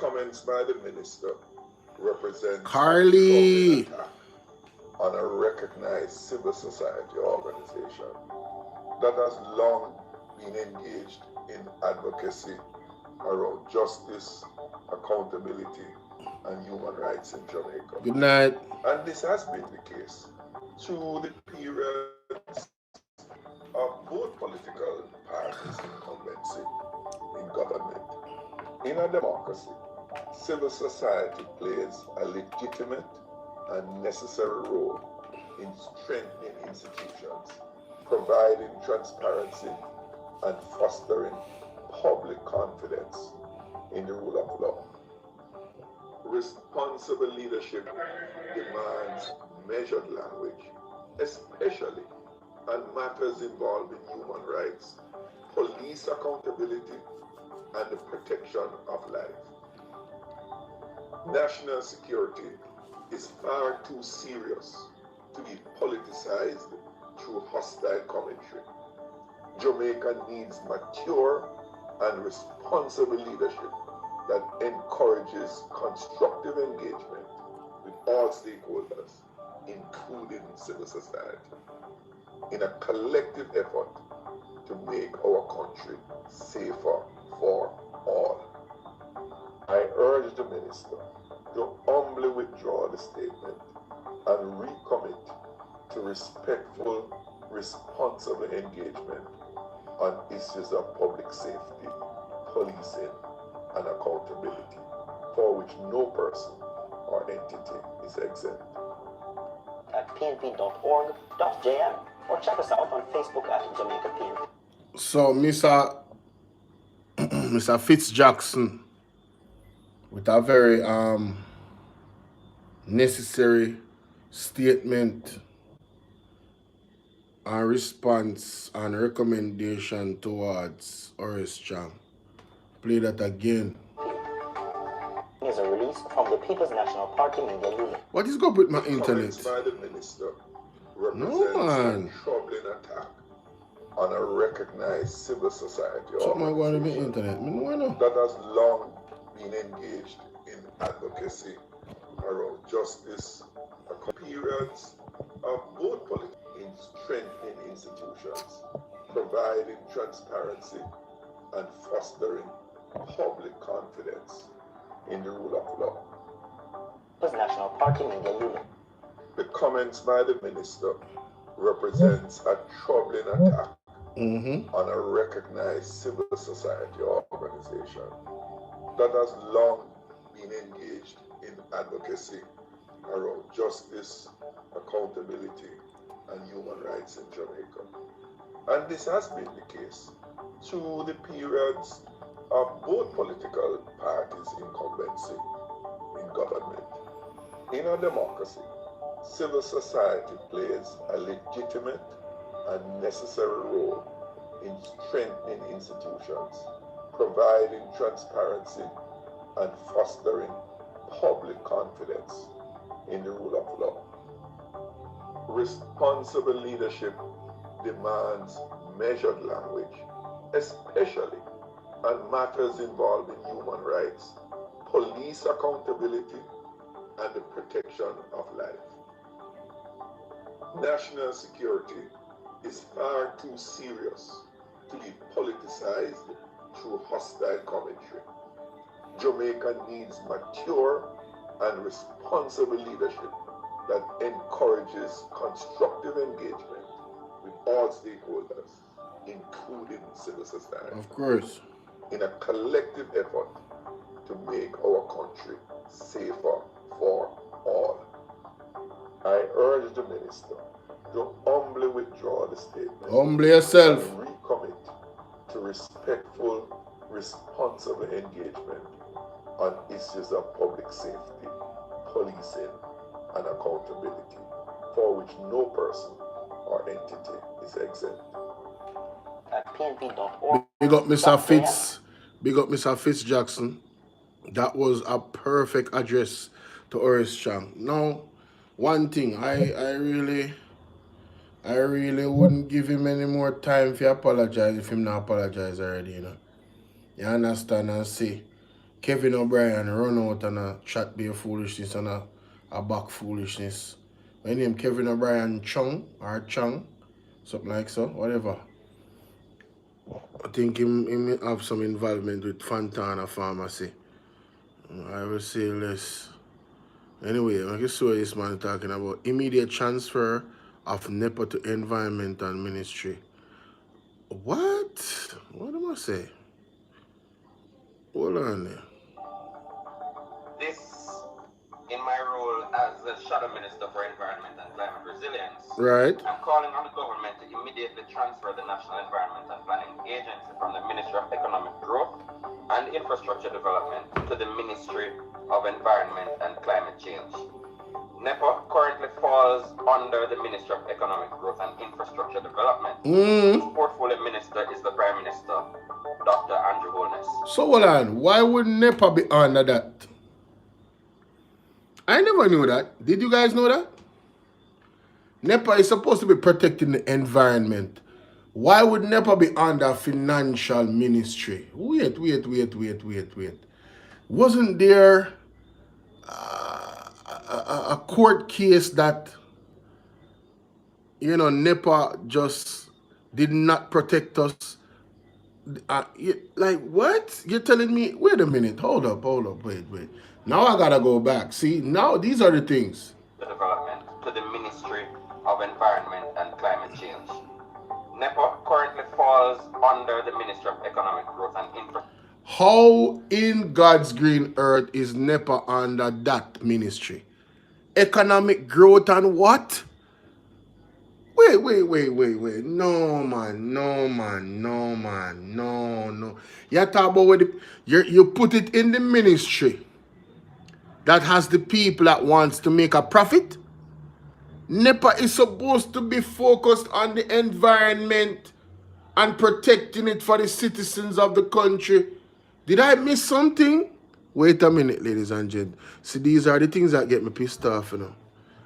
comments by the minister represent Carly on a recognized civil society organization that has long been engaged in advocacy around justice, accountability, and human rights in Jamaica. Good night. And this has been the case through the periods of both political parties' incumbency in government. In a democracy, civil society plays a legitimate and necessary role in strengthening institutions, providing transparency, and fostering public confidence in the rule of law. Responsible leadership demands measured language, especially on matters involving human rights, police accountability, and the protection of life. National security is far too serious to be politicized through hostile commentary. Jamaica needs mature and responsible leadership that encourages constructive engagement with all stakeholders, including civil society, in a collective effort to make our country safer for all. I urge the minister to humbly withdraw the statement and recommit to respectful, responsible engagement on issues of public safety, policing, and accountability, for which no person or entity is exempt. At pnp.org.jm or check us out on Facebook at Jamaica PNP. So, Mr. Fitzjackson, with a very necessary statement and response and recommendation towards Horace Chang. Play that again. Is a release from the People's National Party Media Unit. What is going with my internet? Comments by the minister No, man. represents a troubling attack on a recognized civil society Something going to be organization internet. Me no know. that has long been engaged in advocacy around justice, periods of both politics in strengthening institutions, providing transparency, and fostering public confidence in the rule of law. People's National Party Media Unit. The comments by the minister represents a troubling attack on a recognized civil society organization that has long been engaged in advocacy around justice, accountability, and human rights in Jamaica. And this has been the case through the periods of both political parties' incumbency in government. In a democracy, civil society plays a legitimate and necessary role in strengthening institutions, providing transparency, and fostering public confidence in the rule of law. Responsible leadership demands measured language, especially on matters involving human rights, police accountability, and the protection of life. National security is far too serious to be politicized through hostile commentary. Jamaica needs mature and responsible leadership that encourages constructive engagement with all stakeholders, including civil society. Of course. In a collective effort to make our country safer for all. I urge the minister to humbly withdraw the statement Humble yourself. and recommit to respectful, responsible engagement on issues of public safety, policing, and accountability, for which no person or entity is exempt. At pnp.org. Big up Mr. Fitz. Big up Mr. Fitzjackson. That was a perfect address to Horace Chang. Now, one thing, I really wouldn't give him any more time if he apologize if him not apologize already, you know. You understand and see. Kevin O'Brien run out and a chat be a foolishness and a back foolishness. My name Kevin O'Brien Chung or Chung, something like so, whatever. I think he have some involvement with Fontana Pharmacy. I will say less. Anyway, I guess what this man talking about immediate transfer of NEPA to environment and ministry. What? What am I say? Hold on there. This, in my role as the Shadow Minister for Environment and Climate Resilience, Right. I'm calling on the government to immediately transfer the National Environment and Planning Agency from the Ministry of Economic Growth and Infrastructure Development to the Ministry of Environment and Climate Change. NEPA currently falls under the Ministry of Economic Growth and Infrastructure Development. Its portfolio minister is the Prime Minister, Dr. Holness. So hold on, why would NEPA be under that? I never knew that. Did you guys know that? NEPA is supposed to be protecting the environment. Why would NEPA be under financial ministry? Wait. Wasn't there a court case that, you know, NEPA just did not protect us? Like, what? You're telling me, wait a minute, hold up, wait. Now I gotta go back. See, now these are the things. Development to the Ministry of Environment and Climate Change. NEPA currently falls under the Ministry of Economic Growth and Infrastructure. How in God's green earth is NEPA under that ministry? Economic growth and what? Wait. No, man. No. You talk about what you put it in the ministry that has the people that wants to make a profit. NEPA is supposed to be focused on the environment and protecting it for the citizens of the country. Did I miss something? Wait a minute, ladies and gentlemen. See, these are the things that get me pissed off, you know.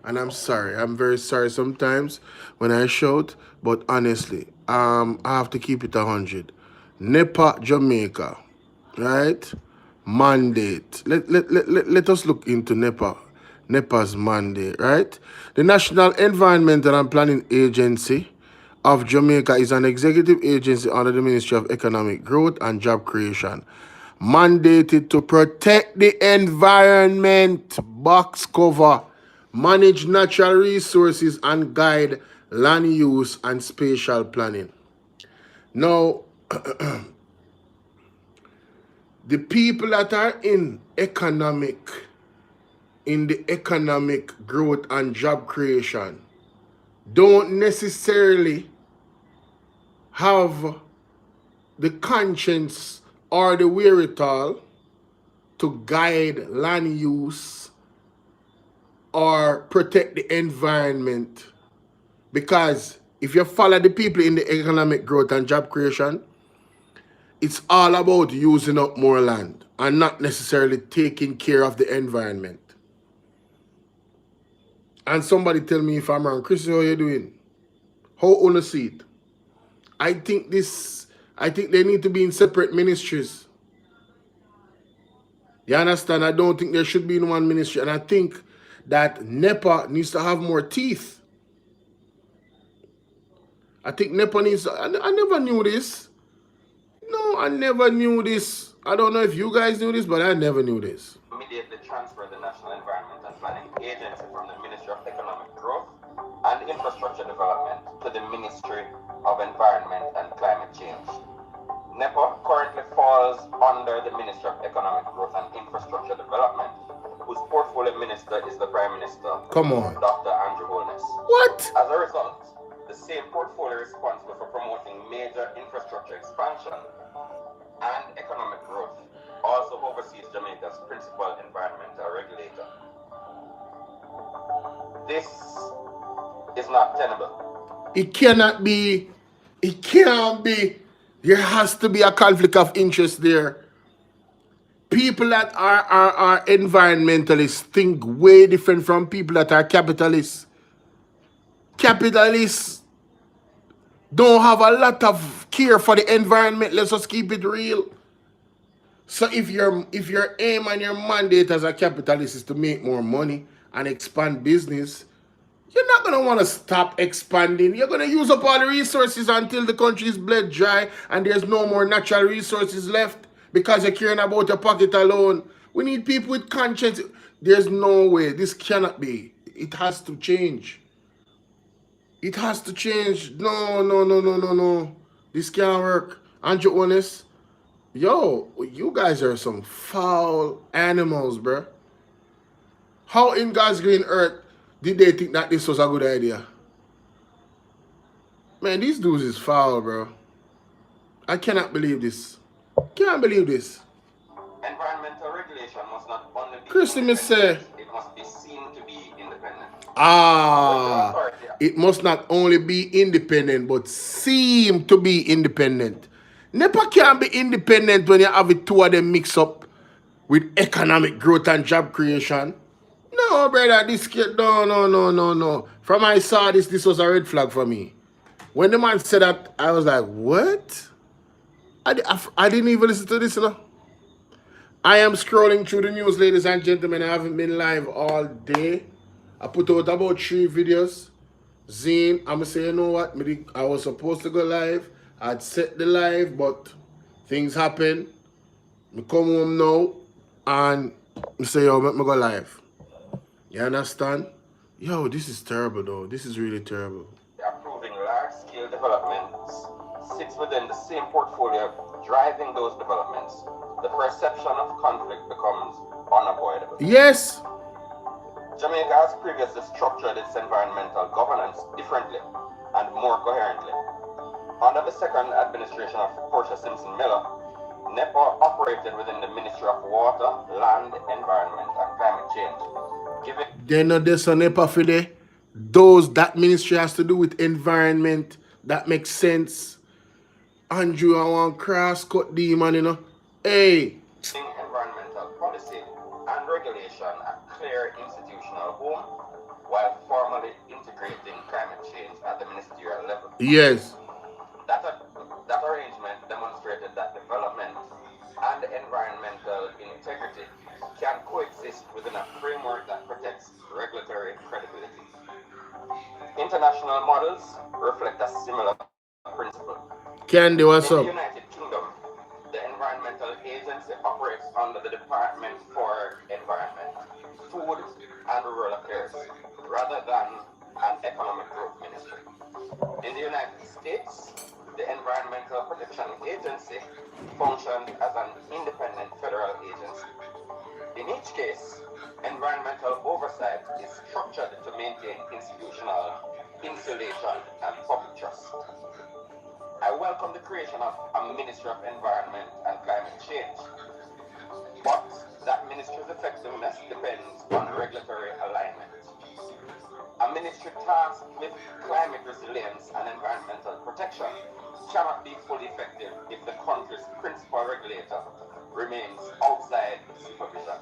And I'm sorry. I'm very sorry sometimes when I shout. But honestly, I have to keep it 100. NEPA, Jamaica, right? Mandate. Let us look into NEPA's mandate, right? The National Environment and Planning Agency of Jamaica is an executive agency under the Ministry of Economic Growth and Job Creation, mandated to protect the environment, box cover, manage natural resources, and guide land use and spatial planning. Now, the people that are in the economic growth and job creation don't necessarily have the conscience or the wherewithal to guide land use or protect the environment. Because if you follow the people in the economic growth and job creation, it's all about using up more land and not necessarily taking care of the environment. And somebody tell me if I'm wrong. Chris, how you doing? How on a seat? I think they need to be in separate ministries. You understand? I don't think there should be in one ministry. And I think that NEPA needs to have more teeth. I think NEPA needs to, I never knew this. No, I never knew this. I don't know if you guys knew this, but I never knew this. Immediately transfer the National Environment and Planning Agency from the Ministry of Economic Growth and Infrastructure Development to the Ministry of Environment and Climate Change. NEPA currently falls under the Ministry of Economic Growth and Infrastructure Development, whose portfolio minister is the Prime Minister, Come on. Dr. Holness. What? As a result, the same portfolio is responsible for promoting major infrastructure expansion and economic growth, also oversees Jamaica's principal environmental regulator. This is not tenable. It cannot be. It can't be. There has to be a conflict of interest there. People that are environmentalists think way different from people that are capitalists. Capitalists don't have a lot of care for the environment. Let's just keep it real. So if your aim and your mandate as a capitalist is to make more money and expand business, you're not going to want to stop expanding. You're going to use up all the resources until the country is bled dry and there's no more natural resources left because you're caring about your pocket alone. We need people with conscience. There's no way. This cannot be. It has to change. It has to change. No. This can't work. Aren't you honest? Yo, you guys are some foul animals, bro. How in God's green earth did they think that this was a good idea? Man, these dudes is foul, bro. I cannot believe this. Can't believe this. Environmental regulation must not only be Christy say, it must be seen to be independent. It must not only be independent, but seem to be independent. NEPA can't be independent when you have the two of them mix up with economic growth and job creation. No, brother, this kid, no. From I saw this was a red flag for me. When the man said that, I was like, what? I didn't even listen to this, you know. I am scrolling through the news, ladies and gentlemen. I haven't been live all day. I put out about 3 videos. Zine, I'm going to say, you know what? I was supposed to go live. I'd set the live, but things happen. I come home now, and I say, yo, let me go live. You understand? Yo, this is terrible, though. This is really terrible. Approving large-scale developments sits within the same portfolio driving those developments. The perception of conflict becomes unavoidable. Yes. Jamaica has previously structured its environmental governance differently and more coherently. Under the second administration of Portia Simpson Miller, NEPA operated within the Ministry of Water, Land, Environment and Climate Change. They're not this on NEPA for there. That ministry has to do with environment. That makes sense. Andrew, I want cross-cut demon, you know. Hey. Environmental policy and regulation a clear institutional home while formally integrating climate change at the ministerial level. Yes. That arrangement demonstrated that development and environmental integrity can coexist within a framework that protects regulatory credibility. International models reflect a similar principle. Candy, what's up? In the United Kingdom, the Environmental Agency operates under the Department for Environment, Food and Rural Affairs, rather than an economic growth ministry. In the United States, the Environmental Protection Agency functions as an independent federal agency. In each case, environmental oversight is structured to maintain institutional insulation and public trust. I welcome the creation of a Ministry of Environment and Climate Change, but that ministry's effectiveness depends on regulatory alignment. A ministry tasked with climate resilience and environmental protection cannot be fully effective if the country's principal regulator remains outside supervision.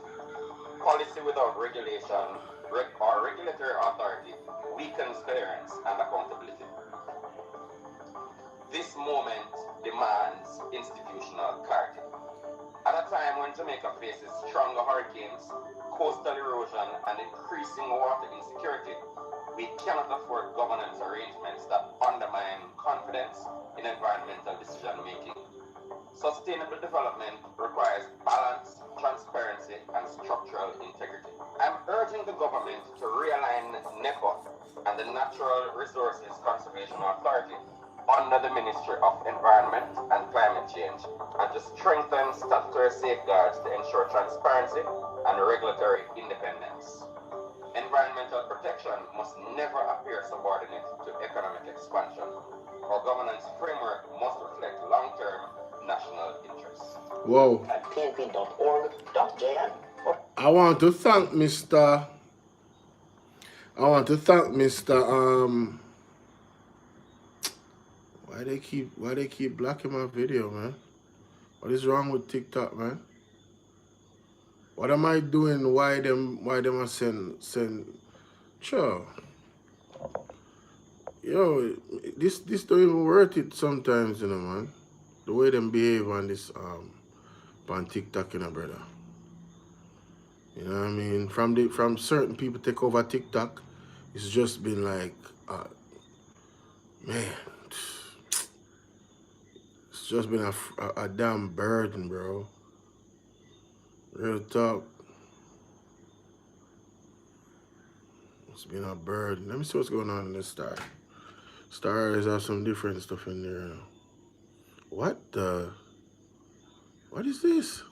Policy without regulation or regulatory authority weakens coherence and accountability. This moment demands institutional clarity. At a time when Jamaica faces stronger hurricanes, coastal erosion, and increasing water insecurity, we cannot afford governance arrangements that undermine confidence in environmental decision-making. Sustainable development requires balance, transparency, and structural integrity. I'm urging the government to realign NEPA and the Natural Resources Conservation Authority under the Ministry of Environment and Climate Change and to strengthen statutory safeguards to ensure transparency and regulatory independence. Environmental protection must never appear subordinate to economic expansion. Our governance framework must reflect long-term national interests. Whoa. At pnp.org.jm. I want to thank Mr. Why they keep blocking my video, man? What is wrong with TikTok, man? What am I doing? Why them are send sure. Yo, this don't even worth it sometimes, you know, man. The way them behave on this on TikTok, you know, brother. You know what I mean? From certain people take over TikTok, it's just been like, man, it's just been a damn burden, bro. Real talk. It's been a burden. Let me see what's going on in this star. Stars have some different stuff in there. What is this?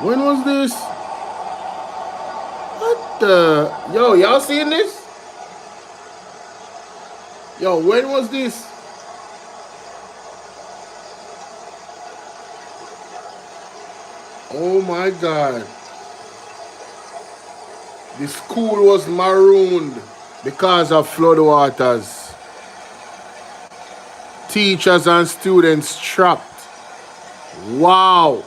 When was this? What the? Yo, y'all seeing this? Yo, when was this? Oh my God. The school was marooned because of flood waters. Teachers and students trapped. Wow.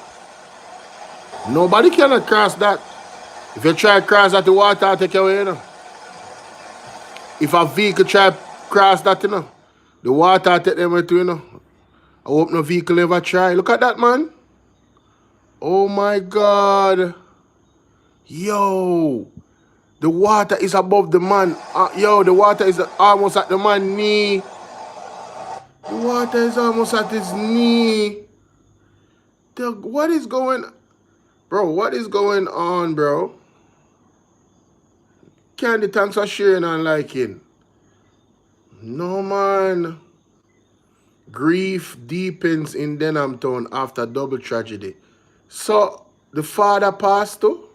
Nobody cannot cross that. If you try to cross that, the water will take you away, you know. If a vehicle try to cross that, you know, the water will take them away too, you know. I hope no vehicle ever try. Look at that, man. Oh my God. Yo. The water is above the man. Yo, the water is almost at the man's knee. The water is almost at his knee. What is going on? Bro, what is going on, bro? Candy, thanks for sharing and liking. No, man. Grief deepens in Denhamtown after double tragedy. So, the father passed too?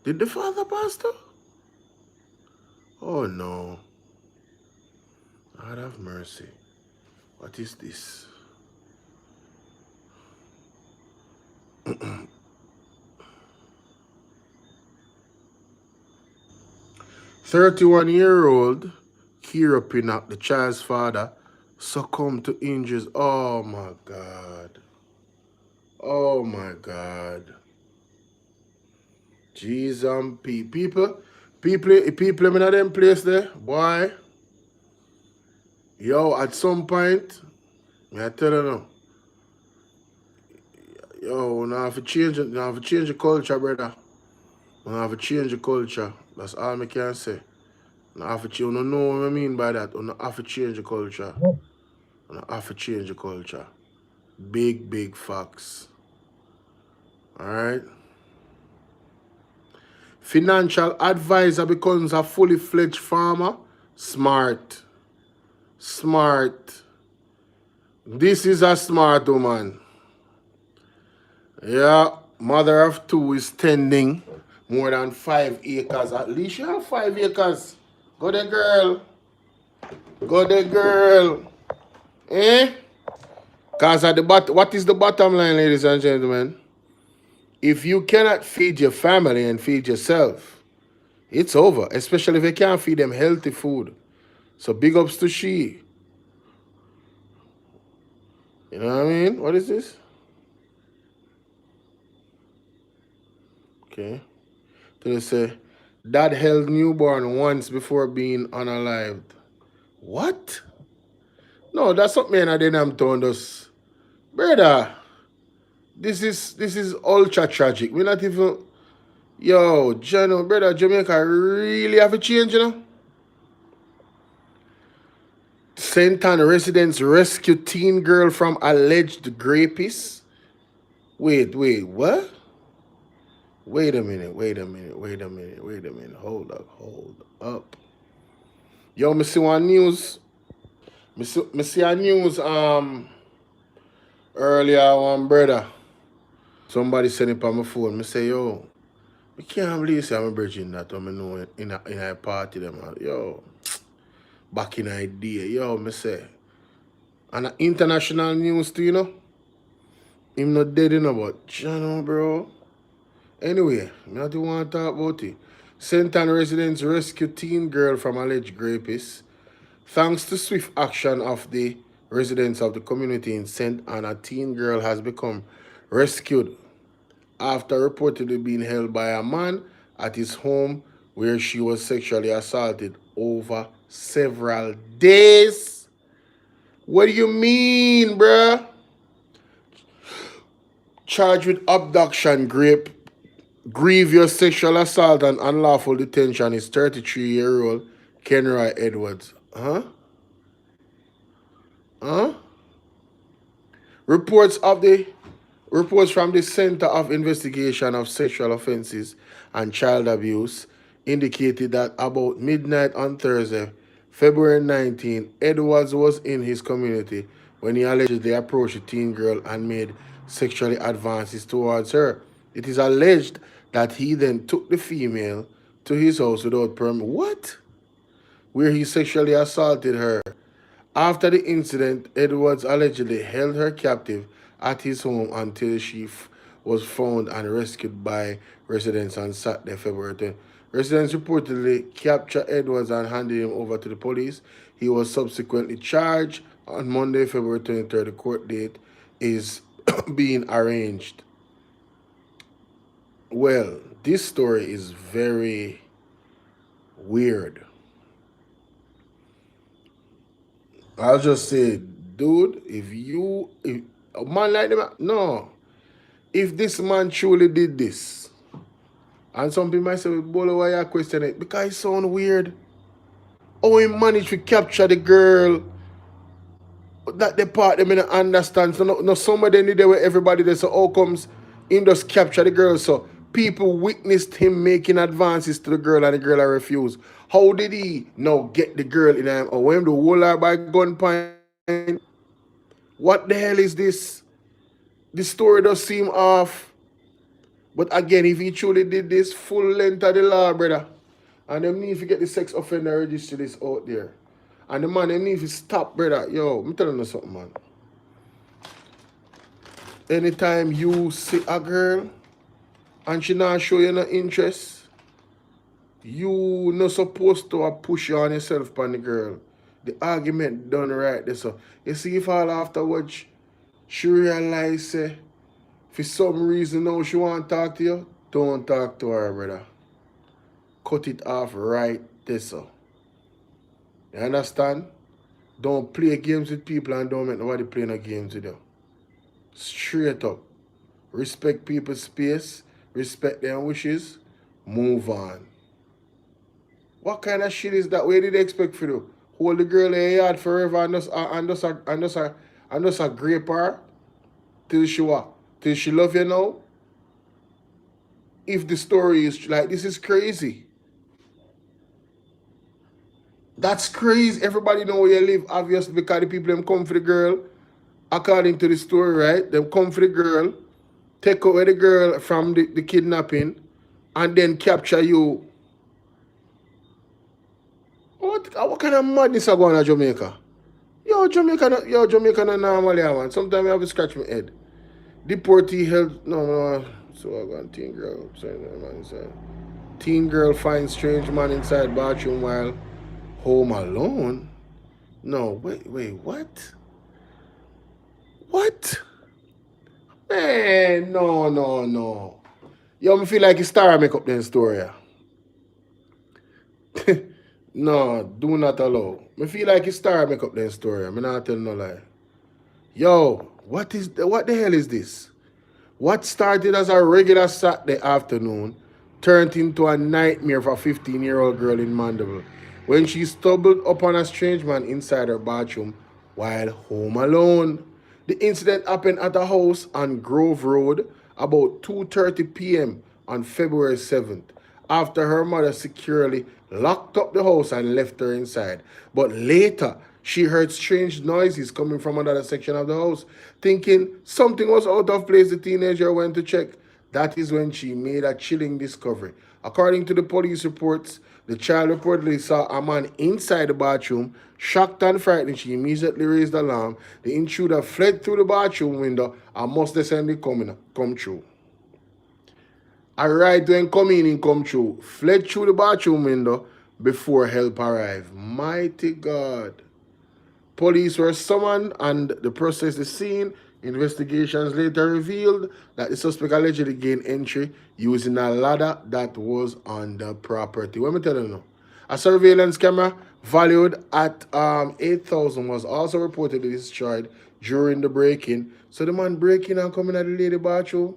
Did the father pass too? Oh, no. God have mercy. What is this? 31-year-old Kira Pinnock, the child's father, succumbed to injuries. Oh my God. Oh my God. Jeez, people in them place there, boy. Yo, at some point, I tell you now. Yo, now have to change the culture, brother. Now have to change the culture. That's all I can say. Now have to change. You don't know what I mean by that. You have to change the culture. You have to change the culture. Big facts. Alright? Financial advisor becomes a fully fledged farmer. Smart. This is a smart woman. Yeah, mother of two is tending more than 5 acres. At least you have 5 acres. Go there, girl. Eh? Because at the bottom, what is the bottom line, ladies and gentlemen? If you cannot feed your family and feed yourself, it's over. Especially if you can't feed them healthy food. So big ups to she. You know what I mean? What is this? Okay. So they say, dad held newborn once before being unalived. What? No, that's not me and I didn't told us. Brother, this is ultra tragic. We're not even... Yo, Jono, brother, Jamaica really have a change, you know? St. Anne residents rescue teen girl from alleged rapist. Wait, what? Wait a minute. Hold up. Yo, me see one news. Me see a news earlier, one brother. Somebody sent it on my phone. Me say, yo, I can't believe I'm a virgin that I know in a party them. Yo, back in idea. Yo, me say. And international news too, you know. Him not dead, you know, but you know, bro. Anyway, I don't want to talk about it. St. Anne residents rescue teen girl from alleged rapist. Thanks to swift action of the residents of the community in St. Anne, a teen girl has become rescued after reportedly being held by a man at his home where she was sexually assaulted over several days. What do you mean, bruh? Charged with abduction, grievous sexual assault, and unlawful detention is 33-year-old Kenroy Edwards. Huh? Reports from the Center of Investigation of Sexual Offenses and Child Abuse indicated that about midnight on Thursday, February 19, Edwards was in his community when he allegedly approached a teen girl and made sexually advances towards her. It is alleged that he then took the female to his house without permit. What? Where he sexually assaulted her. After the incident, Edwards allegedly held her captive at his home until she was found and rescued by residents on Saturday, February 10. Residents reportedly captured Edwards and handed him over to the police. He was subsequently charged on Monday, February 23rd. The court date is being arranged. Well, this story is very weird. I'll just say, dude, if a man like them, no. If this man truly did this, and some people might say, Bolo, why you question it? Because it sounds weird. Oh, he managed to capture the girl. That the part they may not understand. So no somebody need there where everybody there. So how comes he just capture the girl? So people witnessed him making advances to the girl and the girl refused. How did he now get the girl in him? Or when the whole her by gunpoint? What the hell is this? The story does seem off. But again, if he truly did this, full length of the law, brother. And them need to get the sex offender register this out there. And the man, they need to stop, brother. Yo, I'm telling you something, man. Anytime you see a girl and she not show you no interest, you not supposed to push you on yourself on the girl. The argument done right there. So you see if all afterwards she realize for some reason now she want to talk to you, don't talk to her, brother. Cut it off right there, so. You understand? Don't play games with people and don't make nobody play no games with you. Straight up. Respect people's space, respect their wishes, move on. What kind of shit is that? What did they expect for you? Hold the girl in your yard forever and just grape her till she what? Till she love you now? If the story is like this is crazy. That's crazy. Everybody know where you live, obviously, because the people them come for the girl. According to the story, right? Them come for the girl, take away the girl from the kidnapping, and then capture you. What kind of madness are going on in Jamaica? Jamaica not normal, man. Sometimes I have to scratch my head. Deportee held no. So I got teen girl. Teen girl finds strange man inside bathroom while home alone? No, wait, what? What? Man, no. Yo, me feel like a star make up that story. No, do not allow. Me feel like a star make up that story. I'm not telling no lie. Yo, what the hell is this? What started as a regular Saturday afternoon turned into a nightmare for a 15-year-old girl in Mandeville when she stumbled upon a strange man inside her bathroom while home alone. The incident happened at a house on Grove Road about 2:30 p.m. on February 7th after her mother securely locked up the house and left her inside. But later, she heard strange noises coming from another section of the house. Thinking something was out of place, the teenager went to check. That is when she made a chilling discovery. According to the police reports, the child reportedly saw a man inside the bathroom. Shocked and frightened, she immediately raised the alarm. The intruder fled through the bathroom window and must descend come through. Arrived when coming come through, fled through the bathroom window before help arrived. Mighty God. Police were summoned and the process the scene. Investigations later revealed that the suspect allegedly gained entry using a ladder that was on the property. Let me tell you now. A surveillance camera valued at 8,000 was also reportedly destroyed during the break-in. So the man breaking and coming at the lady bathroom.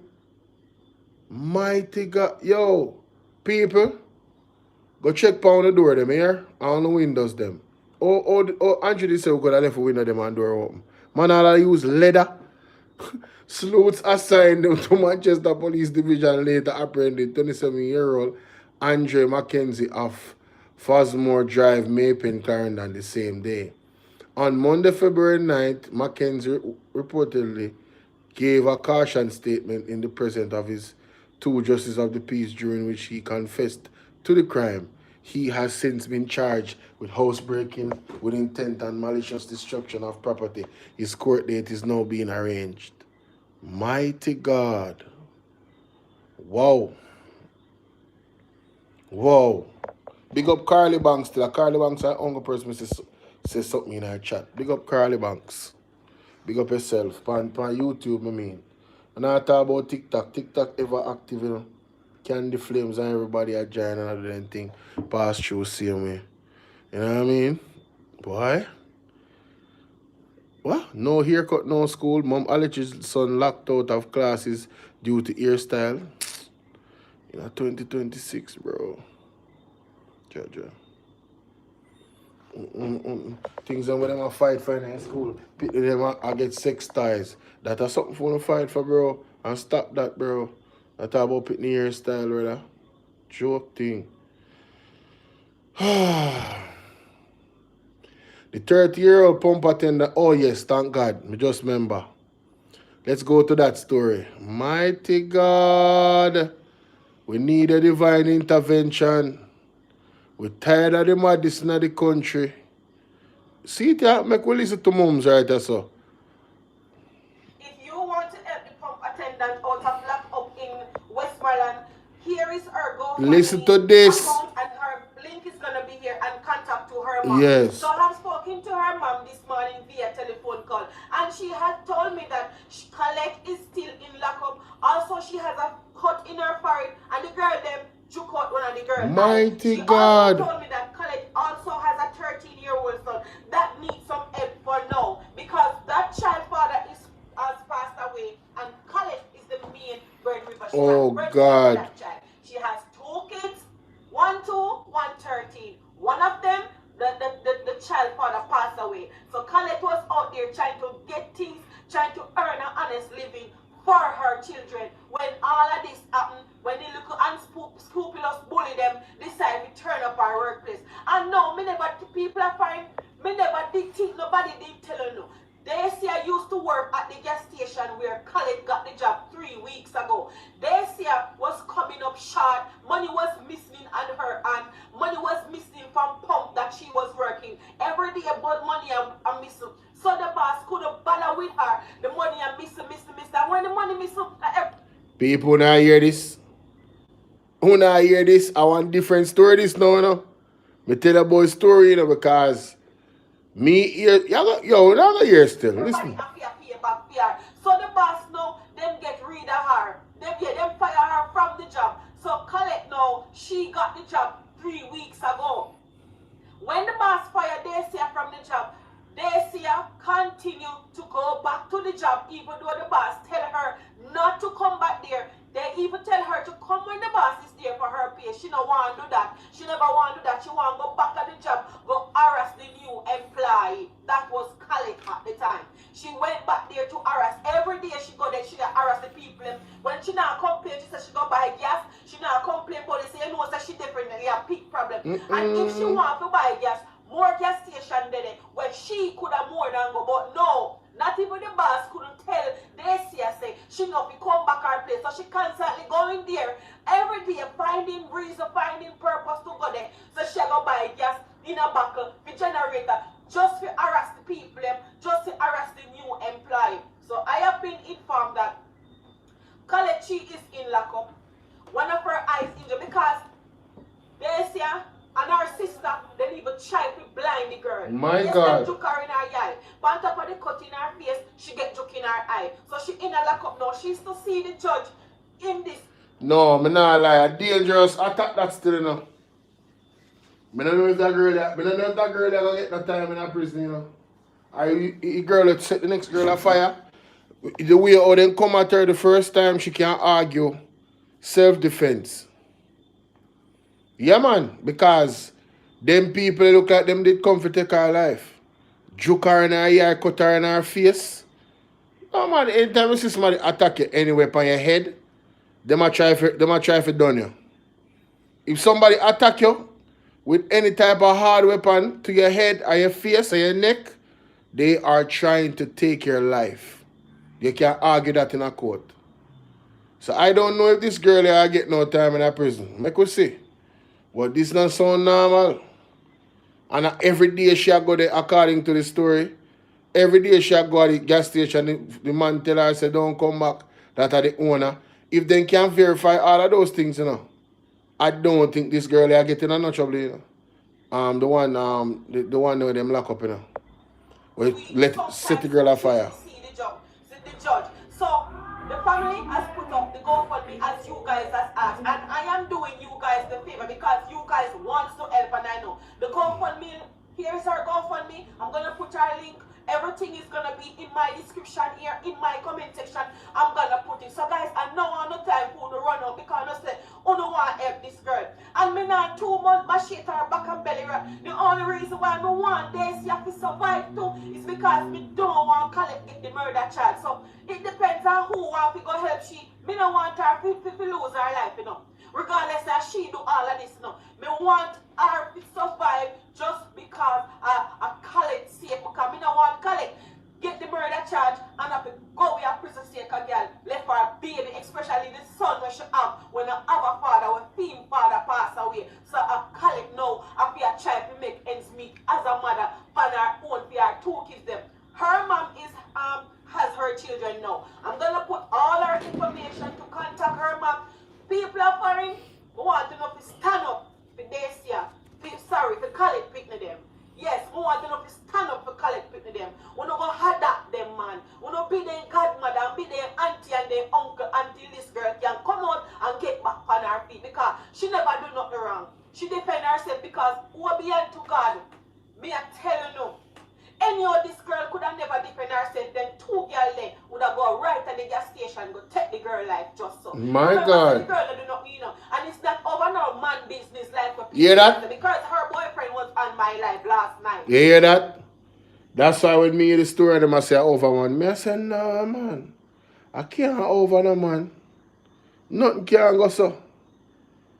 Mighty God. Yo, people, go check pound the door them here. On the windows them. Andrew did say we could have left the window them and door open. Man, all I use leather. Sleuths assigned them to Manchester Police Division later apprehended 27-year-old Andre Mackenzie of Fosmore Drive, Mapen, Clarendon the same day. On Monday, February 9th, Mackenzie reportedly gave a caution statement in the presence of his two justices of the peace during which he confessed to the crime. He has since been charged with housebreaking with intent and malicious destruction of property. His court date is now being arranged. Mighty God. Wow. Wow. Big up Carly Banks still. Carly Banks, our uncle person, say something in our chat. Big up Carly Banks. Big up yourself. On YouTube, I mean. And I talk about TikTok. TikTok ever active, you know. Candy Flames and everybody are joining another thing. Pass through same way. You know what I mean? Boy. What? No haircut, no school. Mom Alex's son locked out of classes due to hairstyle. You know, 2026, bro. Jaja. Things that when them fight for in school, them I get sex ties. That is something for them to fight for, bro. And stop that, bro. I talk about picking the hairstyle, brother. Joke thing. The 30-year-old pump attendant. Oh, yes, thank God. Me just remember. Let's go to that story. Mighty God. We need a divine intervention. We're tired of the madness in the country. See it, yeah? Make we listen to mums right there, so. If you want to help the pump attendant out of lock up in Westmoreland, here is her GoFundMe Listen to this. account, and her link is going to be here, and contact to her mom. Yes. So I have spoken to her mom this morning via telephone call, and she has told me that Colette is still in lockup. Also, she has a cut in her forehead, and the girl them took out one of the girls. Mighty she God. also told me that Colette also has a 13-year-old son that needs some help for now, because that child father has passed away, and Colette is the main breadwinner. Oh, God. That child. She has 2 kids, 1 2, 1 13. One of them, the child father passed away. So Colette was out there trying to get things, trying to earn an honest living for her children. When all of this happened, when the little unscrupulous bully them decide to turn up our workplace. And no, people are fine. Me never did think, nobody did tell you no. They say I used to work at the gas station where Colette got the job 3 weeks ago. They say I was coming up short. Money was missing on her hand. Money was missing from pump that she was working. Every day about money I'm missing. So the boss couldn't bother with her. The money I'm missing. And when the money missing, people now hear this. Who now hear this? I want different story this now, you know. Me tell a boy story, you know, because me here, yo, you not hear still. Listen. So the boss now, them get rid of her. Them fire her from the job. So Colette now, she got the job 3 weeks ago. When the boss fired Dacia from the job, Dacia continue to go back to the job, even though the boss tell her not to come back there. They even tell her to come when the boss is there for her pay. She don't want to do that. She never want to do that. She want to go back at the job, go harass the new employee. That was Colette at the time. She went back there to harass. Every day she go there, she got harass the people. When she now complain, she said she go buy gas. She now complain, but they say, you know, that she definitely a big problem. And if she want to buy gas, more gas station there where she could have more than go, but no, not even the boss couldn't tell Dacia say she not be come back her place. So she constantly going there every day, finding reason, finding purpose to go there. So she go buy gas in a buckle, the generator, just to harass the people, just to harass the new employee. So I have been informed that Colette is in lockup. One of her eyes injured because Dacia and her sister, they even tried to blind the girl. My yes, God. They took her in her eye. On top of body cut in her face, she get joke in her eye. So she in a lock up now. She's to see the judge in this. No, me not lie. A dangerous attack that still, you know. I don't know if that girl gonna get no time in a prison, you know. The girl that set the next girl on fire. The way how they come at her the first time, she can't argue. Self-defense. Yeah, man. Because them people look like them did come to take her life. Juke her in her ear, cut her in her face. No, man. Anytime you see somebody attack you anywhere on your head, they might try to done you. If somebody attack you with any type of hard weapon to your head or your face or your neck, they are trying to take your life. You can't argue that in a court. So I don't know if this girl here get no time in a prison. Make we see. But this not sound normal. And every day she go there, according to the story, every day she go at the gas station, the man tell her, say, don't come back, that are the owner. If they can verify all of those things, you know, I don't think this girl here getting no trouble, you know. The one where them lock up, you know. Where set the girl on fire. Judge. So the family has put up the GoFundMe as you guys has asked, and I am doing you guys the favor because you guys want to help, and I know the GoFundMe. Here is our GoFundMe. I'm gonna put our link. Everything is gonna be in my description here, in my comment section. I'm gonna put it. So guys, I know I no time for to run out because I say, I don't want to help this girl. And me now 2 months, my shit her back and belly. The only reason why I want this you have to survive too is because me don't want to collect get the murder charge. So it depends on who want to go help she. Me don't want her to lose her life, you know. Regardless of she do all of this, no. Me want her to survive just because I collect safe, because me don't want collect get the murder charge and have to go with a prison state a girl left for a baby, especially the son when she have when I have a father, when theme father pass away. So I collect now, I feel a child to make ends meet as a mother on her own for her 2 kids them. Her mom is has her children now. I'm gonna put all her information to contact her mom. People are foreign, we want to know to stand up for this year. For college picking them. Yes, we want to know to stand up for college picking them. We don't go hard that them, man. We don't be their godmother and be their auntie and their uncle until this girl can come out and get back on her feet because she never do nothing wrong. She defend herself because we are behind to God. Me I tell you no. Any of this girl could have never defend herself, then 2 girls then would have go right at the gas station go take the girl life just so. My God. The girl do not, you know, and it's not over no man business like what you hear that? Because her boyfriend was on my life last night. You hear that? That's why when me hear the story, them I say over one. Me I say, no man. I can't over no man. Nothing can go so.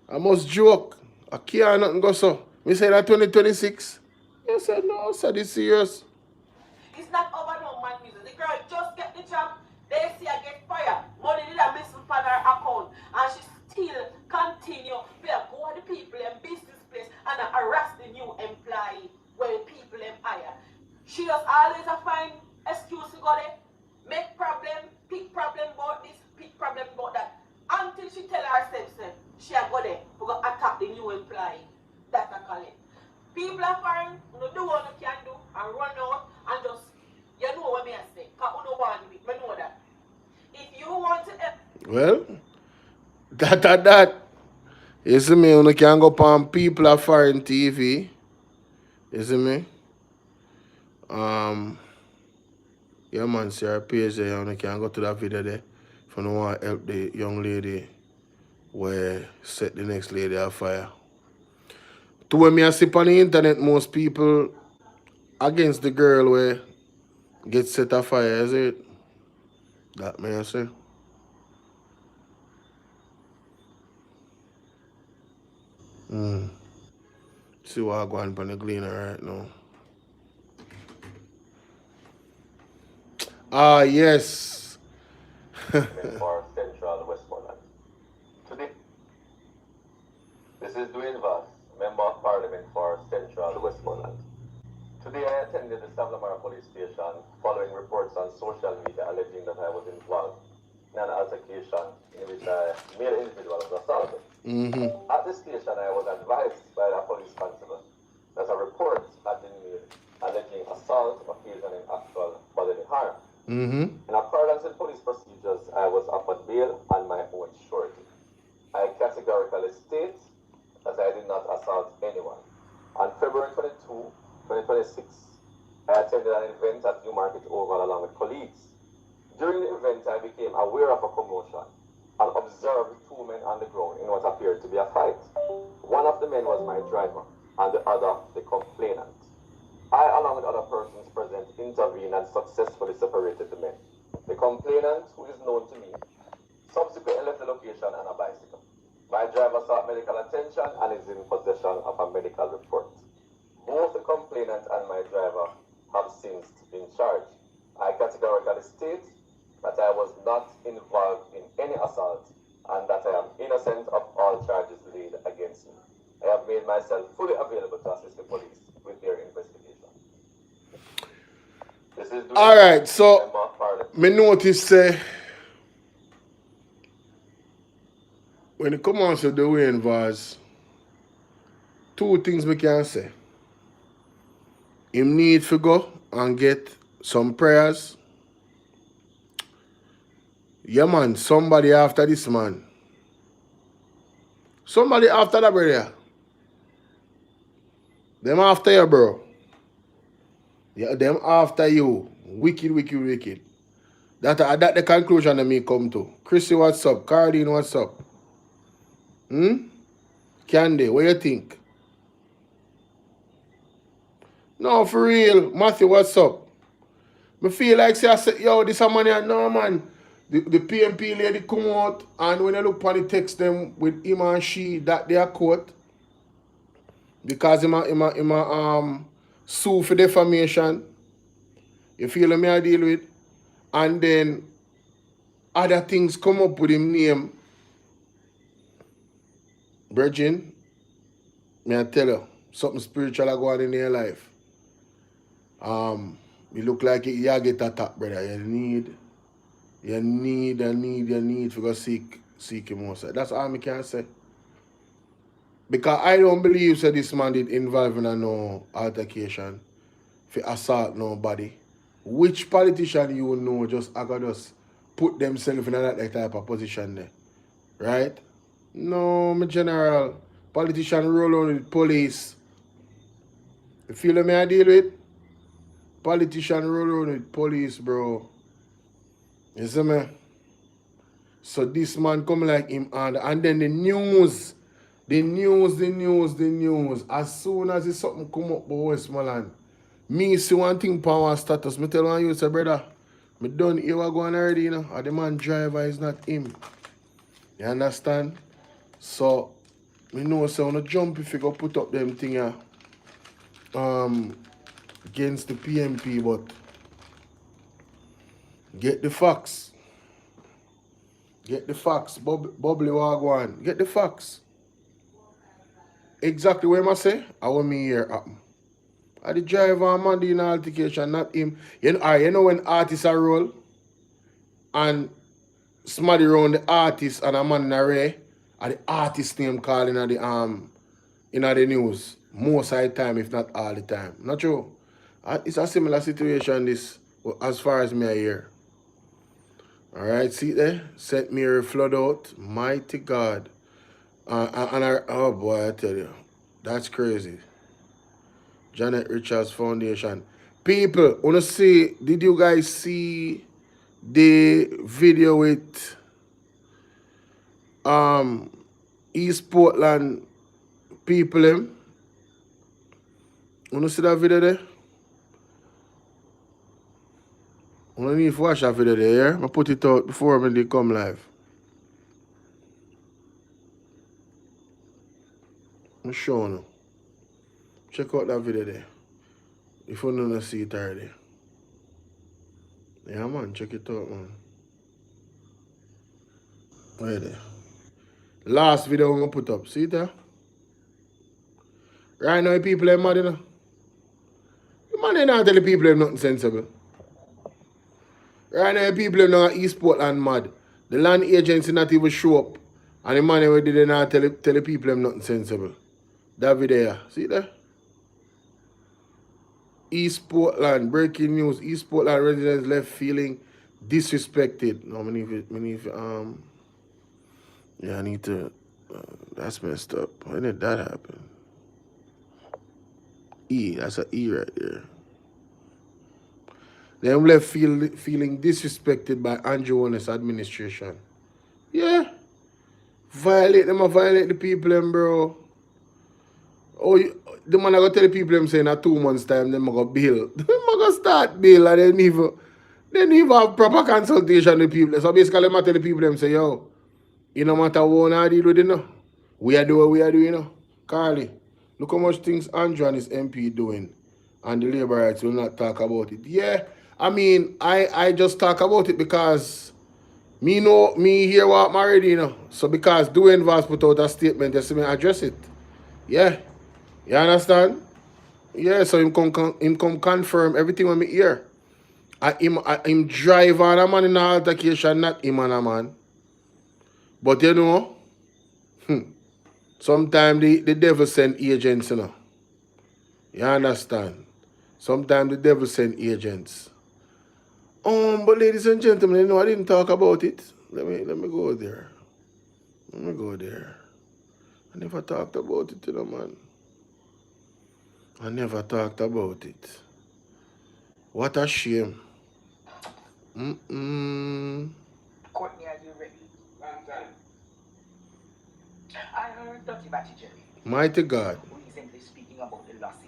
I must joke. I can't nothing go so. Me say that 2026. I said no, so this serious. It's not over no man business. The girl just get the job, they see her get fired. Money did a miss on her account. And she still continue to go to the people in business place and harass the new employee where the people them hire. She just always find excuse to go there, make problem, pick problem about this, pick problem about that. Until she tell herself, she a go there, we go attack the new employee. That's a call it. People are foreign, you do what you can do and run out and just, you know what me I say, because you don't want me, I know that. If you want to help. Well, that. You see me, you can go on People Are Foreign TV. You see me? Yeah man, see our page there, you can go to that video there if you don't want to help the young lady where set the next lady on fire. To when me I see on the internet, most people against the girl where get set on fire, is it? That may I say. See what I go on the gleaner right now. Ah, yes. For Central Westmoreland. Today, this is Dwayne, Member of Parliament for Central Westmoreland. Today I attended the Savlamara Police Station following reports on social media alleging that I was involved in an altercation in which a male individual was assaulted. At this station I was advised by the police constable that a report had been made alleging assault occasioning actual bodily In accordance with police procedures, I was offered bail on my own surety. I categorically state that I did not assault anyone. On February 22, 2026, I attended an event at Newmarket Oval along with colleagues. During the event, I became aware of a commotion and observed two men on the ground in what appeared to be a fight. One of the men was my driver, and the other the complainant. I, along with other persons present, intervened and successfully separated the men. The complainant, who is known to me, subsequently left the location on a bicycle. My driver sought medical attention and is in possession of a medical report. Both the complainant and my driver have since been charged. I categorically state that I was not involved in any assault and that I am innocent of all charges laid against me. I have made myself fully available to assist the police with their investigation. This is all right, so me notice when it comes to Dwayne Vaz, two things we can say. Him need to go and get some prayers. Yeah, man, somebody after this, man. Somebody after that, brother. Them after you, bro. Yeah, them after you. Wicked, wicked, wicked. That the conclusion that me come to. Chrissy, what's up? Cardine, what's up? Candy, what you think? No, for real. Matthew, what's up? Me feel like say I said, yo, this a money. No, man. The PMP lady come out, and when I look upon the text them with him and she, that they are caught because him sue for defamation. You feel me I deal with? And then other things come up with him name. Virgin, may I tell you, something spiritual are going on in your life. You look like you get attacked, brother. You need to go seek him also. That's all I can say. Because I don't believe that this man did involve in no altercation for assault nobody. Which politician you know just put themselves in that type of position there? Right? No, my general. Politician roll on with police. You feel me I deal with? Politician roll on with police, bro. You see me? So this man come like him and then the news. As soon as something come up about Westmoreland, me see one thing power status. Me tell one you say, brother, me done hear what going already, you know. And the man driver is not him. You understand? So me know so on a jump if you go put up them thing against the PMP, but get the facts. Get the facts. Bubbly wagwan. Get the facts. Exactly what I say, I want me here happen. I the driver man in altercation, not him. You know when artists are roll and somebody around the artist and a man in a ray, and the artist name calling at the in the news. Most of the time, if not all the time. Not true. It's a similar situation this as far as me I hear. Alright, see there? St. Mary flood out. Mighty God. Oh boy, I tell you. That's crazy. Janet Richards Foundation. People, wanna see, did you guys see the video with East Portland people them? Wanna see that video there? I need to watch that video there, yeah? I put it out before when they come live. I'm showing you. Check out that video there. If you don't see it already. Yeah, man, check it out, man. Right there. Last video I'm going to put up. See it there? Right now, people are mad, you know? The man ain't not tell the people nothing sensible. Right now, people are not East Portland mad. The land agency not even show up. And the man who did not tell the people nothing sensible. That video, see there? East Portland, breaking news. East Portland residents left feeling disrespected. No, yeah, I need to, that's messed up. When did that happen? E, that's an E right there. Them left feeling disrespected by Andrew Holness administration. Yeah. Violate the people, them, bro. Oh, the man I go tell the people them saying in 2 months' time, them I go bill. Them I go start bill and they never have proper consultation with people. So basically, I tell the people them say, yo, you no matter what I deal with it, no. We are doing what we are doing, you know. Carly, look how much things Andrew and his MP doing. And the labor rights will not talk about it. Yeah, I mean, I just talk about it because me hear what I'm already, you know. So because Dwayne Vaz put out a statement, just me address it. Yeah. You understand? Yeah, so him come confirm everything when me hear. Him drive on a man in the altercation, not him and a man. But you know, sometimes the devil send agents, you know. You understand? Sometimes the devil send agents. But ladies and gentlemen, you know, I didn't talk about it. Let me go there. Let me go there. I never talked about it, you know, man. I never talked about it. What a shame. Courtney, are you ready? I heard Dr. Batty Jerry Mighty God. recently speaking about the losses.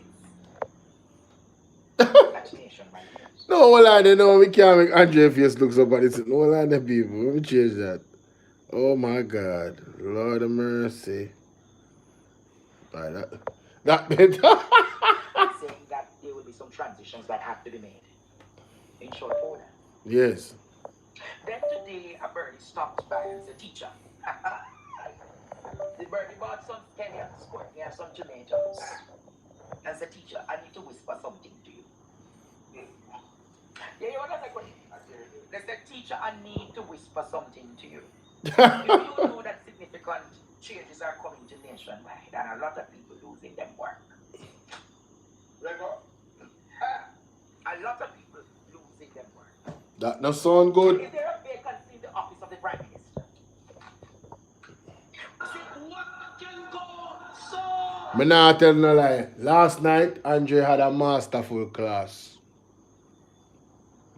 Agitation, my dears. No, hold on, no, we can't make Andre face looks up at it. No, hold on, people. Let me change that. Oh my God. Lord of mercy. Right, that bit. Saying that there will be some transitions that have to be made in short order. Yes. Then today, a birdie stopped by as a teacher. The birdie bought some Kenyans, Courtney, and some Jamaicans. As a teacher, I need to whisper something to you. Yeah, you want to say, Courtney? They said, teacher, I need to whisper something to you. You know that significant changes are coming to nationwide, and a lot of people losing them work. A lot of people losing them work. That no sound good. Is there a vacancy in the office of the Prime Minister? What can go so? Me not tell no lie. Last night, Andre had a masterful class.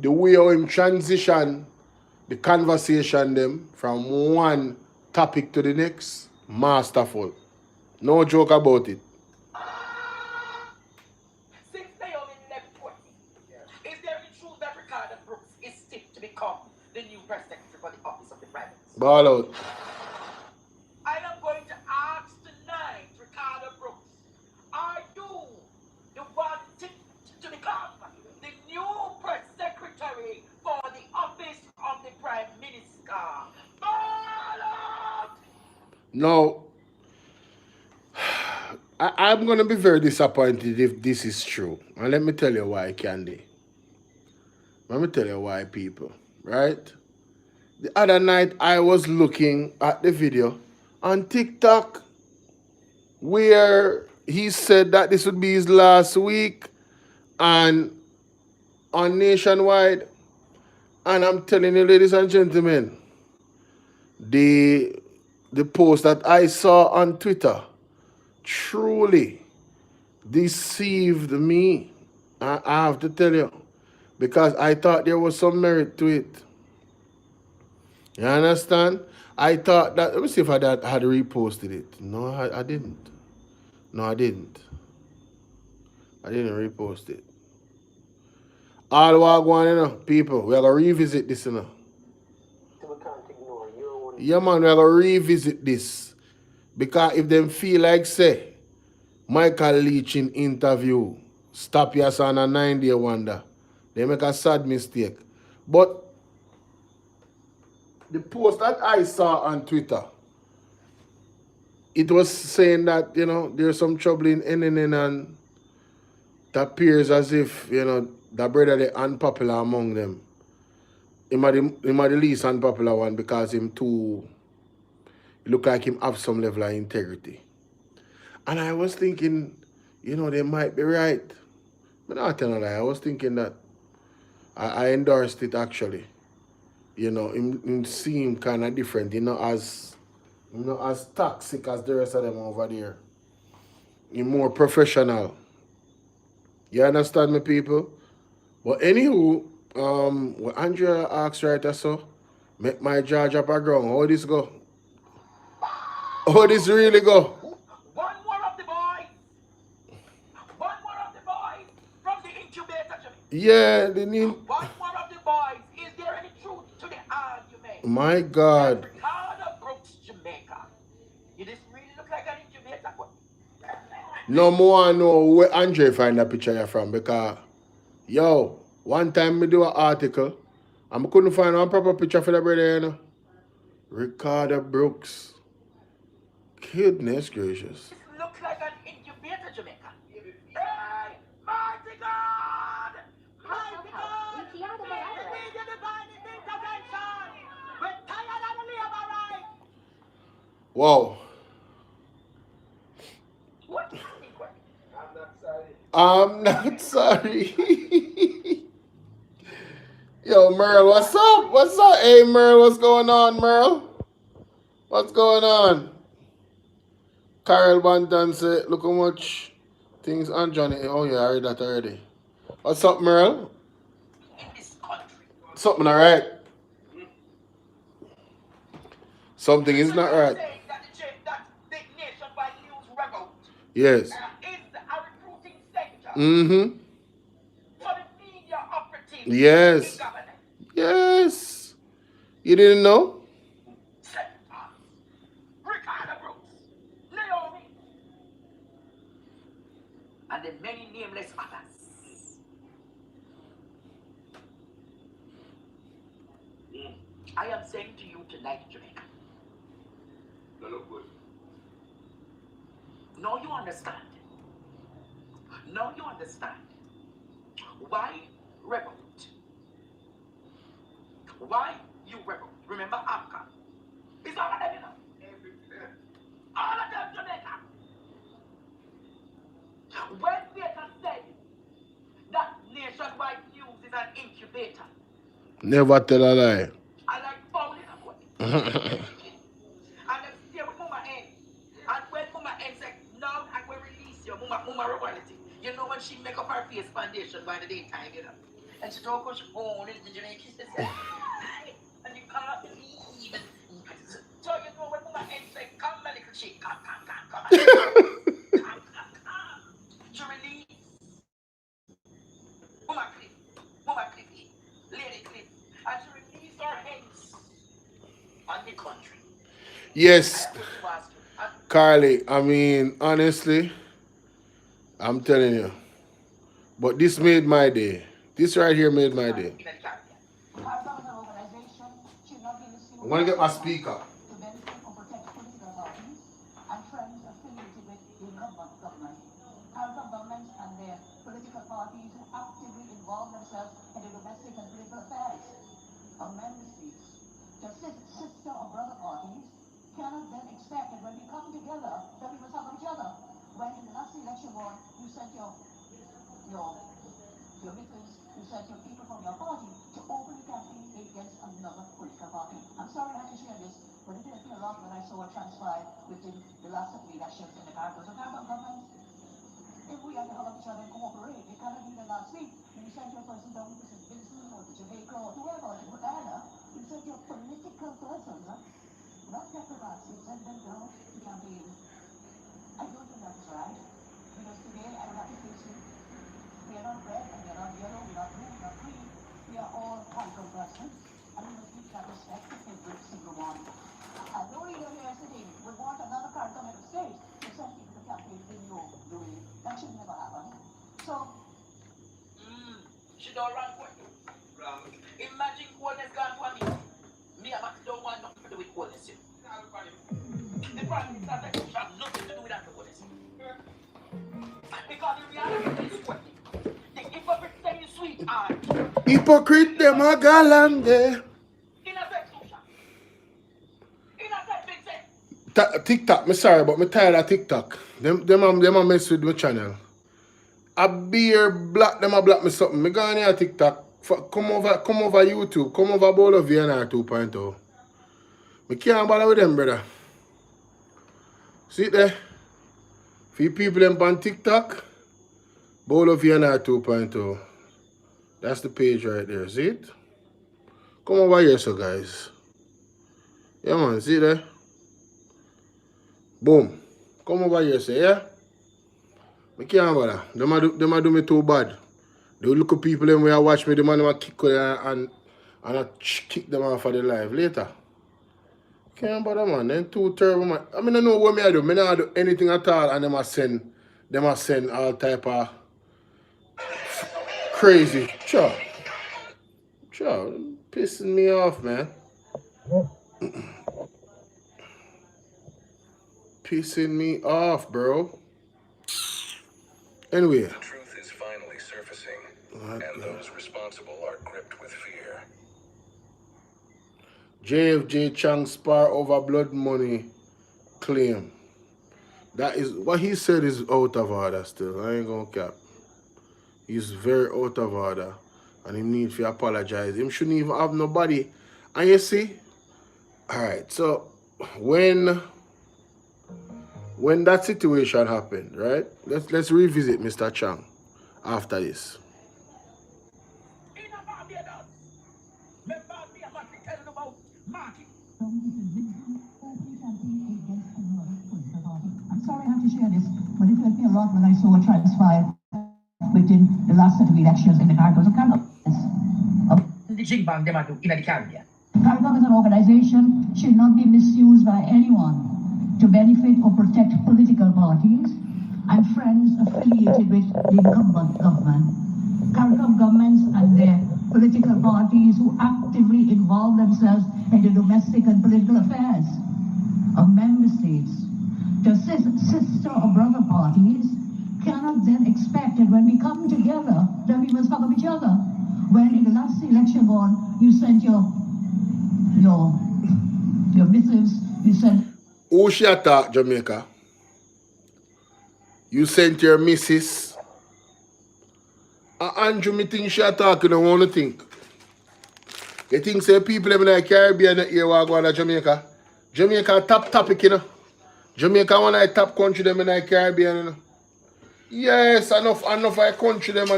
The way how him transition the conversation them from one topic to the next, masterful. No joke about it. Since Naomi left Courtney, is there any truth that Ricardo Brooks is still to become the new press secretary for the office of the Prime Minister? Ball out. I am going to ask tonight, Ricardo Brooks, are you wanting to become the new press secretary for the office of the Prime Minister? Bolo! Now, I'm going to be very disappointed if this is true. And let me tell you why, Candy. Let me tell you why, people. Right? The other night, I was looking at the video on TikTok where he said that this would be his last week and on Nationwide. And I'm telling you, ladies and gentlemen, the post that I saw on Twitter truly deceived me. I have to tell you, because I thought there was some merit to it. You understand? I thought that, let me see if I had reposted it. No, I didn't. No, I didn't. I didn't repost it. All what going on, you know, people, we are going to revisit this, you know. Yeah, man, we are going to revisit this. Because if them feel like, say, Michael Leach in interview, stop your son a 9-day wonder, they make a sad mistake. But the post that I saw on Twitter, it was saying that, you know, there's some trouble in NNN and it appears as if, you know, the brother is unpopular among them. He might the least unpopular one because he look like him have some level of integrity. And I was thinking, you know, they might be right. But not telling a lie. I was thinking that I endorsed it actually. You know, him seem kind of different. As toxic as the rest of them over there. He's more professional. You understand me, people? But anywho, what Andrea asked right or so, make my jaw drop a ground. How this go? How this really go? One more of the boys. One more of the boys from the incubator. Yeah, they need. One more of the boys. Is there any truth to the argument? My God. Ricardo Brooks, Jamaica. You just really look like an incubator. No more know where Andre find that picture you from because, yo, one time me do an article and I couldn't find one proper picture for the brother, you know. Ricardo Brooks. Goodness gracious. This looks like an incubator, Jamaica. Hey, mighty God! Mighty God! We need your divine intervention! We're tired of the labor right! Wow. What? I'm not sorry. Yo, Merle, what's up? What's up? Hey, Merle, what's going on, Merle? What's going on? Carol Banton said, look how much things on Johnny. Oh, yeah, I heard that already. What's up, Merle? In this country. Something all right. Something is not right. That the nationwide news revolt Yes. is a recruiting sector Mm-hmm. for the media operatives Yes. in government. Yes. You didn't know? Ricardo Brooks, Naomi, and the many nameless others. I am saying to you tonight, Jamaica. That look good. Now you understand. Now you understand why revolt. Why you revolt. Remember Africa. It's all of them, you know. All of them, Jamaica. When Baker said that nationwide news is an incubator, Never tell a lie. I like found it up. And then stay with Mama N. And when Mama N said, now I will release you, Mama royalty. You know when she make up her face foundation by the daytime, you know. And she talk about she own it, and Jamaica, she said, and you can't believe it. So you know when Mama N said, come, my little chick, come. Come. To release Mama Cliff, Lady Cliff, and to release her hands on the country. Yes. Carly, I mean, honestly, I'm telling you. But this made my day. This right here made my day. I'm going to get my speaker. Cannot then expect that when we come together, that we must help each other. When in the last election board, you sent your victims, you sent your people from your party to open the campaign against another political party. I'm sorry I have to share this, but it didn't feel long when I saw what transpired within the last of the elections in the Caribbean. So Caribbean government, if we have to help each other and cooperate, it cannot be the last week. When you send your person down to St. Vincent or to Jamaica or whoever, to Guyana, you send your political person, not diplomats, you send them down to campaign. I don't think that's right. Because today I would have to face you. We are not red and we are not yellow, we are not blue, we are not green. We are all political persons. And we must give that respect to every single one. And no leader here sitting would want another card coming to state to send people to campaign in your doing. That should never happen. So, she don't run for you. Imagine Holness gone for me. Me and Max don't want nothing to do with Holness. The problem is that you have nothing to do with that Holness. Because the reality is what the hypocrite say you sweetheart. Hypocrite them a galande. TikTok, me sorry, but me tired of TikTok. Them a mess with my channel. A beer block them a block me something. Me go on here TikTok. Come over YouTube. Come over Bolo VNR 2.0. Me can't bother with them, brother. See it there? Few people them on TikTok. Bolo VNR 2.0. That's the page right there. See it? Come over here, so guys. Yeah, man. See it there? Boom. Come over here, so yeah? I can't bother. Them a do me too bad. They look at people them where watch me, the man will kick and I kick them off of the live later. Can't bother, man. Them too terrible, man. I mean, I know what me I do. Me not do anything at all, and them a send all type of crazy. Sure, pissing me off, man. Pissing me off, bro. Anyway. The truth is finally surfacing, and those responsible are gripped with fear. JFJ Chang spar over blood money claim. That is what he said is out of order still. I ain't gonna cap. He's very out of order. And he needs to apologize. Him shouldn't even have nobody. And you see? Alright, so when that situation happened, right? Let's revisit Mr. Chang after this. I'm sorry I have to share this, but it hurt me a lot when I saw what transpired within the last set of elections in the Cargos of Cargos. The Jig Bang them in the Caribbean. Cargos as an organization should not be misused by anyone to benefit or protect political parties and friends affiliated with the incumbent government. Cargos governments and their political parties who actively involve themselves in the domestic and political affairs of member states. The sister or brother parties cannot then expect that when we come together, that we must fuck up each other. When in the last election on, you sent your missives, you sent... Who she attack, Jamaica? You sent your missus. Andrew, me think she attack, you don't want to think. You think say people in the Caribbean here will go to Jamaica? Jamaica top topic, you know. Jamaica one of the top country them in the Caribbean, you know. Yes, enough of a country them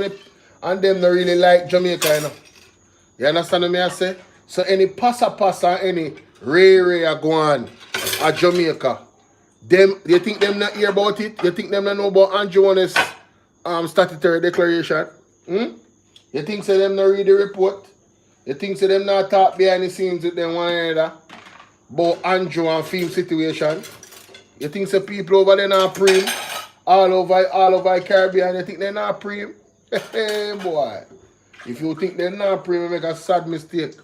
and them don't really like Jamaica, you know. You understand what I say? So any passa, any ray go on at Jamaica. Them, you think them not hear about it? You think them not know about Andrew Holness statutory declaration? You think say them not read the report? You think say them not talk behind the scenes with them one another about Andrew and film situation? You think say people over there not preem? All over Caribbean, you think they're not preem? Hey boy. If you think they're not preem, you make a sad mistake.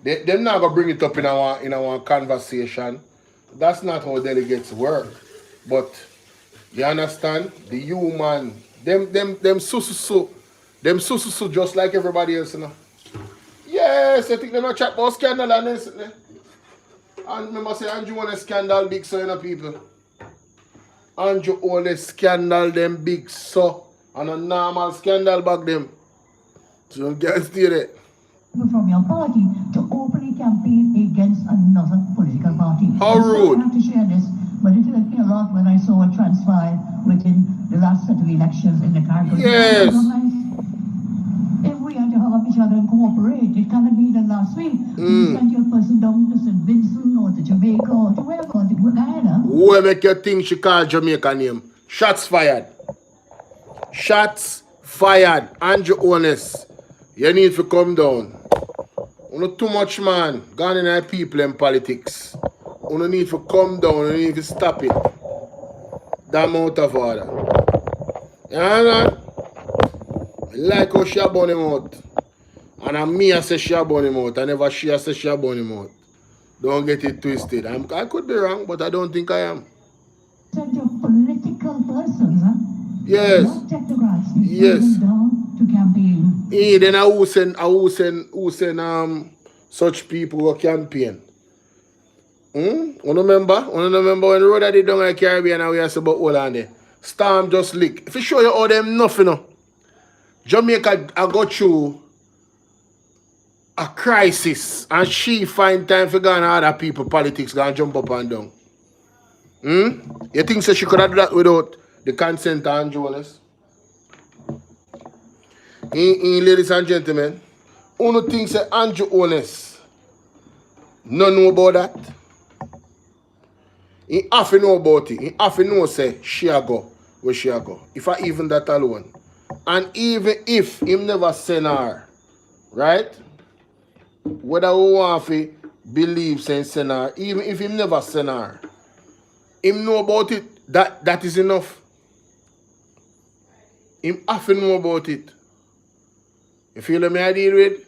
They're not gonna bring it up in our conversation. That's not how delegates work. But you understand? The human, them susu just like everybody else, you know. Yes, I think they're not chat about scandal and this. And remember say Andrew Holness scandal big so, you know, people. Andrew Holness scandal them big so, and a normal scandal back them. So you can't stay there. From your party to openly campaign against another political party. How rude. I have to share this, but it hurt me a lot when I saw what transpired within the last set of elections in the Caribbean. Yes. If we had to help each other and cooperate, it cannot be the last week. You send your person down to St. Vincent or to Jamaica or to wherever, to Guyana. Who make you think she called Jamaica name? Shots fired. Shots fired. Andrew Holness. You need to come down. You know too much, man. Gone in our people in politics. You need to come down. You need to stop it. Damn out of order. You know? I like how she burn him out. And I me I say she burn him out. I never she say she burn him out. Don't get it twisted. I could be wrong, but I don't think I am. Send your political persons, huh? Yes. Not technocrats. Yes. Down to campaign. Then I will send such people who campaign. You remember when the road that they done in the Caribbean and we asked about Holland there? storm just lick. If you show you all them nothing, you know, Jamaica I go through a crisis and she find time for going other people politics gonna jump up and down. You think so she could have done that without the consent of Andrew Holness? Ladies and gentlemen, who thinks that Andrew Holness no know about that? He have to know about it. He have to know say she a go where she a go. If I even that alone. And even if him never send her, right? Whether we want to believe saying send her, even if him never send her, him know about it, that is enough. Him have to know about it. You feel me I deal with?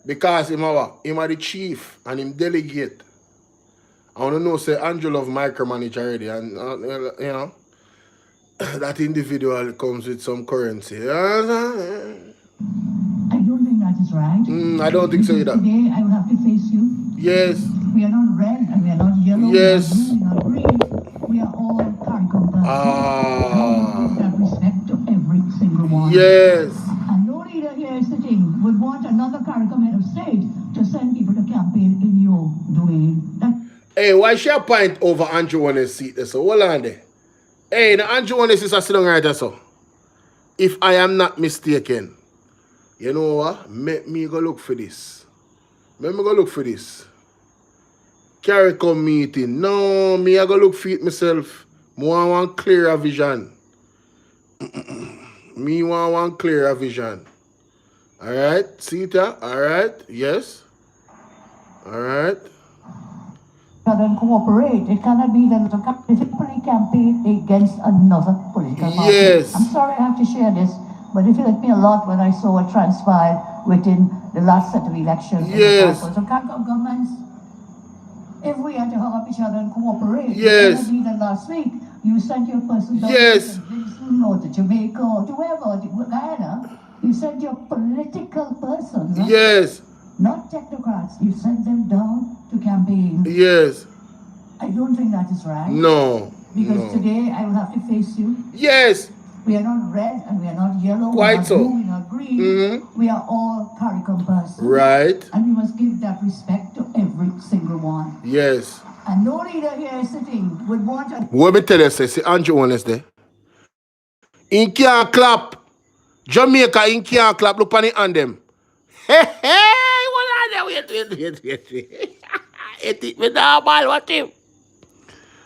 Because him are the chief and him delegate. I want to know say Andrew love micromanage already and you know that individual comes with some currency. I don't think that is right. I don't think so either. Today I will have to face you. Yes. We are not red and we are not yellow. Yes. We are blue, we are green. We are all CARICOM persons. Give that respect to every single one. Yes. And no leader here sitting would want another CARICOM head of state to send people to campaign in your Dwayne. Hey, why she a point over Andrew Holness seat there? So hold on there. Hey, the Andrew Holness is a sitting right there, so. If I am not mistaken, you know what? Make me go look for this. Let me go look for this. CARICOM meeting. No, me I go look for it myself. More want clearer vision. Me want one clearer vision. Alright, see it? Alright, yes. Alright. And cooperate. It cannot be that the politically campaign against another political party. Yes. I'm sorry I have to share this, but it hurt me a lot when I saw what transpired within the last set of elections. Yes. So CARICOM governments, if we had to hug up each other and cooperate, yes. It cannot be that last week you sent your person down yes. to Vincent or to Jamaica or to wherever, to Guyana. You sent your political persons. Yes. Not technocrats. You sent them down to campaign. Yes. I don't think that is right. No. Because today I will have to face you. Yes. We are not red and we are not yellow. Quite we are not so. blue, we are not green. We are all CARICOM persons. Right. And we must give that respect to every single one. Yes. And no leader here sitting would want to... What me tell you, say Andrew Holness there. In can't clap. Jamaica in can't clap. Look on it on them. Hey, what are they? Wait. It me now, ball. Watch him.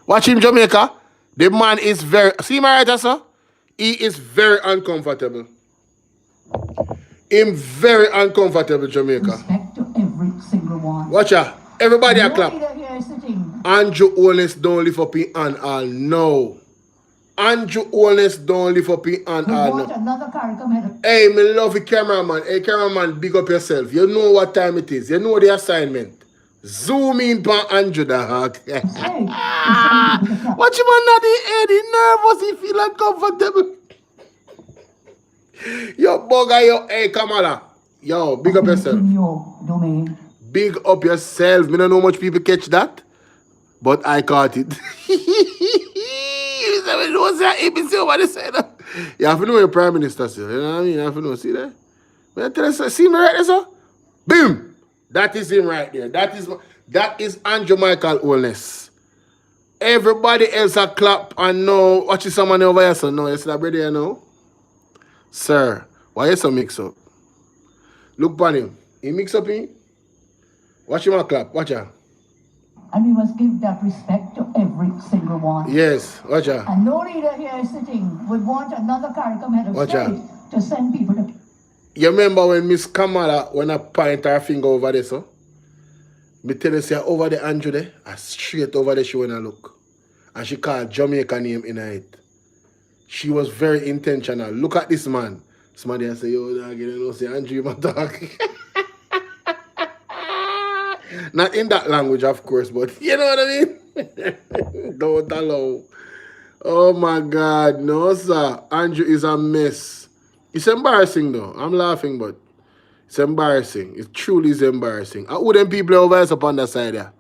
Watch him, Jamaica. The man is very... See my right, sir? He is very uncomfortable. Him very uncomfortable, Jamaica. Respect to every single one. Watch out. Everybody a clap. Here sitting. Andrew Holness don't lift up his hand all no. Andrew Holness don't lift up his hand all no. Another CARICOM head. Hey, me love the cameraman. Hey, cameraman, big up yourself. You know what time it is. You know the assignment. Zoom in on Andrew, dog. Watch him on the head. He nervous. He feel uncomfortable. Yo, bugger, yo. Hey, Kamala. Yo, big up yourself. In your domain. Big up yourself. Me don't know much people catch that, but I caught it. You have to know your prime minister, sir. You know what I mean? You have to know. See that? When I tell you, see me right there, sir? Boom! That is him right there. That is Andrew Michael Holness. Everybody else a clap and know. Watch someone over here, sir. No, you see that brother, you know? Sir, why you so mix up? Look upon him. He mix up him. Watch him a clap. Watch out. And we must give that respect to every single one. Yes, watch out. And no leader here sitting would want another CARICOM head of state to send people to... You remember when Miss Kamala, when I point her finger over there, so? Me tell you, say over the Andrew there, straight over there she wanna look. And she called Jamaica name in it. She was very intentional. Look at this man. Somebody I say, yo, dog, you know, say Andrew, my dog. Not in that language, of course, but you know what I mean? Don't allow. Oh my God, no sir. Andrew is a mess. It's embarrassing though. I'm laughing, but it's embarrassing. It truly is embarrassing. Who them people over there up on that side there?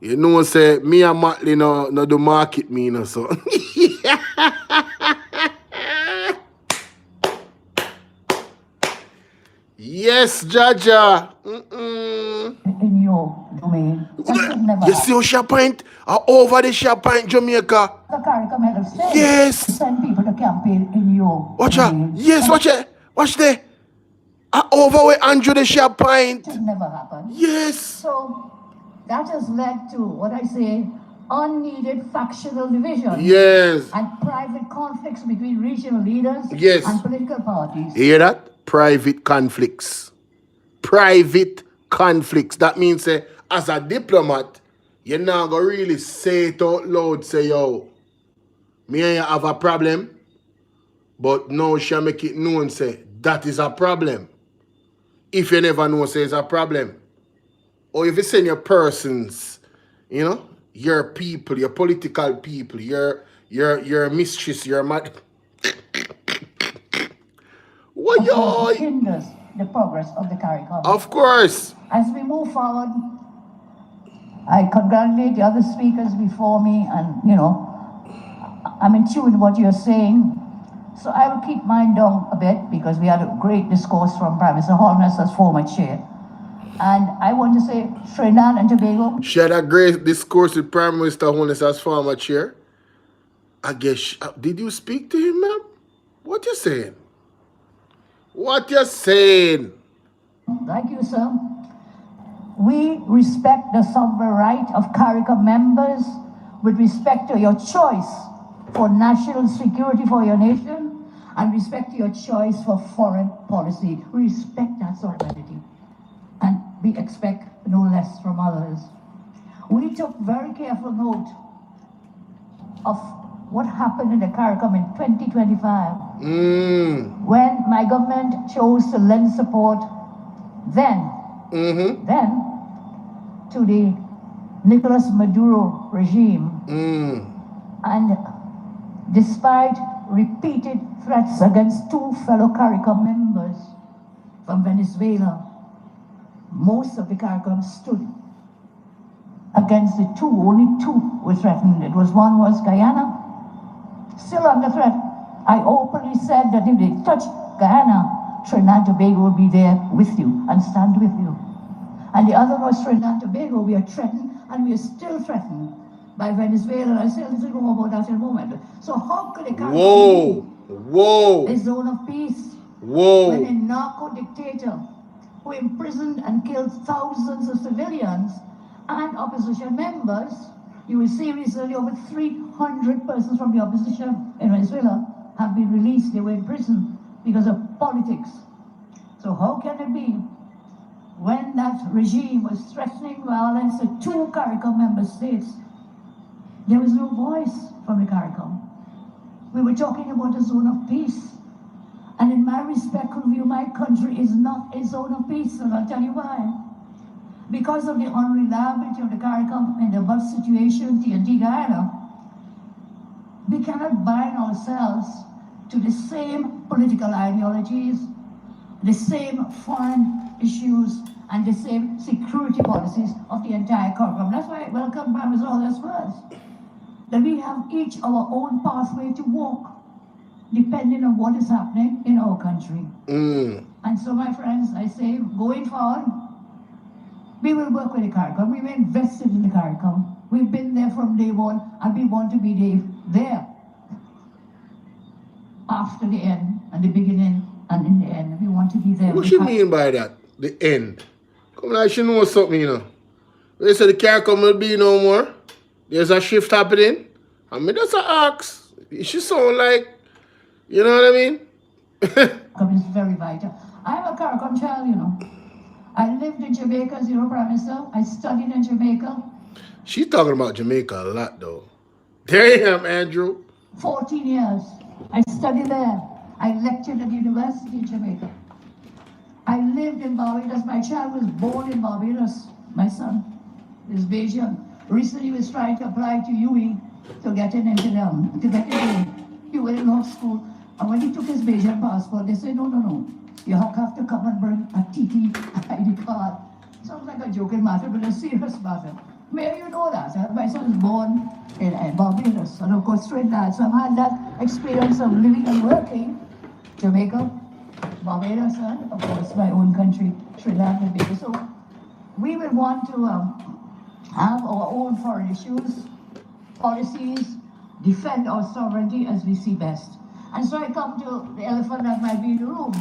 You know, say, me and Matley no do market me, so. Yes, Jaja. In your domain. That should never You see how she point? Over the she point Jamaica. The CARICOM head of state Yes. to send people to campaign in your Watch her. domain. Yes, watch it. Watch there. Over where Andrew the she point. Should never happen. Yes. So that has led to what I say unneeded factional division. Yes. And private conflicts between regional leaders Yes. and political parties. You hear that? Private conflicts. Private conflicts. That means, as a diplomat, you're not going to really say it out loud, say, yo, me and you have a problem, but now she make it known, say, that is a problem. If you never know, say it's a problem. Or if you send your persons, you know, your people, your political people, your mistress, your mad. What yo? It hinders the progress of the CARICOM. Of course. As we move forward, I congratulate the other speakers before me, and you know, I'm in tune with what you're saying. So I will keep mine down a bit because we had a great discourse from Prime Minister Holness as former chair. And I want to say Trinidad and Tobago. She had a great discourse with Prime Minister Holness as former chair. I guess, did you speak to him, ma'am? What you saying? What you saying? Thank you, sir. We respect the sovereign right of CARICOM members with respect to your choice for national security for your nation and respect to your choice for foreign policy. We respect that sovereignty and we expect no less from others. We took very careful note of what happened in the CARICOM in 2025 when my government chose to lend support then to the Nicolas Maduro regime. And despite repeated threats against two fellow CARICOM members from Venezuela, most of the CARICOM stood against the two. Only two were threatened. One was Guyana, still under threat. I openly said that if they touch Guyana, Trinidad and Tobago will be there with you and stand with you. And the other was Trinidad and Tobago. We are threatened, and we are still threatened by Venezuela. I'll say a little more about that in a moment. So how could a CARICOM be a zone of peace when a narco dictator who imprisoned and killed thousands of civilians and opposition members? You will see recently over 300 persons from the opposition in Venezuela have been released. They were in prison because of politics. So how can it be when that regime was threatening violence to two CARICOM member states, there was no voice from the CARICOM? We were talking about a zone of peace. And in my respectful view, my country is not a zone of peace, and I'll tell you why. Because of the unreliability of the CARICOM in the above situation, TNT Guyana, we cannot bind ourselves to the same political ideologies, the same foreign issues, and the same security policies of the entire CARICOM. That's why I welcome Prime Minister Holness first, that we have each our own pathway to walk, depending on what is happening in our country. And so, my friends, I say, going forward, we will work with the CARICOM. We were invested in the CARICOM. We've been there from day one, and we want to be there after the end, and the beginning, and in the end. We want to be there. What you mean by that? The end? Come like she knows something, you know. They say the CARICOM will be no more. There's a shift happening. I mean, that's an ask. She sound like, you know what I mean? CARICOM is very vital. I'm a CARICOM child, you know. I lived in Jamaica as your Prime Minister. I studied in Jamaica. She's talking about Jamaica a lot, though. Damn, Andrew. 14 years. I studied there. I lectured at the University in Jamaica. I lived in Barbados. My child was born in Barbados. My son is Bajan. Recently, he was trying to apply to UE to get in into them, to get in. He went in law school. And when he took his Bajan passport, they said, no. You have to come and bring a TT ID card. Sounds like a joking matter, but a serious matter. Maybe you know that. My son is born in Barbados, and of course Trinidad. So I've had that experience of living and working Jamaica, Barbados, and of course my own country, Trinidad and Tobago. So we would want to have our own foreign issues, policies, defend our sovereignty as we see best. And so I come to the elephant that might be in the room.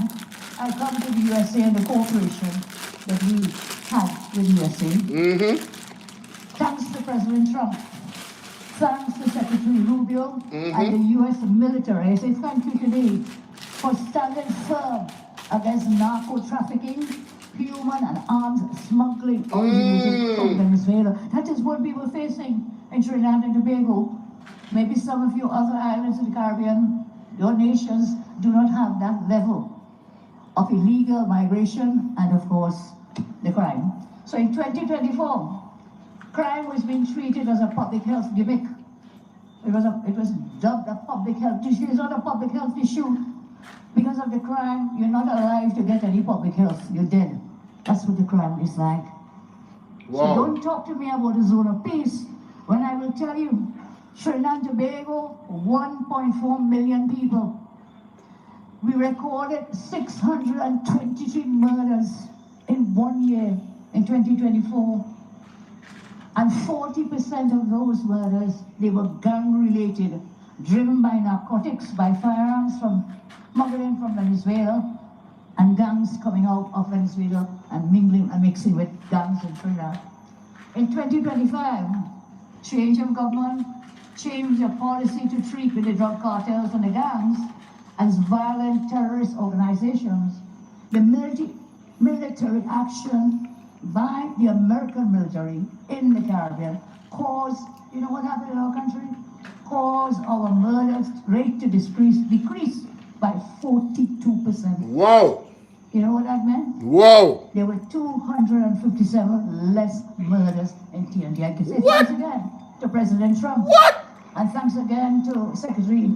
I come to the USA and the cooperation that we had with the USA. Thanks to President Trump, thanks to Secretary Rubio and the U.S. military. I say thank you today for standing firm against narco trafficking, human and arms smuggling originated from Venezuela. That is what we were facing in Trinidad and Tobago. Maybe some of your other islands in the Caribbean, your nations do not have that level of illegal migration and, of course, the crime. So in 2024, crime was being treated as a public health gimmick. It was dubbed a public health issue. It's not a public health issue. Because of the crime, you're not alive to get any public health. You're dead. That's what the crime is like. Wow. So don't talk to me about a zone of peace when I will tell you, Trinidad and Tobago, 1.4 million people. We recorded 623 murders in 1 year, in 2024. And 40% of those murders, they were gang-related, driven by narcotics, by firearms from smuggling from Venezuela, and gangs coming out of Venezuela and mingling and mixing with gangs in Trinidad. In 2025, change of government, change of policy to treat with the drug cartels and the gangs as violent terrorist organizations. The military action by the American military in the Caribbean caused, you know what happened in our country? Caused our murder rate to decrease by 42%. Wow. You know what that meant? Wow. There were 257 less murders in TNT. I can say what? Thanks again to President Trump. What? And thanks again to Secretary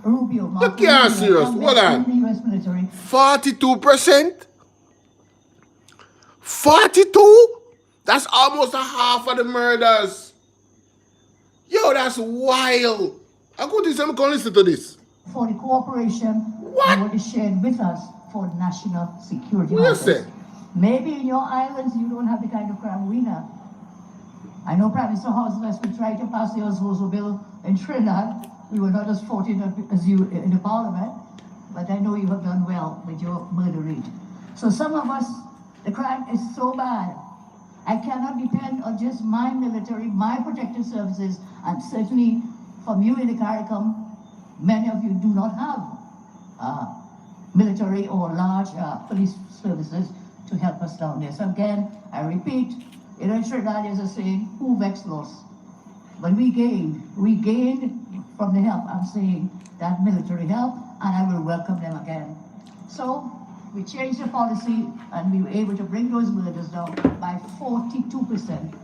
Rubio. Look here, serious. Hold on. The U.S. military. 42%? 42? That's almost a half of the murders. Yo, that's wild. I'm going to listen to this. For the cooperation, what is shared with us for national security. What you say? Maybe in your islands you don't have the kind of crime we have. I know Prime Minister Holness will try to pass the Oswald bill in Trinidad. We were not as fortunate as you in the parliament, but I know you have done well with your murder rate. So some of us, the crime is so bad. I cannot depend on just my military, my protective services, and certainly from you in the CARICOM, many of you do not have military or large police services to help us down there. So again, I repeat, in Trinidad there's a saying, who vexed lost? But we gained from the help, I'm saying, that military help, and I will welcome them again. So we changed the policy and we were able to bring those murders down by 42%.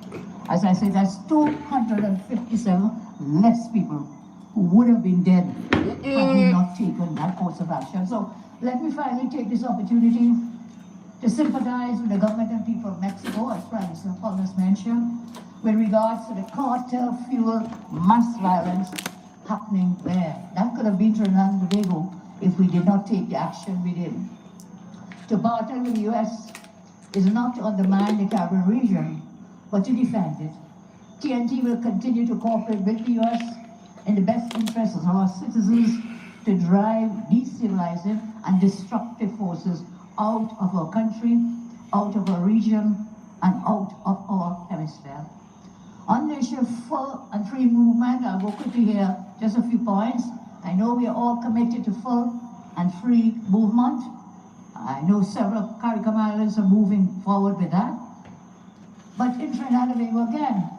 As I said, that's 257 less people who would have been dead had we not taken that course of action. So let me finally take this opportunity to sympathize with the government and people of Mexico, as Prime Minister Holness mentioned, with regards to the cartel-fueled mass violence happening there. That could have been Trinidad and Tobago if we did not take the action we did. To partner with the U.S. is not to undermine the Caribbean region, but to defend it. TNT will continue to cooperate with the U.S. in the best interests of our citizens to drive destabilizing and destructive forces out of our country, out of our region, and out of our hemisphere. On the issue of full and free movement, I'll go quickly here, just a few points. I know we are all committed to full and free movement. I know several CARICOM islands are moving forward with that. But in Trinidad and Tobago, again,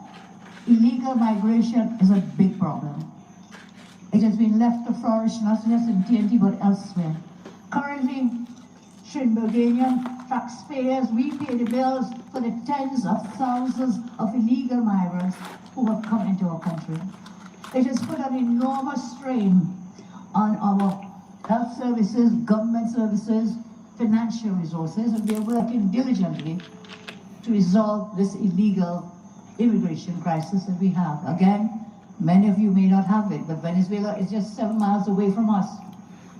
illegal migration is a big problem. It has been left to flourish not just in TNT but elsewhere. Currently, Trinidadian taxpayers, we pay the bills for the tens of thousands of illegal migrants who have come into our country. It has put an enormous strain on our health services, government services, financial resources, and we are working diligently to resolve this illegal immigration crisis that we have. Again, many of you may not have it, but Venezuela is just 7 miles away from us.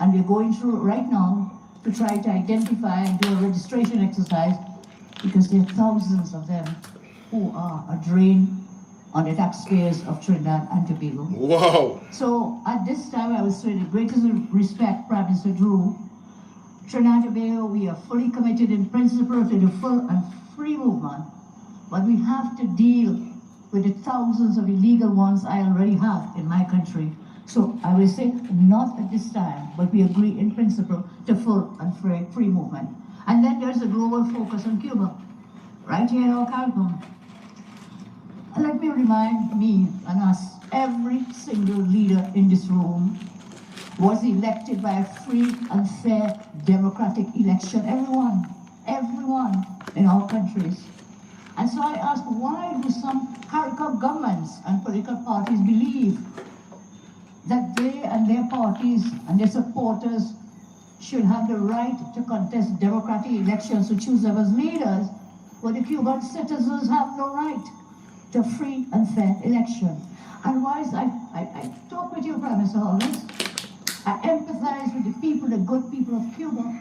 And we're going through it right now to try to identify and do a registration exercise, because there are thousands of them who are a drain on the taxpayers of Trinidad and Tobago. Wow. So at this time, I would say the greatest respect, Prime Minister Drew, Trinidad and Tobago, we are fully committed in principle to the full and free movement, but we have to deal with the thousands of illegal ones I already have in my country. So I will say, not at this time, but we agree in principle to full and free movement. And then there's a global focus on Cuba, right here in our CARICOM. And let me remind me and us, every single leader in this room was elected by a free and fair democratic election. Everyone in our countries. And so I ask, why do some CARICOM governments and political parties believe that they and their parties and their supporters should have the right to contest democratic elections to choose them as leaders, but the Cuban citizens have no right to free and fair election? And whilst I talk with you, Prime Minister Holness, I empathize with the people, the good people of Cuba,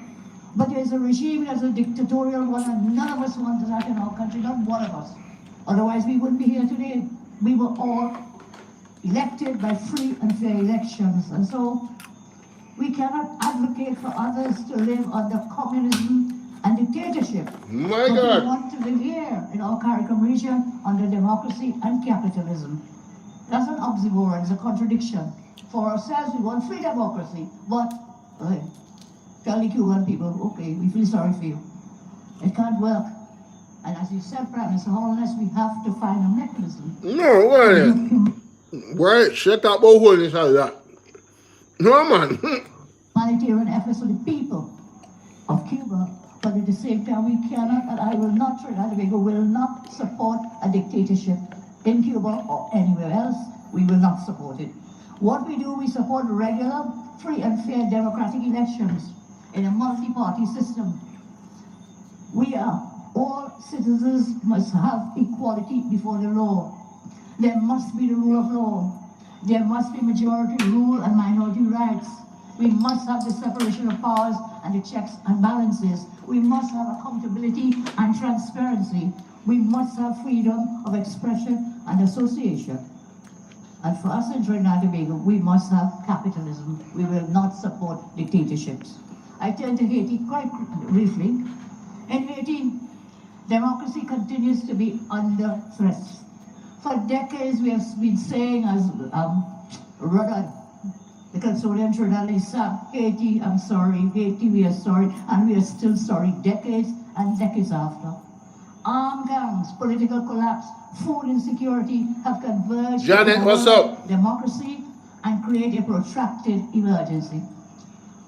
but there's a regime that's a dictatorial one, and none of us want that in our country, not one of us. Otherwise, we wouldn't be here today. We were all elected by free and fair elections, and so we cannot advocate for others to live under communism and dictatorship. My but God. We want to live here in our CARICOM region under democracy and capitalism. That's an oxymoron, it's a contradiction. For ourselves, we want free democracy, but tell the Cuban people, okay, we feel sorry for you. It can't work. And as you said, Prime Minister Holness, we have to find a mechanism. No, wait. Wait, shut up about Holness like that. No, man. Humanitarian efforts for the people of Cuba, but at the same time, we cannot, and I will not, Trinidad and Tobago will not support a dictatorship in Cuba or anywhere else. We will not support it. What we do, we support regular, free and fair democratic elections in a multi-party system. All citizens must have equality before the law. There must be the rule of law. There must be majority rule and minority rights. We must have the separation of powers and the checks and balances. We must have accountability and transparency. We must have freedom of expression and association. And for us in Trinidad and Tobago, we must have capitalism. We will not support dictatorships. I turn to Haiti quite briefly. In Haiti, democracy continues to be under threat. For decades, we have been saying, as Rudder, the consortium Trinidad, Haiti, I'm sorry, Haiti, we are sorry, and we are still sorry decades and decades after. Armed gangs, political collapse, food insecurity have converged Janet, what's up? Democracy and create a protracted emergency.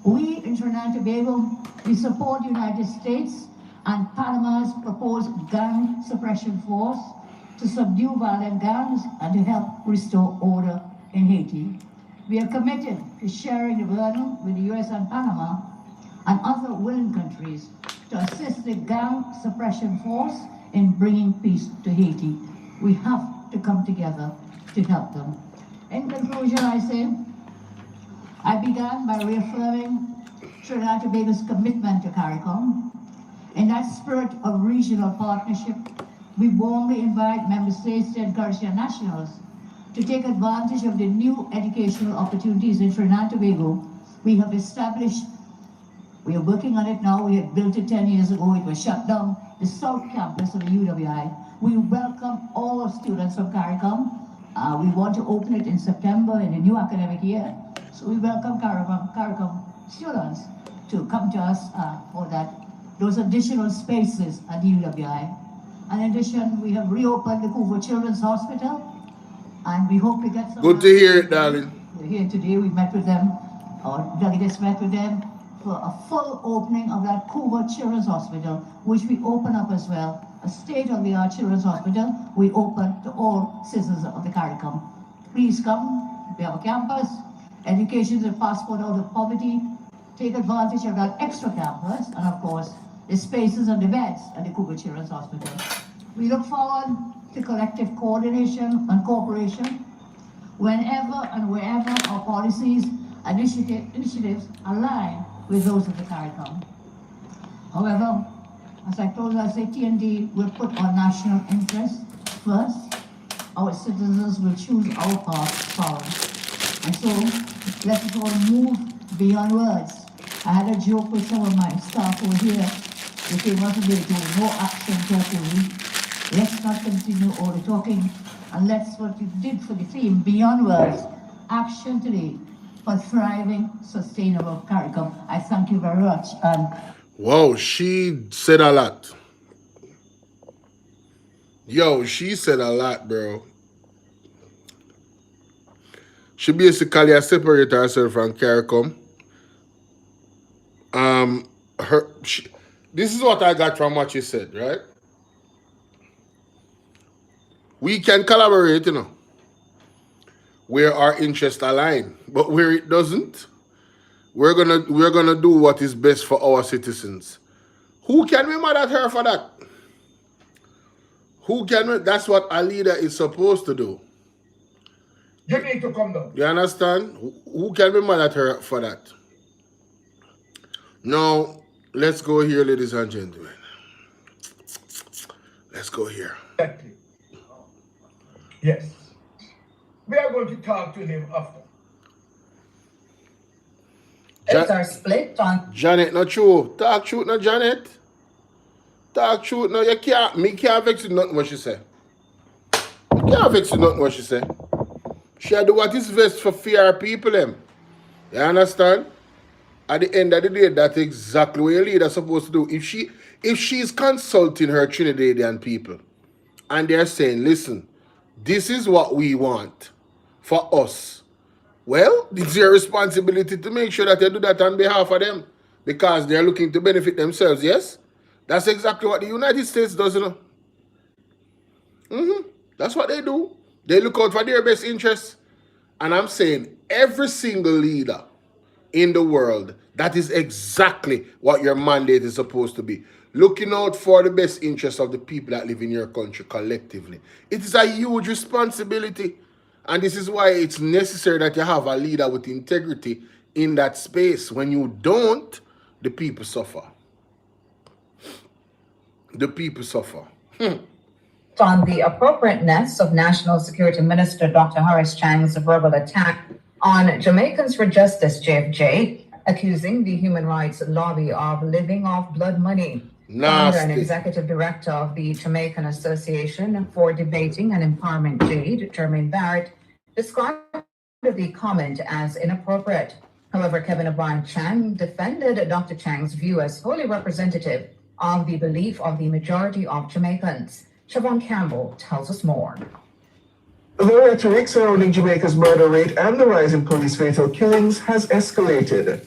We in Trinidad and Tobago, we support the United States and Panama's proposed gang suppression force to subdue violent gangs and to help restore order in Haiti. We are committed to sharing the burden with the US and Panama and other willing countries to assist the gang suppression force in bringing peace to Haiti. We have to come together to help them. In conclusion, I say, I began by reaffirming Trinidad and Tobago's commitment to CARICOM. In that spirit of regional partnership, we warmly invite member states to encourage their nationals to take advantage of the new educational opportunities in Trinidad and Tobago. We have established, we are working on it now, we had built it 10 years ago, it was shut down, the South Campus of the UWI. We welcome all students from CARICOM. We want to open it in September in the new academic year. So we welcome CARICOM students to come to us for those additional spaces at the UWI. And in addition, we have reopened the Couva Children's Hospital, and we hope to get some... Good to hear it, darling. We're here today, we met with them, our delegates met with them for a full opening of that Couva Children's Hospital, which we open up as well. A state-of-the-art children's hospital, we open to all citizens of the CARICOM. Please come, we have a campus, education is a passport out of poverty. Take advantage of that extra campus, and of course, the spaces and the beds at the Couva Children's Hospital. We look forward the collective coordination and cooperation whenever and wherever our policies and initiatives align with those of the CARICOM. However, as I told us, AT&D will put our national interests first. Our citizens will choose our path forward. And so, let us all move beyond words. I had a joke with some of my staff over here. They came out today to no action carefully. Let's not continue all the talking, and let's what you did for the theme, beyond words, action today for thriving, sustainable CARICOM. I thank you very much. And wow, she said a lot. Yo, she said a lot, bro. She basically separated herself from CARICOM. This is what I got from what she said, right? We can collaborate, you know, where our interests align, but where it doesn't, we're gonna do what is best for our citizens. Who can be mad at her for that? That's what a leader is supposed to do. You need to come down. You understand? Who can be mad at her for that? Now, let's go here, ladies and gentlemen. Let's go here. Exactly. Yes. We are going to talk to him after. it's our split on Janet, not true. Talk truth, no Janet. Talk truth, no. Me can't vex with nothing what she say. Me can't vex with nothing what she say. She do what is best for fair people, them. You understand? At the end of the day, that's exactly what a leader is supposed to do. If she's consulting her Trinidadian people, and they're saying, listen, this is what we want for us. Well, it's your responsibility to make sure that you do that on behalf of them, because they're looking to benefit themselves, yes? That's exactly what the United States does, you know. That's what they do. They look out for their best interests. And I'm saying every single leader in the world, that is exactly what your mandate is supposed to be. Looking out for the best interests of the people that live in your country collectively. It is a huge responsibility. And this is why it's necessary that you have a leader with integrity in that space. When you don't, the people suffer. The people suffer. On the appropriateness of National Security Minister Dr. Horace Chang's verbal attack on Jamaicans for Justice, JFJ, accusing the human rights lobby of living off blood money. Founder and executive director of the Jamaican Association for Debating and Empowerment, JADE, Jermaine Barrett, described the comment as inappropriate. However, Kevin O'Brien Chang defended Dr. Chang's view as wholly representative of the belief of the majority of Jamaicans. Siobhan Campbell tells us more. The rhetoric surrounding Jamaica's murder rate and the rise in police fatal killings has escalated.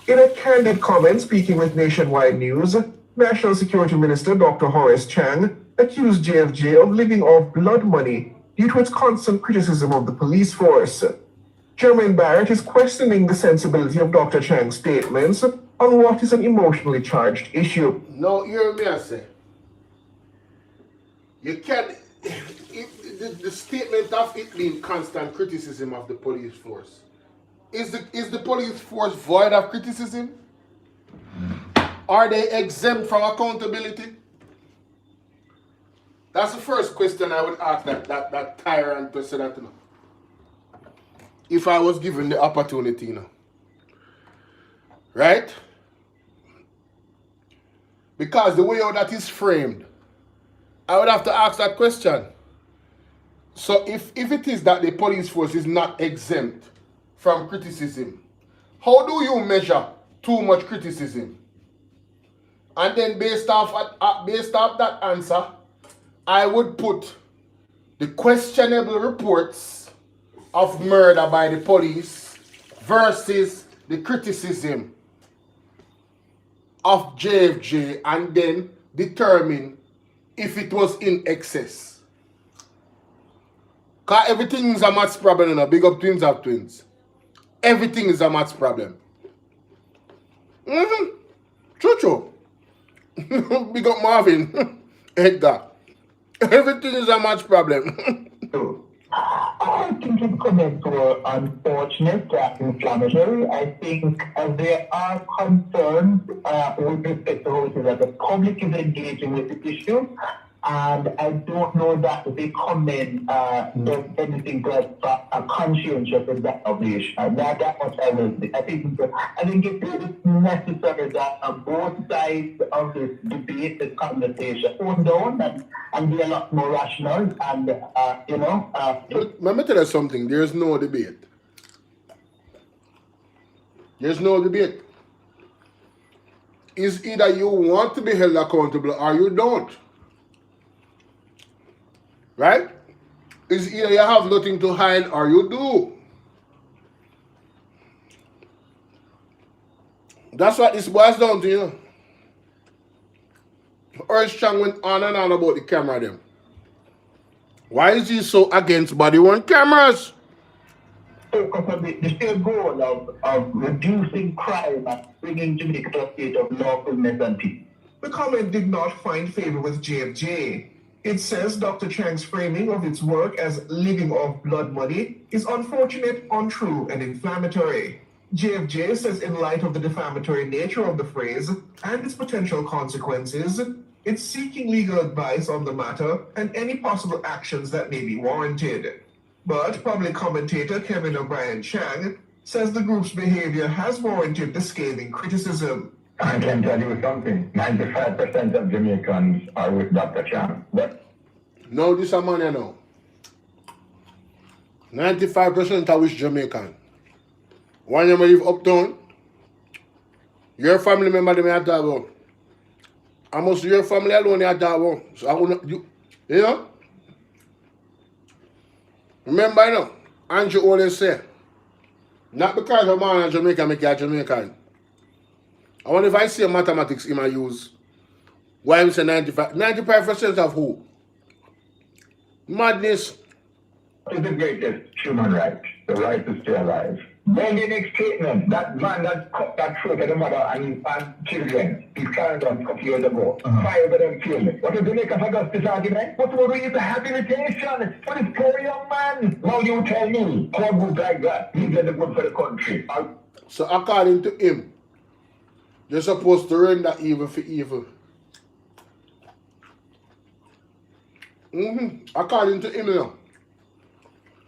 In a candid comment speaking with Nationwide News, National Security Minister Dr. Horace Chang accused JFJ of living off blood money due to its constant criticism of the police force. Jermaine Barrett is questioning the sensibility of Dr. Chang's statements on what is an emotionally charged issue. No, hear me I say. You can't, the statement of it being constant criticism of the police force. Is the police force void of criticism? Are they exempt from accountability? That's the first question I would ask that tyrant to say that, you know. If I was given the opportunity, you know. Right? Because the way how that is framed, I would have to ask that question. So if it is that the police force is not exempt from criticism, how do you measure too much criticism? And then based off that answer, I would put the questionable reports of murder by the police versus the criticism of JFJ, and then determine if it was in excess. Because everything is a maths problem, you know. Big up twins have twins. Everything is a maths problem. True. Big up Marvin. Edgar. Everything is a match problem. I think his comments were unfortunate and inflammatory. I think there are concerns with respect to how it is that the public is engaging with the issue. And I don't know that the comment does anything but a conscientious evaluation. That much I will say. I think it is necessary that on both sides of this debate, this conversation, tone down and be a lot more rational. And let me tell you something. There's no debate. There's no debate. It's either you want to be held accountable or you don't. Right? It's either you have nothing to hide or you do. That's what this boils down to, you know. Earth Chang went on and on about the camera them. Why is he so against body worn cameras? Focus on the still goal of reducing crime and bringing Jamaica to a state of lawfulness and peace. The comment did not find favor with JFJ. It says Dr. Chang's framing of its work as living off blood money is unfortunate, untrue, and inflammatory. JFJ says in light of the defamatory nature of the phrase and its potential consequences, it's seeking legal advice on the matter and any possible actions that may be warranted. But public commentator Kevin O'Brien Chang says the group's behavior has warranted the scathing criticism. I can tell you something. 95% of Jamaicans are with Dr. Chang. But no, this is a man I know. 95% are with Jamaican. When you live uptown, your family member them are talk about. Almost your family alone they are talk about. So I wouldn't, you know? Remember, you know, Andrew always say, not because a man in Jamaica make you a Jamaican. I wonder if I see a mathematics in my use. Why I'm saying 95? 95% of who? Madness. what is the greatest human right? The right to stay alive. Then the next statement, that man that cut that throat to the mother and children, he's carried on a couple years ago. 5 of them killed. What is the make of this argument? What would we rehabilitation for this poor young man? Now you tell me, how good like that, he's getting good for the country. So according to him, you're supposed to render evil for evil. According to him, you know,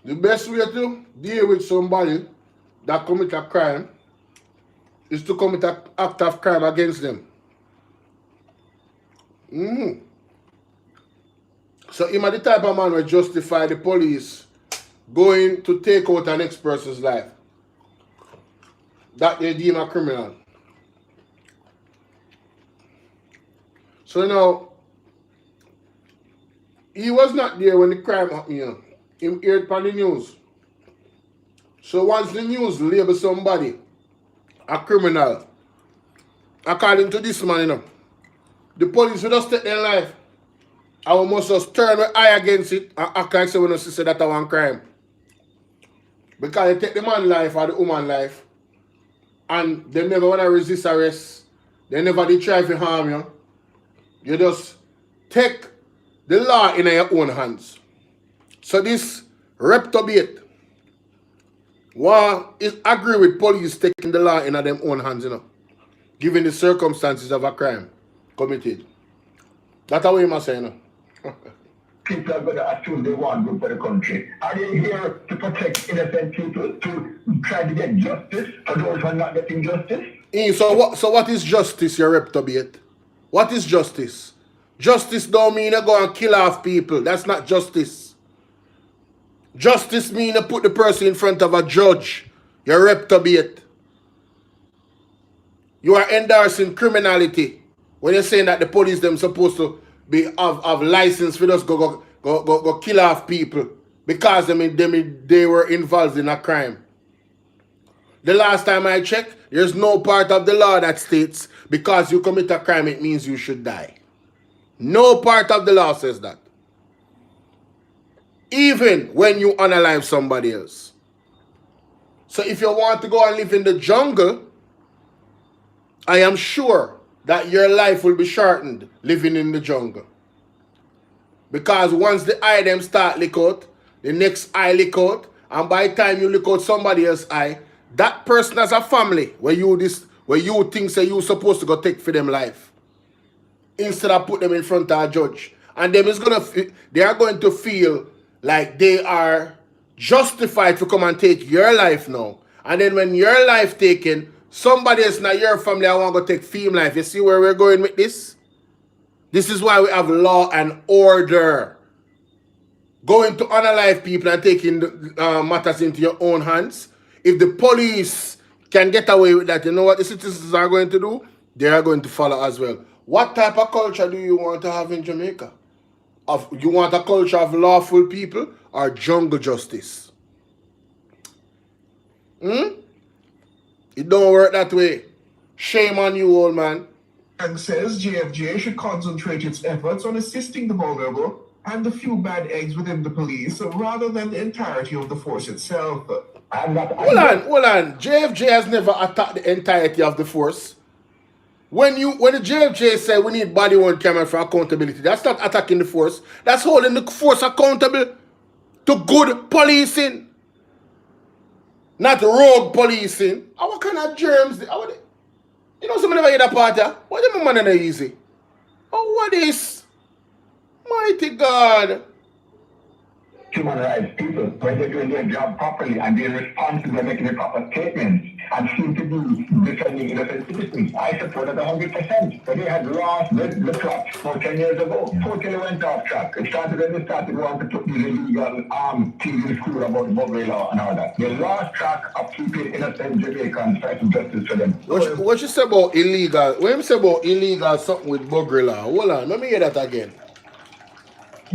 the best way to deal with somebody that commit a crime is to commit an act of crime against them. So him are the type of man who justify the police going to take out an next person's life that they deem a criminal. So now, he was not there when the crime happened, you know. He heard it on the news. So once the news label somebody a criminal, according to this man, you know, the police will just take their life. I will must just turn my eye against it and act like someone else say that I want crime. Because they take the man's life or the woman's life and they never want to resist arrest. They never did try to harm you. You just take the law in your own hands. So this reprobate is agree with police taking the law in their own hands, you know, given the circumstances of a crime committed. That's how we must say, you know. People are going to assume they want good for the country. Are they here to protect innocent people, to try to get justice for those who are not getting justice? So what is justice, you reprobate? What is justice? Justice don't mean you go and kill off people. That's not justice. Justice means you put the person in front of a judge. You reprobate. You are endorsing criminality when you're saying that the police them supposed to be have license for just go kill off people because they were involved in a crime. The last time I checked, there's no part of the law that states because you commit a crime it means you should die. No part of the law says that. Even when you unalive somebody else. So if you want to go and live in the jungle, I am sure that your life will be shortened living in the jungle. Because once the eye them start lick out, the next eye lick out, and by the time you lick out somebody else's eye, that person has a family where you think say you supposed to go take for them life. Instead of put them in front of a judge. And they are going to feel like they are justified to come and take your life now. And then when your life taken, somebody else in your family I want to go take film life. You see where we're going with this? This is why we have law and order. Going to unalive people and taking matters into your own hands. If the police can get away with that, you know what the citizens are going to do? They are going to follow as well. What type of culture do you want to have in Jamaica? You want a culture of lawful people or jungle justice? It don't work that way. Shame on you, old man. And says JFJ should concentrate its efforts on assisting the vulnerable and the few bad eggs within the police rather than the entirety of the force itself. Hold on. JFJ has never attacked the entirety of the force. When the JFJ say we need body worn camera for accountability, that's not attacking the force. That's holding the force accountable to good policing. Not rogue policing. What kind of germs? You know somebody never get a part of? What do you mean man easy? Oh, what is? Mighty God. Human rights people, when they're doing their job properly and they're responsible and making the proper statements and seem to be defending innocent citizens. I support it 100%. But they had lost the plot 10 years ago. Totally went off track. It started when they started wanting to put these illegal things in school about buggery law and all that. They lost track of keeping innocent Jamaicans fighting justice for them. What you say about illegal? When you say about illegal something with buggery law, hold on, let me hear that again.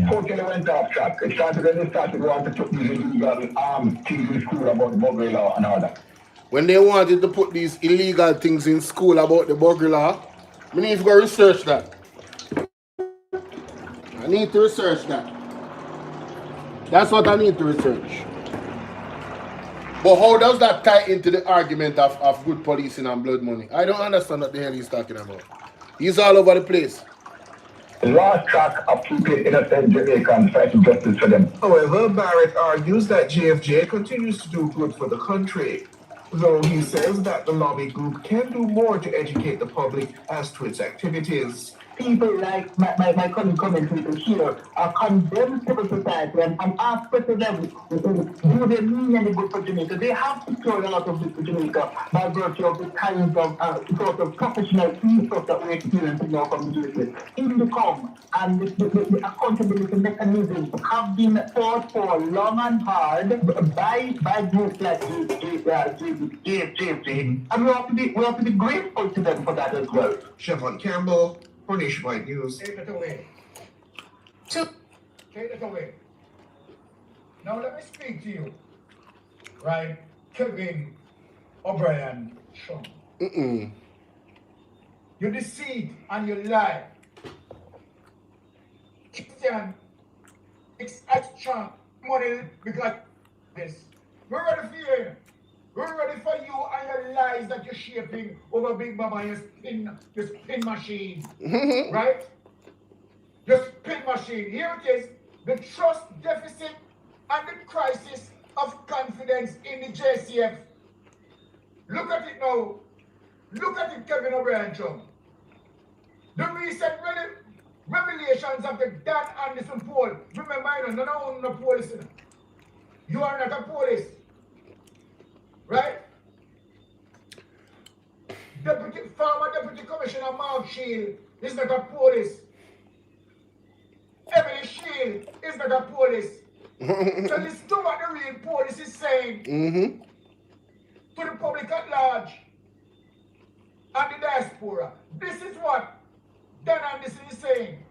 Totally went off track. It started when they started wanting to put these illegal things in school about buggery law and all that. When they wanted to put these illegal things in school about the buggery law, I need to go research that. I need to research that. That's what I need to research. But how does that tie into the argument of good policing and blood money? I don't understand what the hell he's talking about. He's all over the place. Lost track of keeping innocent Jamaicans fighting justice for them. However, Barrett argues that JFJ continues to do good for the country, though he says that the lobby group can do more to educate the public as to its activities. People like my cousin commentators here are condemned civil society and ask them, do they mean any good for Jamaica? They have secured a lot of good for Jamaica by virtue of the kinds of sort of professional ethos that we're experiencing now from the JFJ. Income and the accountability mechanisms have been fought for long and hard by groups like JFJ, and we have to be grateful to them for that as well. Siobhan Campbell, for Nationwide News. Take it away. Take it away. Now let me speak to you. Right? Kevin O'Brien Sean. You deceit and you lie. Christian, it's extra money because this. We're ready for you. We're ready for you and your lies that you're shaping over Big Mama and your spin machine. Right? Your spin machine. Here it is. The trust deficit and the crisis of confidence in the JCF. Look at it now. Look at it, Kevin O'Brien Chum. The recent revelations of the Dan Anderson poll. Remember, you're not a police. You are not a police. Right? Former Deputy Commissioner Mark Shield is not a police. Emily Shield is not a police. So listen to what the real police is saying to the public at large and the diaspora. This is what Dan Anderson is saying.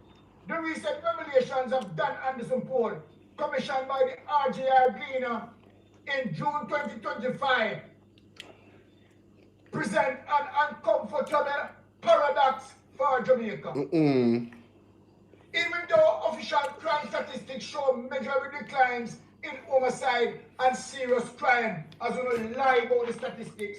The recent revelations of Dan Anderson poll, commissioned by the RJR Gleaner in June 2025, present an uncomfortable paradox for Jamaica. Even though official crime statistics show measurable declines in homicide and serious crime, as we don't lie about the statistics,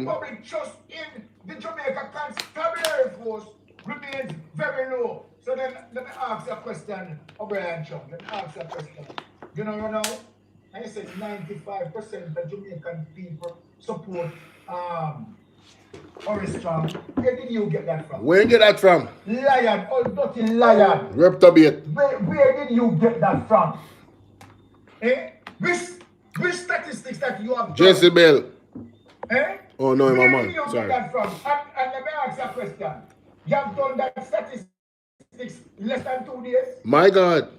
public trust in the Jamaica Constabulary Force remains very low. So then let me ask you a question, O'Brien Chum. Let me ask you a question. You know, I said 95% of Jamaican people support Horace Chum. Where did you get that from? Where you get that from? Lion, oh dirty lion. Reptobate. Where did you get that from? Eh? Which statistics that you have done? Jezebel. Eh? Oh no, my man. Where did you Sorry. get that from? And let me ask you a question. You have done that statistics less than 2 days? My God.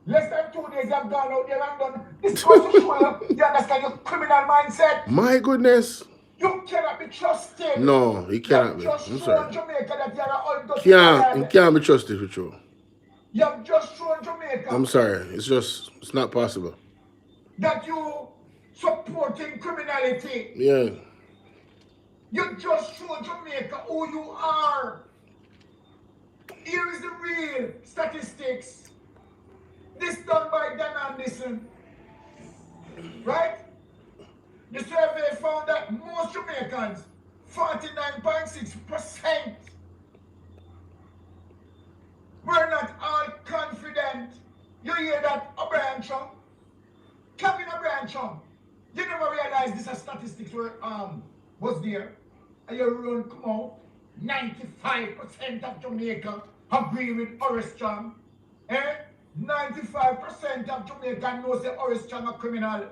Less than 2 days you have gone out there and done this goes to show you understand your criminal mindset. My goodness. You cannot be trusted. No, he cannot be. Just I'm shown sorry. Jamaica that you are all dirty. He can't be trusted for sure. You have just shown Jamaica. I'm sorry. It's not possible. That you supporting criminality. Yeah. You just showed Jamaica who you are. Here is the real statistics. This done by Dan Anderson. Right? The survey found that most Jamaicans, 49.6%, were not all confident. You hear that, O'Brien Chum? Kevin O'Brien Chum, you never realized this statistics were was there. And you run, come on, 95% of Jamaica agree with Horace Chum. 95% of Jamaica knows that Horace Chum a criminal.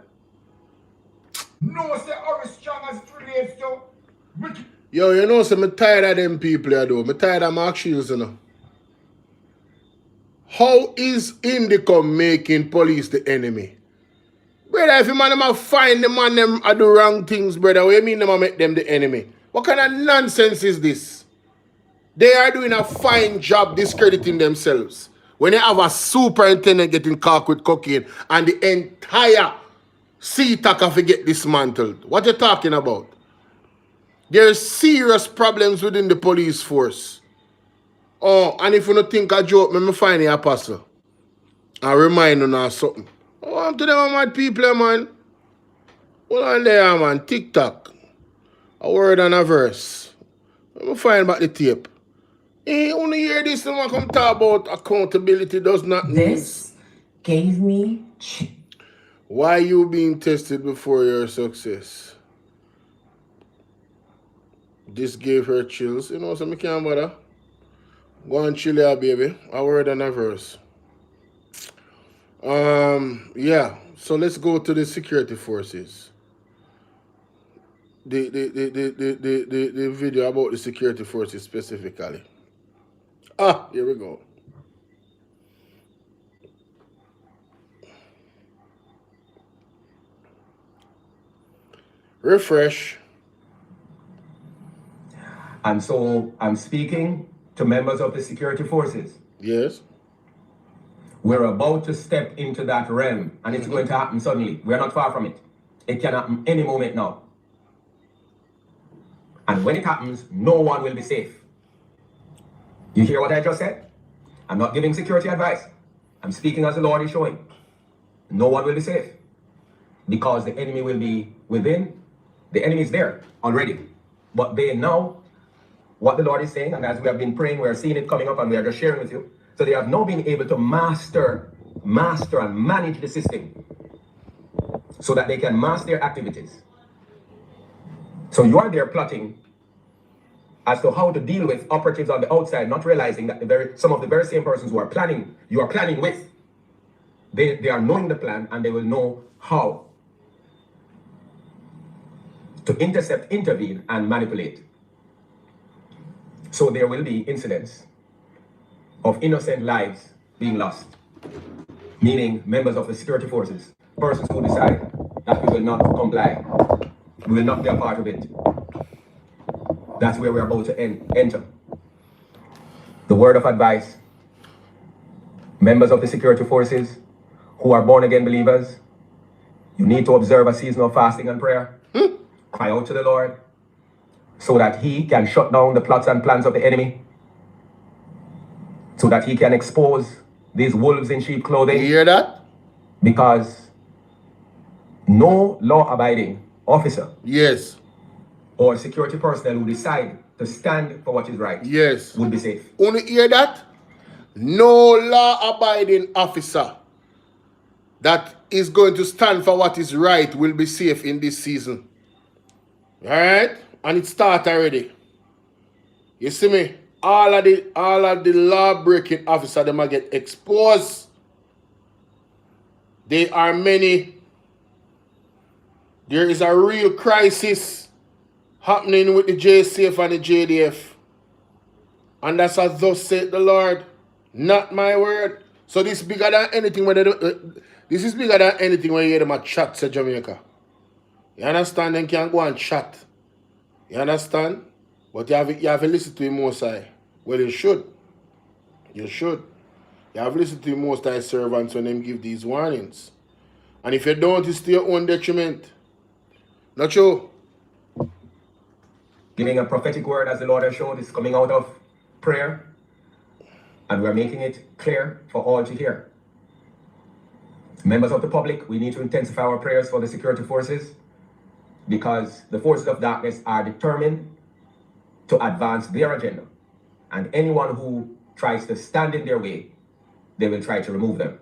Knows that Horace Chum as it relates to. Yo, you know, so I'm tired of them people here, though. I'm tired of Mark Shields, you know. How is Indica making police the enemy? Brother, if you man them find the man them do wrong things, brother, what do you mean them make them the enemy? What kind of nonsense is this? They are doing a fine job discrediting themselves. When you have a superintendent getting caught with cocaine and the entire CTAC get dismantled. What you talking about? There's serious problems within the police force. Oh, and if you don't think a joke, let me find the apostle. And remind you of something. Oh, I'm to them mad people, man. Hold on there, man. TikTok. A word and a verse. Let me find back the tape. Hey, only hear this and I come talk about accountability does not mean. This gave me... Why you being tested before your success? This gave her chills. You know, so I can't bother. Go and chill here, baby. A word and a verse. Yeah. So let's go to the security forces. The video about the security forces specifically. Ah, here we go. Refresh. And so I'm speaking to members of the security forces. Yes. We're about to step into that realm, and it's going to happen suddenly. We're not far from it. It can happen any moment now. And when it happens, no one will be safe. You hear what I just said? I'm not giving security advice. I'm speaking as the Lord is showing. No one will be safe. Because the enemy will be within. The enemy is there already. But they know what the Lord is saying. And as we have been praying, we are seeing it coming up and we are just sharing with you. So they have now been able to master and manage the system. So that they can master their activities. So you are there plotting as to how to deal with operatives on the outside, not realizing that some of the very same persons who are planning, you are planning with, they are knowing the plan and they will know how to intercept, intervene, and manipulate. So there will be incidents of innocent lives being lost, meaning members of the security forces, persons who decide that we will not comply, we will not be a part of it. That's where we're about to enter. The word of advice, members of the security forces who are born again believers, you need to observe a season of fasting and prayer. Cry out to the Lord so that he can shut down the plots and plans of the enemy, so that he can expose these wolves in sheep clothing. You hear that? Because no law-abiding officer, yes, or security personnel who decide to stand for what is right, yes, would be safe. Only hear that? No law-abiding officer that is going to stand for what is right will be safe in this season. All right? And it starts already. You see me? All of the law-breaking officers, they might get exposed. There are many. There is a real crisis happening with the JCF and the JDF. And that's as thus said the Lord, not my word. So this is bigger than anything when they do, this is bigger than anything when you hear them a chat to Jamaica. You understand? They can go and chat. You understand? But you have to listen to him Most High. Well, you should. You should. You have to listen to the Most High servants when them give these warnings. And if you don't, it's to your own detriment. Not true. Giving a prophetic word as the Lord has showed is coming out of prayer. And we're making it clear for all to hear. Members of the public, we need to intensify our prayers for the security forces because the forces of darkness are determined to advance their agenda. And anyone who tries to stand in their way, they will try to remove them.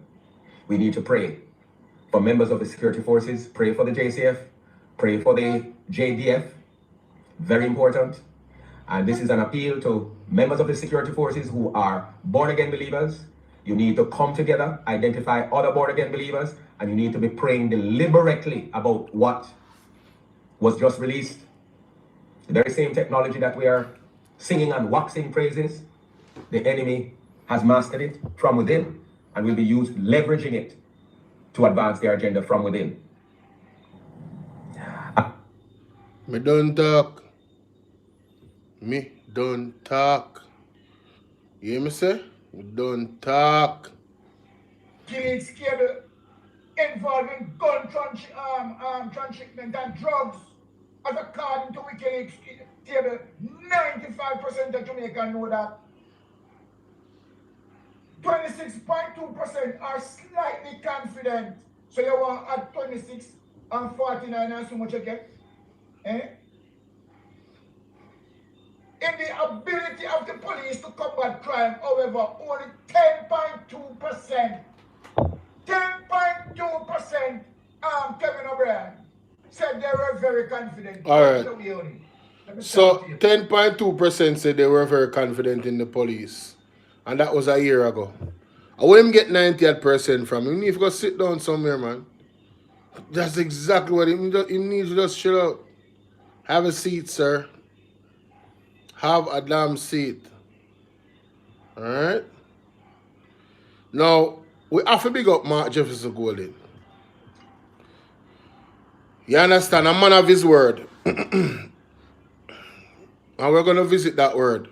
We need to pray for members of the security forces, pray for the JCF, pray for the JDF, very important. And this is an appeal to members of the security forces who are born-again believers. You need to come together, identify other born-again believers, and you need to be praying deliberately about what was just released. The very same technology that we are singing and waxing praises, the enemy has mastered it from within and will be leveraging it to advance their agenda from within. Me don't talk. Me don't talk. You hear me say? Me don't talk. Killing cable involving gun transshipment and drugs. As according to WikiLeaks table, 95% of Jamaicans know that. 26.2% are slightly confident. So you want to add 26 and 49 and so much you get? Eh? In the ability of the police to combat crime, however, only 10.2%, 10.2% Kevin O'Brien said they were very confident. All right. So 10.2% said they were very confident in the police. And that was a year ago. I want him get 98% from him. He need to go sit down somewhere, man. That's exactly what he needs to just chill out. Have a seat, sir. Have a damn seat. Alright? Now, we have to big up Mark Jefferson Golden. You understand? A man of his word. And we're going to visit that word.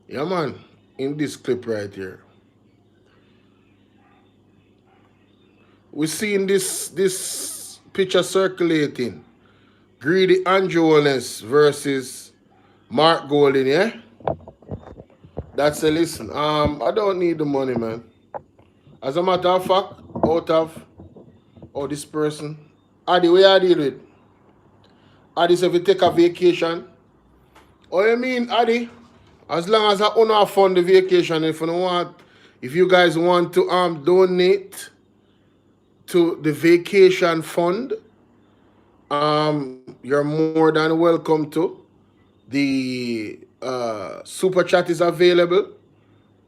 Yeah, man. In this clip right here. We're seeing this picture circulating. Greedy Andrew Holness versus Mark Golden, yeah? That's a listen. I don't need the money, man. As a matter of fact, out of this person. Adi, where I deal with? Adi, so if you take a vacation. Oh, you mean, Adi? As long as I own fund the vacation, if you guys want to donate to the vacation fund, you're more than welcome to. The super chat is available.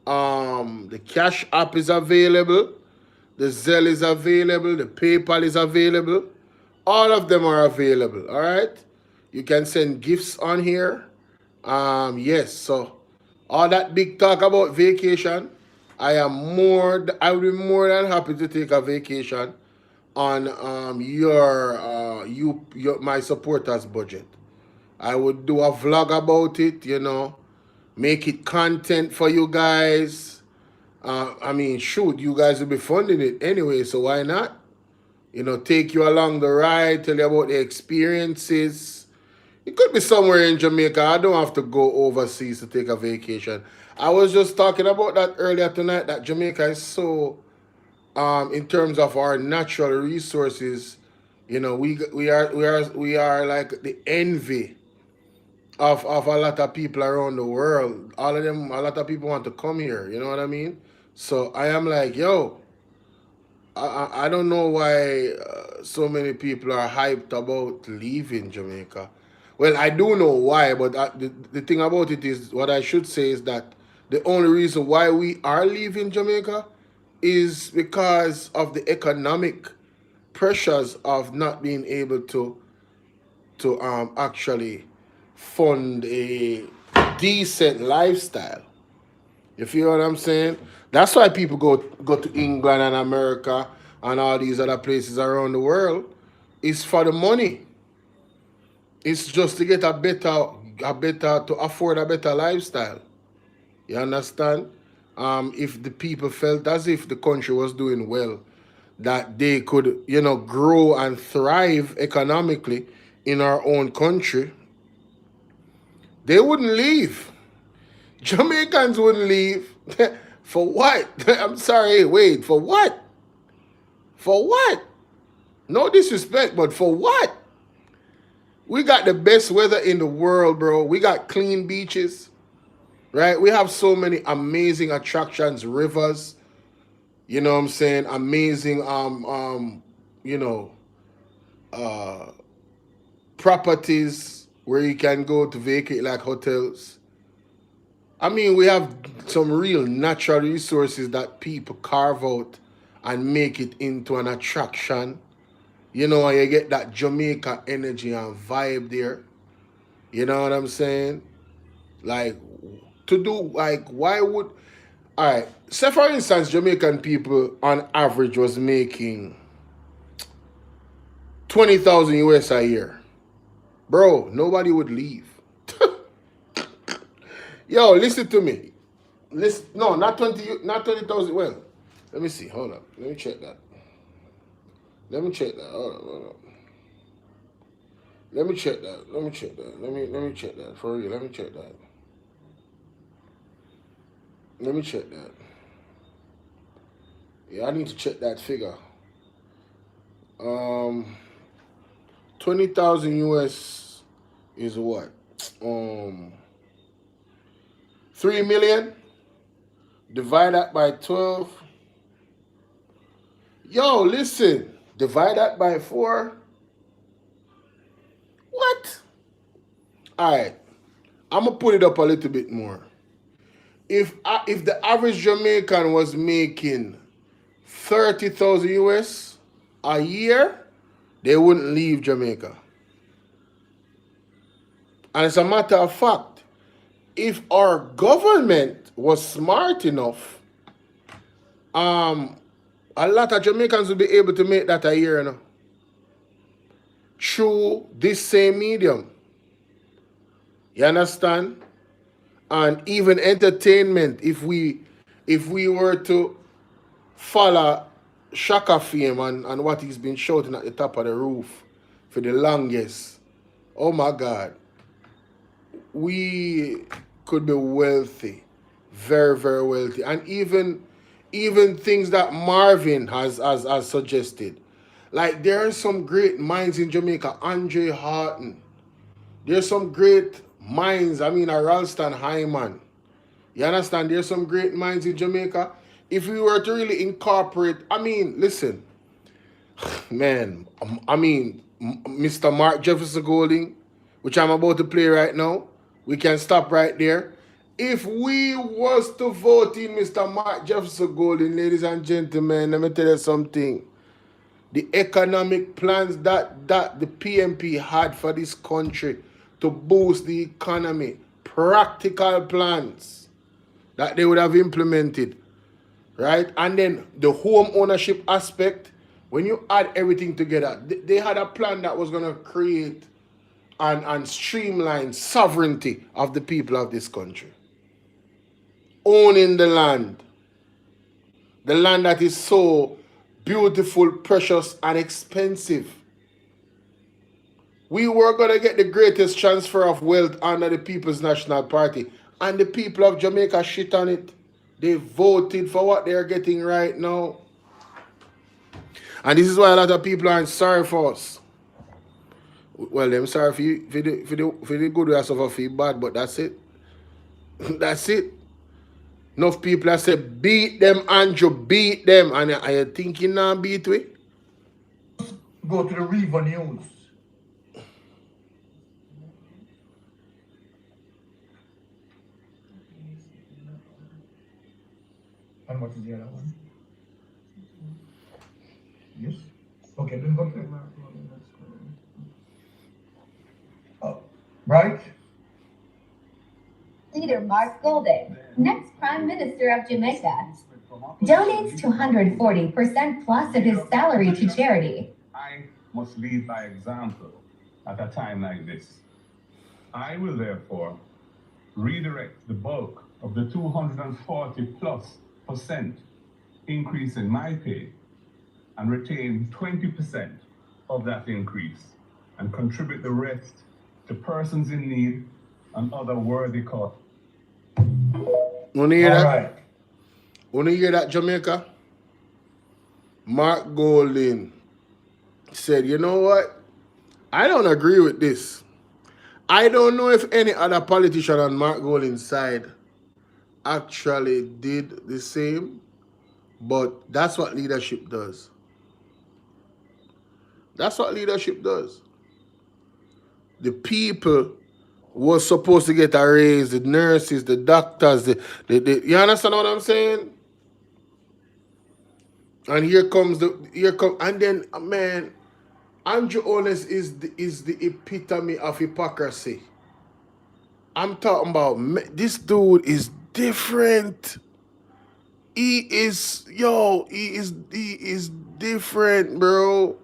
The Cash App is available. The Zelle is available. The PayPal is available. All of them are available. All right. You can send gifts on here. Yes. So all that big talk about vacation, I would be more than happy to take a vacation on my supporters budget. I would do a vlog about it, you know, make it content for you guys. I mean, shoot, you guys will be funding it anyway, so why not? You know, take you along the ride, tell you about the experiences. It could be somewhere in Jamaica. I don't have to go overseas to take a vacation. I was just talking about that earlier tonight, that Jamaica is so, in terms of our natural resources, you know, we are like the envy of a lot of people around the world. All of them, a lot of people want to come here. You know what I mean? So I am like, yo, I don't know why so many people are hyped about leaving Jamaica. Well, I do know why, but the thing about it is, what I should say is that the only reason why we are leaving Jamaica is because of the economic pressures of not being able to actually fund a decent lifestyle. You feel what I'm saying? That's why people go to England and America and all these other places around the world. It's for the money. It's just to get a better to afford a better lifestyle. You understand? If the people felt as if the country was doing well, that they could, grow and thrive economically in our own country, they wouldn't leave. Jamaicans wouldn't leave. For what? I'm sorry, wait, for what? For what? No disrespect, but for what? We got the best weather in the world, bro. We got clean beaches, right? We have so many amazing attractions, rivers, you know what I'm saying? Amazing, properties where you can go to vacate, like hotels. I mean, we have some real natural resources that people carve out and make it into an attraction. You know, you get that Jamaica energy and vibe there. You know what I'm saying? Like, why would... All right, say for instance, Jamaican people on average was making 20,000 US a year. Bro, nobody would leave. Yo, listen to me. Listen, no, not 20,000. Well, let me see. Hold up. Let me check that. Hold up. Let me check that. Let me check that. For real, let me check that. Yeah, I need to check that figure. 20,000 US is what? 3 million. Divide that by 12. Yo, listen. Divide that by 4. What? All right. I'm going to put it up a little bit more. If the average Jamaican was making 30,000 US a year, they wouldn't leave Jamaica. And as a matter of fact, if our government was smart enough, a lot of Jamaicans would be able to make that a year, through this same medium. You understand? And even entertainment, if we were to follow Shaka Fame and what he's been shouting at the top of the roof for the longest, oh my God, we could be wealthy, very, very wealthy. And even things that Marvin has suggested. Like, there are some great minds in Jamaica. Andre Horton. There's some great minds. I mean, Ralston Hyman. You understand? There's some great minds in Jamaica. If we were to really incorporate, I mean, listen, man, I mean, Mr. Mark Jefferson Golding, which I'm about to play right now, we can stop right there. If we was to vote in Mr. Mark Jefferson Golding, ladies and gentlemen, let me tell you something. The economic plans that the PMP had for this country to boost the economy, practical plans that they would have implemented, right? And then the home ownership aspect, when you add everything together, they had a plan that was going to create and streamline sovereignty of the people of this country. Owning the land that is so beautiful, precious, and expensive. We were going to get the greatest transfer of wealth under the People's National Party. And the people of Jamaica shit on it. They voted for what they're getting right now. And this is why a lot of people aren't sorry for us. Well, I'm sorry for the good way I suffer feel bad, but that's it. That's it. Enough people I say beat them, Andrew, beat them, and I think you now beat we. Go to the River News. And what is the other one? Yes. Okay, then go to right. Leader Mark Golden, next Prime Minister of Jamaica, donates 240% plus of his salary to charity. I must lead by example at a time like this. I will therefore redirect the bulk of the 240+% increase in my pay and retain 20% of that increase and contribute the rest to persons in need and other worthy causes. Wanna hear that? Wanna hear that, Jamaica? Mark Golden said, you know what? I don't agree with this. I don't know if any other politician on Mark Golden's side actually did the same, but that's what leadership does. That's what leadership does. The people was supposed to get a raise, the nurses, the doctors, you understand what I'm saying? And and then, man, Andrew Holness is the epitome of hypocrisy. I'm talking about, this dude is different. He is different, bro.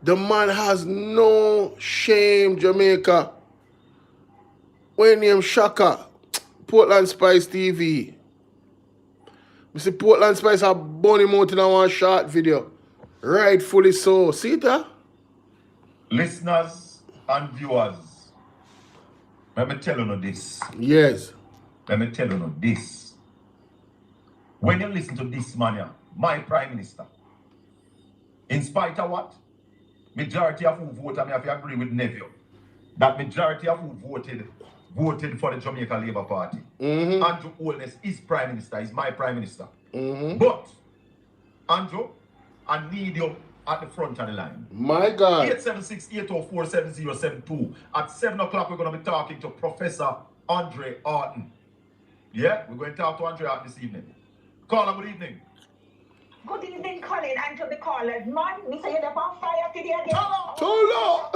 The man has no shame, Jamaica. When name Shaka, Portland Spice TV. I see Portland Spice have bunny mouth in one short video. Rightfully so. See that? Listeners and viewers, let me tell you this. Yes. Let me tell you this. When you listen to this man here, my Prime Minister, in spite of what? Majority of who voted, I have to agree with Neville, that majority of who voted for the Jamaica Labour Party. Andrew Holness is Prime Minister, is my Prime Minister. But, Andrew, I need you at the front of the line. My God. 876-804-7072. At 7 o'clock, we're going to be talking to Professor Andre Orton. Yeah, we're going to talk to Andre Orton this evening. Caller, good evening. Good evening, Colin, and to the callers. Man, me say you're on fire today again. Tolo!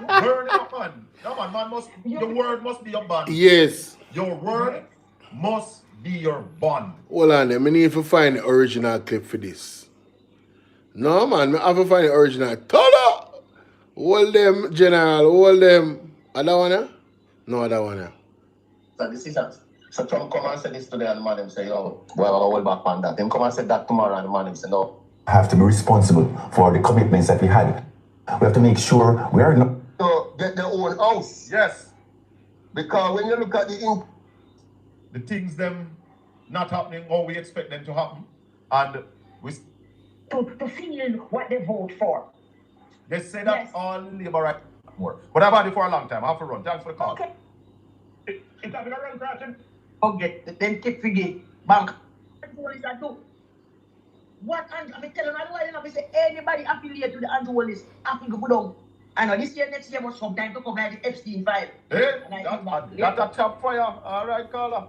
Burn up, man. No, man, your word must be your bond. Yes. Your word must be your bond. Hold on, I need to find the original clip for this. No, man, I have to find the original. Tolo! Hold them, General, hold them. Other one, no other one. So this is So Trump come and say this today and the man him say, oh, well, I'll hold back on that. Him come and say that tomorrow and the man him say, no. Have to be responsible for the commitments that we had. We have to make sure we are not... So get their own house. Yes. Because when you look at the things them not happening how we expect them to happen, and we... To feel what they vote for. They say that all labor right more. But I've had it for a long time. I have to run. Thanks for the call. Okay. It's having a run, Crossing. Okay, then keep figure bank. What is that do? What Andrew? I'm telling you, I say anybody affiliated to the Andrew Holness, I think go down. I know this year, next year was sometime to come like the Epstein file. Hey, that's a top fire. All right, caller.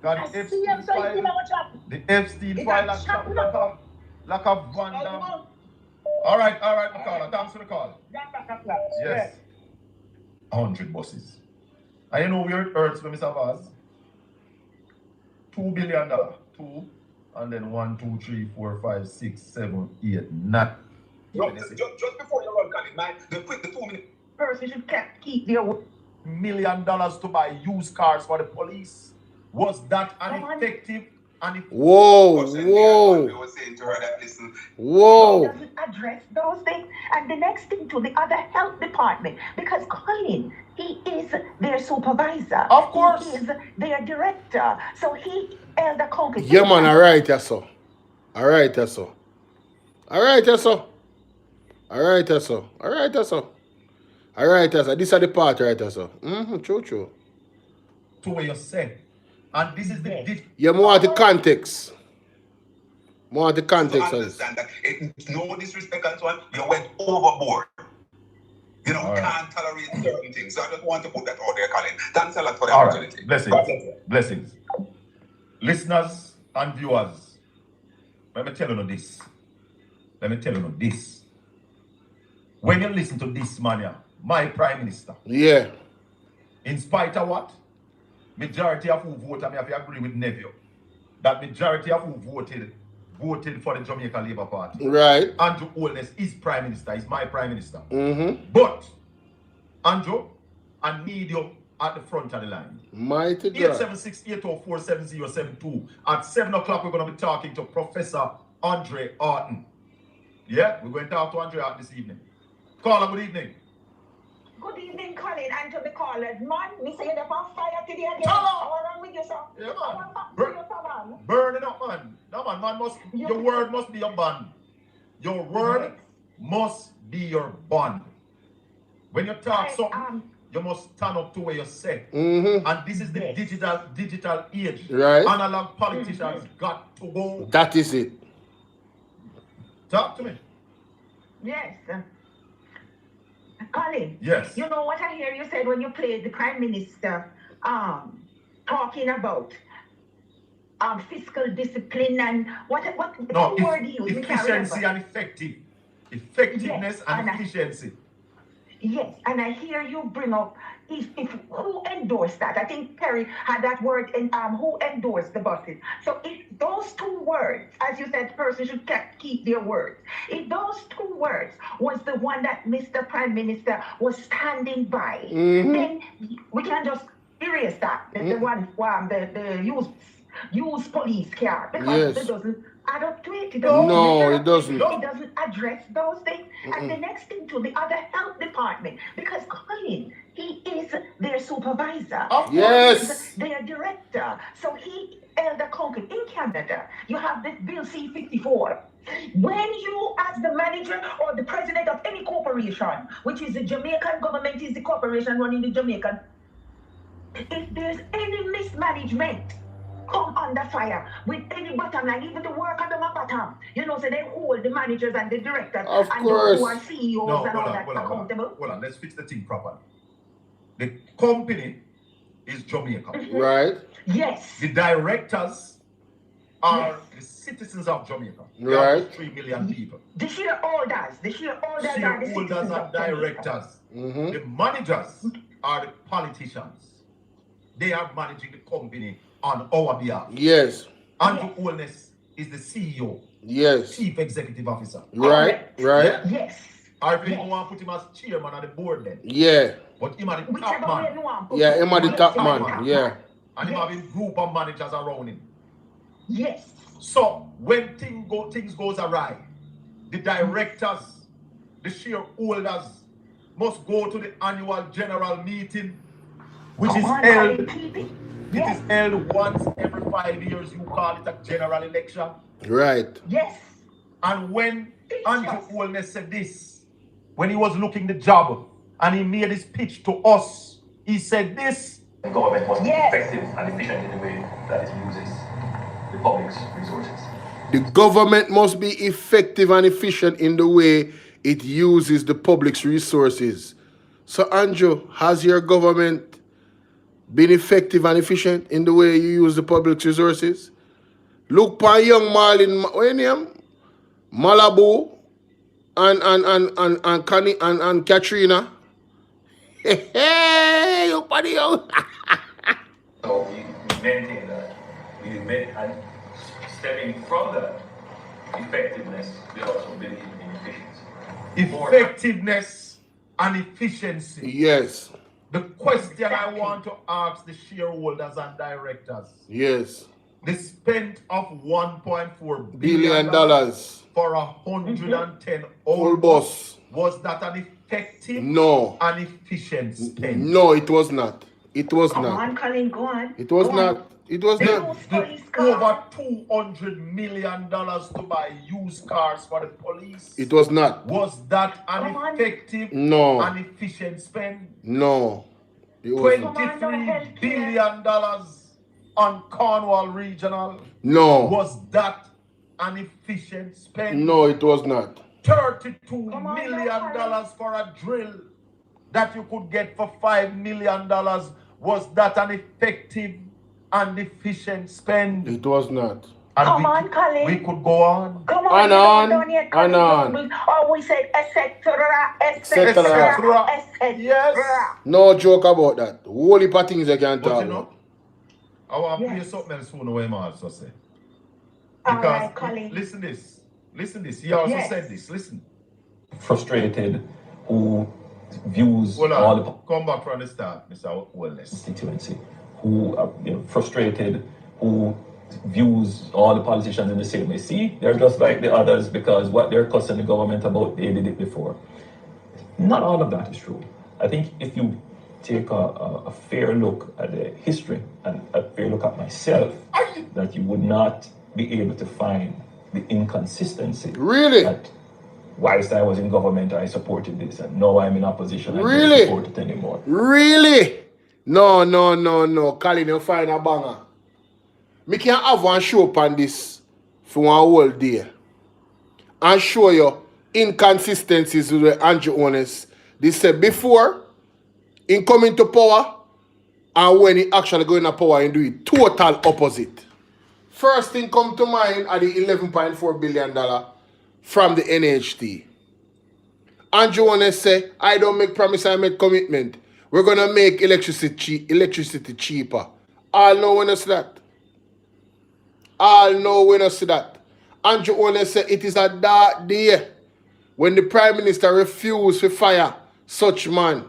Got the Epstein file. The Epstein file and chop like a Van Damme. All right, caller. Thanks for the call. Yes. 100 buses. And you know where it hurts for Mr. Vaz? $2 billion. 2, and then 1, 2, 3, 4, 5, 6, 7, 8, 9. Just before you run, Colin, man, the 2 minutes. Person should keep their word. $1 million to buy used cars for the police. Was that an effective? Whoa. Doesn't address those things. And the next thing to the other health department, because Colin, he is their supervisor. Of course. He is their director. So he held accountable. Yeah, man, all right, that's so. All right, so. All right, so. All right, so. This is the part, right, so. True. To what you say. And this is the... Yeah, more the context. More the context. So understand that it's no disrespect and so on. You went overboard. You know, can't tolerate certain things. So I just want to put that out there, Colin. Thanks a lot for the opportunity. Blessings. Listeners and viewers, let me tell you this. When you listen to this man here, my Prime Minister. Yeah. In spite of what? Majority of who voted, I have to agree with Neville. That majority of who voted for the Jamaica Labour Party. Right. Andrew Holness is Prime Minister, is my Prime Minister. But, Andrew, I need you at the front of the line. Mighty God. 876-804-7072. At 7 o'clock, we're going to be talking to Professor Andre Orton. Yeah, we're going to talk to Andre Orton this evening. Caller, good evening. Good evening, Colin, and to the callers. Man, me say they're on fire today again. Hello. How with you, sir? Yeah, man. Burning up, man. No, man must, your word must be your bond. Your word must be your bond. When you talk something, you must stand up to where you say. And this is the digital age. Right. Analog politicians got to go. That is it. Talk to me. Yes. Colin. Yes. You know what I hear you said when you played the Prime Minister talking about fiscal discipline and what word he used? Efficiency and effectiveness and efficiency. Yes, and I hear you bring up if who endorsed that. I think Perry had that word in who endorsed the buses. So if those two words, as you said, person should keep their words. If those two words was the one that Mr. Prime Minister was standing by, then we can just erase that. The one the use police car, because it doesn't add up to it. It doesn't it doesn't address those things. And the next thing to the other health department, because Colin, he is their supervisor. Yes. Their director. So he held accountable. In Canada, you have this Bill C-54. When you, as the manager or the president of any corporation, which is the Jamaican government, is the corporation running the Jamaican, if there's any mismanagement, come under fire with any bottom line, even the work under my bottom. You know, so they hold the managers and the directors and those who are CEOs and all that accountable. Hold on, let's fix the thing properly. The company is Jamaica. Right. Yes. The directors are the citizens of Jamaica. Right. 3 million people. The shareholders are the shareholders and directors. The managers are the politicians. They are managing the company on our behalf. Yes. Andrew Holness is the CEO. Yes. Chief Executive Officer. Right. Yeah? Yes. I think you want to put him as chairman of the board then. Yeah. But him are the top man. Yeah, him are the top man. Yeah. And him having group of managers around him. Yes. So when things goes awry, the directors, the shareholders must go to the annual general meeting, which is held. It is held once every 5 years. You call it a general election. Right. Yes. And when Andrew Holness said this, when he was looking the job, and he made his pitch to us, he said this. The government must be effective and efficient in the way that it uses the public's resources. The government must be effective and efficient in the way it uses the public's resources. So, Andrew, has your government been effective and efficient in the way you use the public's resources? Look for young Marlin, what name? Malibu and Connie and Katrina. Hey, you buddy, yo. So we maintain that. And stemming from that effectiveness, we also believe in efficiency. Effectiveness and efficiency. Yes. The question I want to ask the shareholders and directors. Yes. The spend of $1.4 billion for 110 old bus. Was that an effective and efficient spend? No, it was not. It was Come not. on, Colin, go on. It was Go not. on. It was They not. used over $200 million to buy used cars for the police. It was not. Was that an effective No. and efficient spend? No. It was not. $23 billion on Cornwall Regional. No. Was that an efficient spend? No, it was not. $32 million for a drill that you could get for $5 million. Was that an effective and efficient spend? It was not. And Come on, Colin. we could go on. Come on, And on. Oh, we said etc. Yes. No joke about that. Whole heap of things I can talk about. I want to play something else soon away, man, also say. All Because, right, Colin. listen this. He also said this, listen. Frustrated, who views Hold all on, the come back from the start, Mr. Holness. constituency, who are frustrated, who views all the politicians in the same way. See, they're just like the others because what they're cussing the government about, they did it before. Not all of that is true. I think if you take a fair look at the history and a fair look at myself, that you would not be able to find the inconsistency. Really? That whilst I was in government, I supported this, and now I'm in opposition, I Really? don't support it anymore. Really? No. Colin, you find a banger. Me can have one show upon this for one whole day and show you inconsistencies with Andrew Holness. They said before in coming to power and when he actually go into power and do it total opposite. First thing come to mind are the $11.4 billion from the NHT. Andrew Holness say, I don't make promise, I make commitment. We're going to make electricity cheaper. All know when I see that. All know when I see that. Andrew Holness say it is a dark day when the Prime Minister refused to fire such man,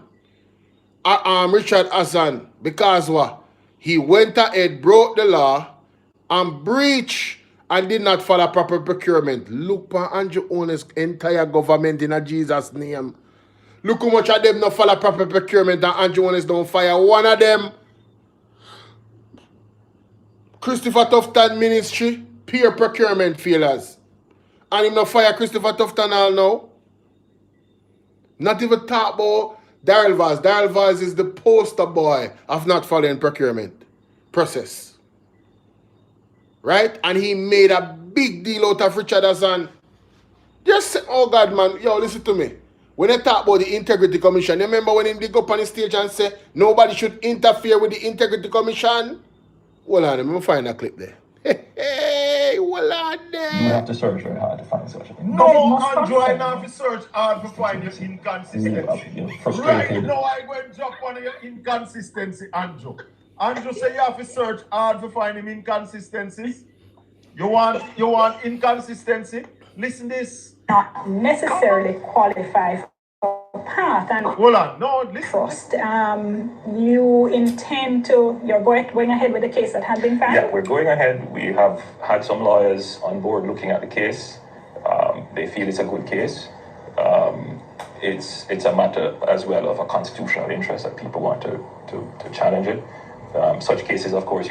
Richard Hassan, because what? He went ahead, broke the law, and breached and did not follow proper procurement. Look for Andrew Holness' entire government in a Jesus' name. Look how much of them not follow proper procurement and Andrew Holness don't fire one of them. Christopher Tufton ministry, peer procurement failures. And him not fire Christopher Tufton all now. Not even talk about Daryl Vaz. Daryl Vaz is the poster boy of not following procurement process. Right? And he made a big deal out of Richard Hassan. Just say, oh God, man, yo, listen to me. When I talk about the Integrity Commission, you remember when he did go up on the stage and say, nobody should interfere with the Integrity Commission? Hold on, let me find a clip there. Hey, hold on there. You have to search very hard to find such a thing. No, Andrew, I have to search hard to find your inconsistency. Right now, I go and jump on your inconsistency, Andrew. Andrew say you have to search hard to find him inconsistencies. You want inconsistency? Listen this. Not necessarily qualify for path and hold on, no, listen. Trust. You intend to, you're going ahead with the case that has been filed? Yeah, we're going ahead. We have had some lawyers on board looking at the case. They feel it's a good case. It's a matter as well of a constitutional interest that people want to challenge it. Such cases, of course,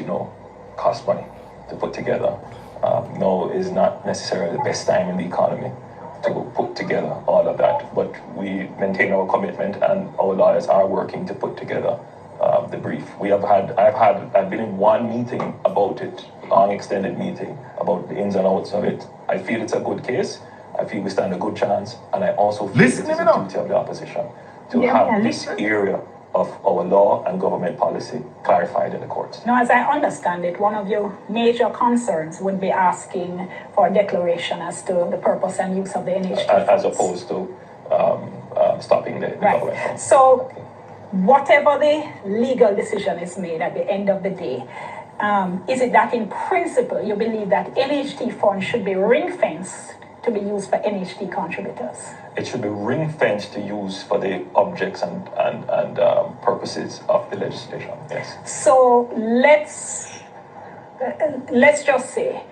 cost money to put together. No is not necessarily the best time in the economy to put together all of that, but we maintain our commitment and our lawyers are working to put together the brief. I've been in one meeting about it, long extended meeting about the ins and outs of it. I feel it's a good case. I feel we stand a good chance, and I also feel it's a duty of the opposition to have this area of our law and government policy clarified in the courts. Now, as I understand it, one of your major concerns would be asking for a declaration as to the purpose and use of the NHT as opposed to stopping the government funds. So, whatever the legal decision is made at the end of the day, is it that in principle you believe that NHT funds should be ring-fenced to be used for NHT contributors? It should be ring-fenced to use for the objects and purposes of the legislation, yes. So let's just say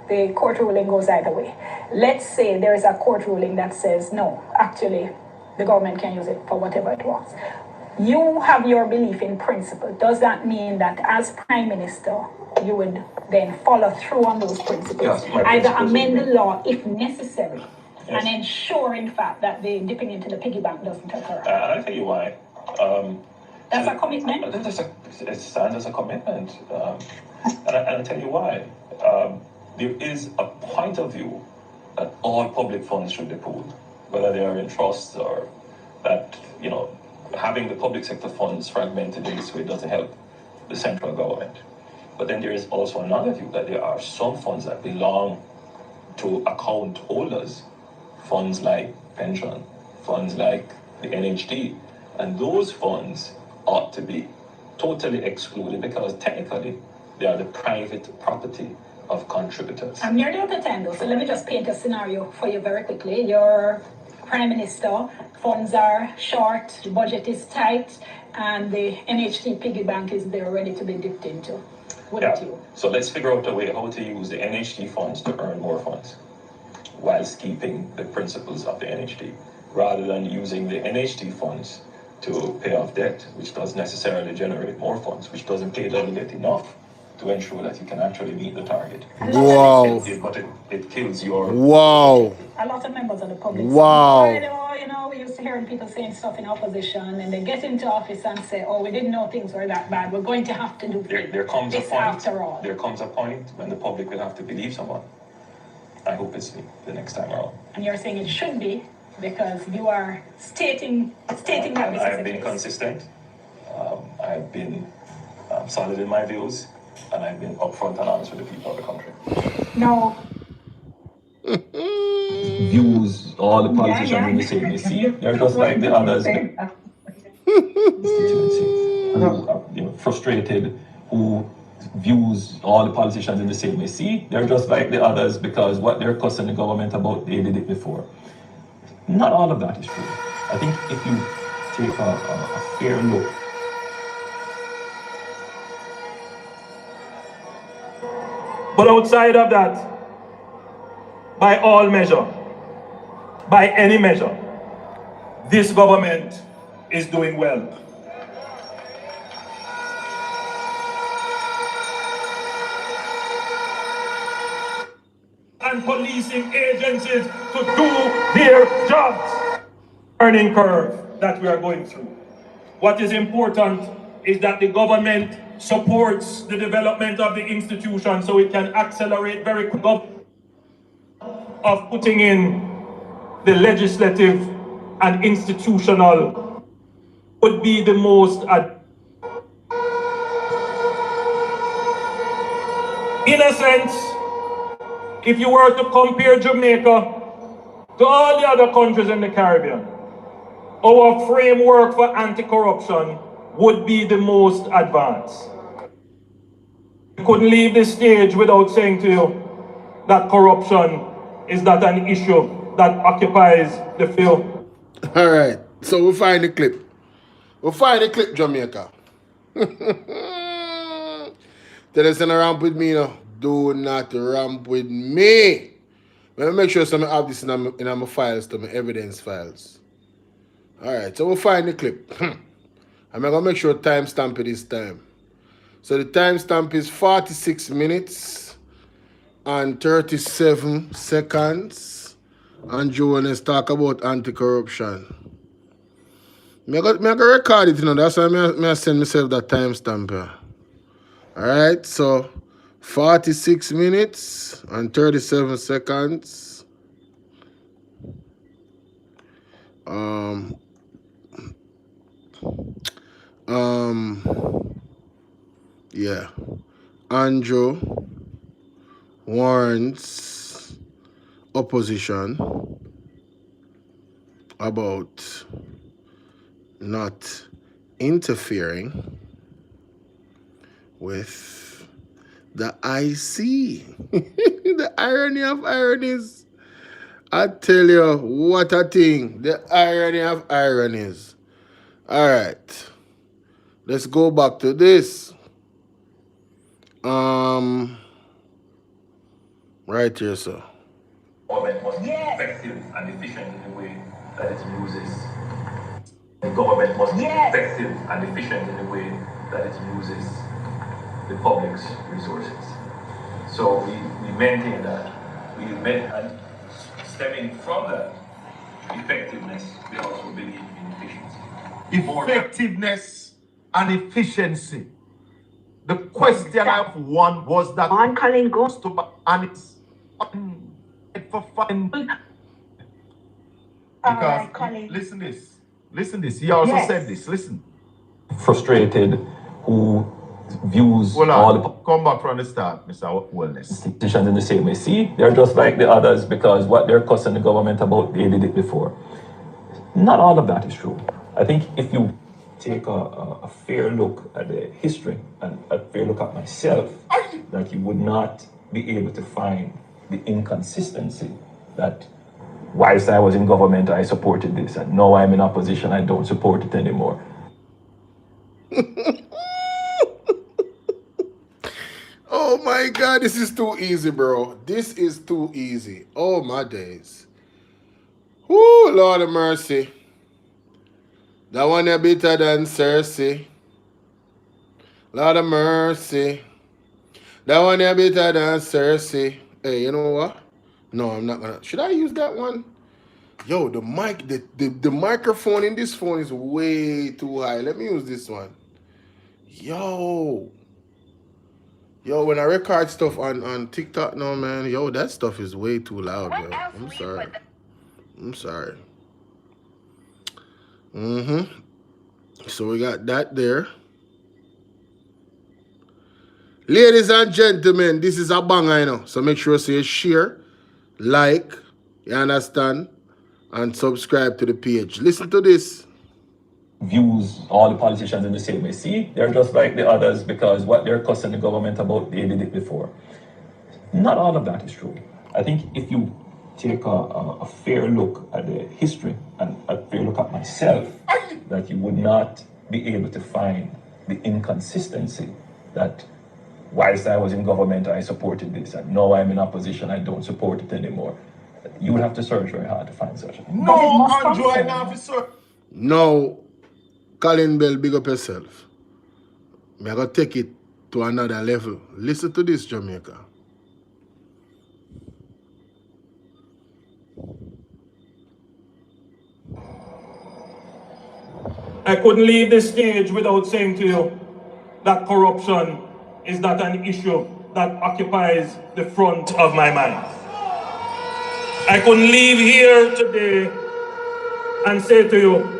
the court ruling goes either way. Let's say there is a court ruling that says, no, actually, the government can use it for whatever it wants. You have your belief in principle. Does that mean that as Prime Minister, you would then follow through on those principles? Yes, either amend the law if necessary, and ensure, in fact, that the dipping into the piggy bank doesn't occur? I'll tell you why. That's a commitment? It stands as a commitment. And I'll tell you why. There is a point of view that all public funds should be pooled, whether they are in trusts or that, having the public sector funds fragmented in this way doesn't help the central government. But then there is also another view that there are some funds that belong to account holders, funds like pension, funds like the NHD, and those funds ought to be totally excluded because technically they are the private property of contributors. I'm nearly out of time though, so let me just paint a scenario for you very quickly. Your Prime Minister, funds are short, the budget is tight, and the NHD piggy bank is there ready to be dipped into. Wouldn't you? So let's figure out a way how to use the NHD funds to earn more funds whilst keeping the principles of the NHD, rather than using the NHD funds to pay off debt, which doesn't necessarily generate more funds, which doesn't pay the debt enough to ensure that you can actually meet the target. Wow. But it kills your... Wow. A lot of members of the public wow. Say, we used to hear people saying stuff in opposition, and they get into office and say, oh, we didn't know things were that bad. We're going to have to do there comes this a point, after all. There comes a point when the public will have to believe someone. I hope it's the next time around. And you're saying it should be, because you are stating that this I have been consistent. I've been solid in my views, and I've been upfront and honest with the people of the country. No. Views all the politicians in the same see. They're just like the others. Who frustrated, who views all the politicians in the same way. See, they're just like the others because what they're cussing the government about, they did it before. Not all of that is true. I think if you take a fair look, but outside of that, by all measure, by any measure, this government is doing well. And policing agencies to do their jobs. Learning curve that we are going through. What is important is that the government supports the development of the institution so it can accelerate very quickly of putting in the legislative and institutional would be the most in a sense, if you were to compare Jamaica to all the other countries in the Caribbean, our framework for anti-corruption would be the most advanced. I couldn't leave this stage without saying to you that corruption is not an issue that occupies the field. All right, so we'll find the clip. We'll find the clip, Jamaica. Tell us to ramp with me now. Do not ramp with me. Let me make sure some have this in my files, to my evidence files. All right, so we'll find the clip. I'm going to make sure timestamp it this time. So the timestamp is 46 minutes and 37 seconds. And Jonas talk about anti-corruption. I'm going to record it, that's why I send myself that timestamp here. All right, so 46 minutes and 37 seconds. Yeah. Andrew warns opposition about not interfering with the IC. The irony of ironies. I tell you, what a thing. The irony of ironies. All right. Let's go back to this. Right here, sir. Government must be effective and efficient in the way that it uses The government must be effective and efficient in the way that it uses the public's resources. So we maintain that. And stemming from that effectiveness, we also believe in efficiency. Effectiveness and efficiency. The question of one was that on Colin goes to and it's for fun. Because listen this. He also said this. Listen. Frustrated, who views all the come back from the start, Mr. Holness. Politicians in the same way. See, they're just like the others because what they're cussing the government about, they did it before. Not all of that is true. I think if you take a fair look at the history and a fair look at myself, that you would not be able to find the inconsistency that whilst I was in government, I supported this, and now I'm in opposition, I don't support it anymore. Oh my God, this is too easy, bro. This is too easy. Oh my days. Whoo, Lord of mercy. That one is better than Cersei. Lord of mercy. That one is better than Cersei. Hey, you know what? No, I'm not gonna. Should I use that one? Yo, the mic, the microphone in this phone is way too high. Let me use this one. Yo, when I record stuff on TikTok now, man, yo, that stuff is way too loud, bro. I'm sorry. So we got that there. Ladies and gentlemen, this is a banger, you know. So make sure you share, like, you understand, and subscribe to the page. Listen to this. Views all the politicians in the same way. See, they're just like the others because what they're cussing the government about, they did it before. Not all of that is true. I think if you take a fair look at the history and a fair look at myself, that you would not be able to find the inconsistency that whilst I was in government, I supported this, and now I'm in opposition, I don't support it anymore. You would have to search very hard to find such a thing. No, Andrew, officer. No, Colin Bell, big up yourself. I'm going to take it to another level. Listen to this, Jamaica. I couldn't leave this stage without saying to you that corruption is not an issue that occupies the front of my mind. I couldn't leave here today and say to you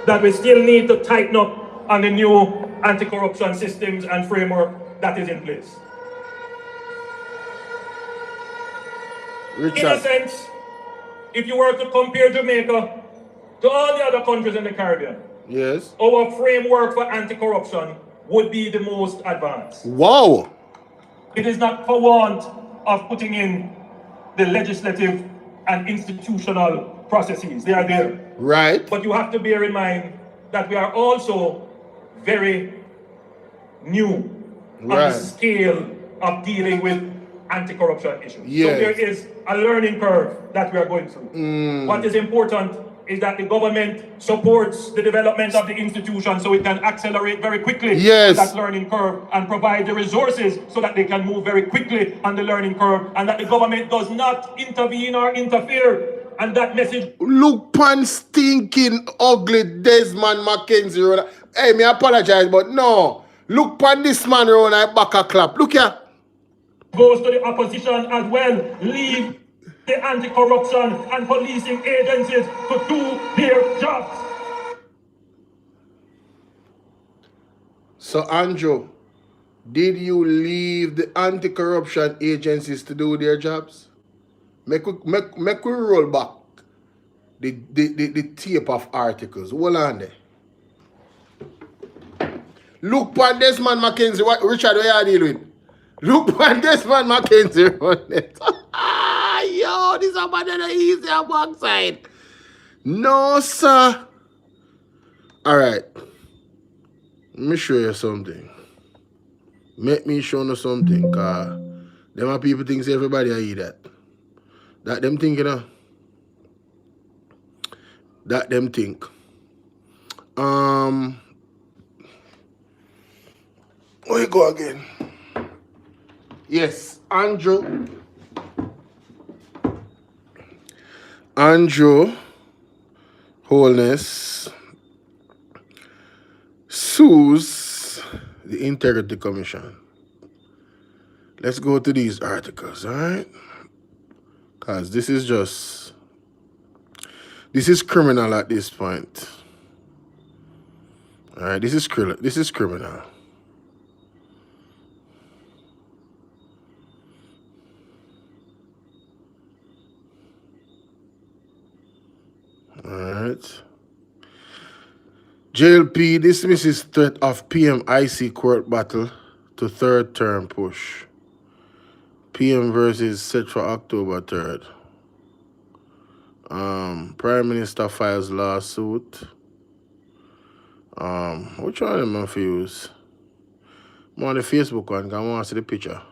that we still need to tighten up on the new anti-corruption systems and framework that is in place. Richard. In a sense, if you were to compare Jamaica to all the other countries in the Caribbean, yes, our framework for anti-corruption would be the most advanced. Wow! It is not for want of putting in the legislative and institutional processes. They are there. Right. But you have to bear in mind that we are also very new on the scale of dealing with anti-corruption issues. Yes. So there is a learning curve that we are going through. What is important is that the government supports the development of the institution so it can accelerate very quickly that learning curve and provide the resources so that they can move very quickly on the learning curve, and that the government does not intervene or interfere. And that message. Look pan stinking ugly Desmond McKenzie. Hey, me apologize, but no. Look pan this man around I back a clap. Look here. Goes to the opposition as well. Leave the anti-corruption and policing agencies to do their jobs. So, Andrew, did you leave the anti-corruption agencies to do their jobs? Make we roll back the tape of articles. Hold on there. Look at this man McKenzie. What Richard, what you deal with? Look at this man McKenzie on it. Yo, this is a man that easy on one side. No, sir. Alright. Let me show you something. Make me show you something, cause them are people think everybody I eat that. That them think, you know. That them think. Where you go again? Yes, Andrew Holness sues the Integrity Commission. Let's go to these articles, all right? Because this is criminal at this point. All right, this is criminal. All right. JLP dismisses threat of PM-IC court battle to third term push. PM versus set for October 3rd. Prime Minister files lawsuit. Which one of them I use? I'm on the Facebook one, because I want to see the picture.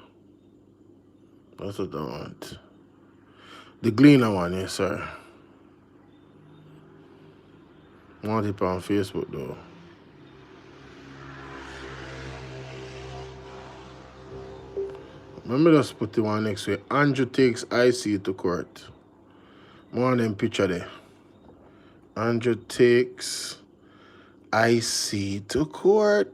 That's what I want. The Gleaner one, yes, sir. I want it on Facebook, though. Let me just put the one next way. Andrew takes IC to court. More than picture there. Andrew takes IC to court.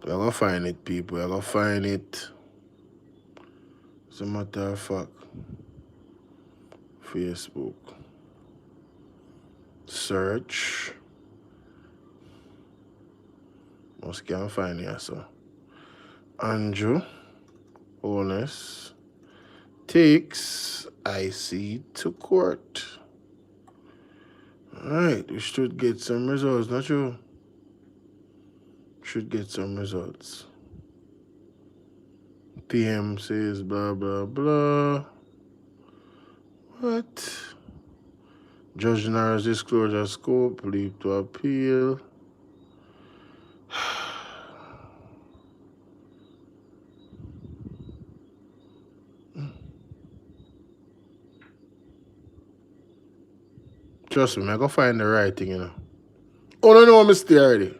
You're gonna find it, people. You're gonna find it. As a matter of fact, Facebook. Search. Most can't find it, so. Andrew Holness takes IC to court. Alright, we should get some results, not you? Should get some results. PM says blah blah blah. What? Judge narrows disclosure scope, leave to appeal. Trust me, I go find the right thing, you know. Oh no, I'm still already.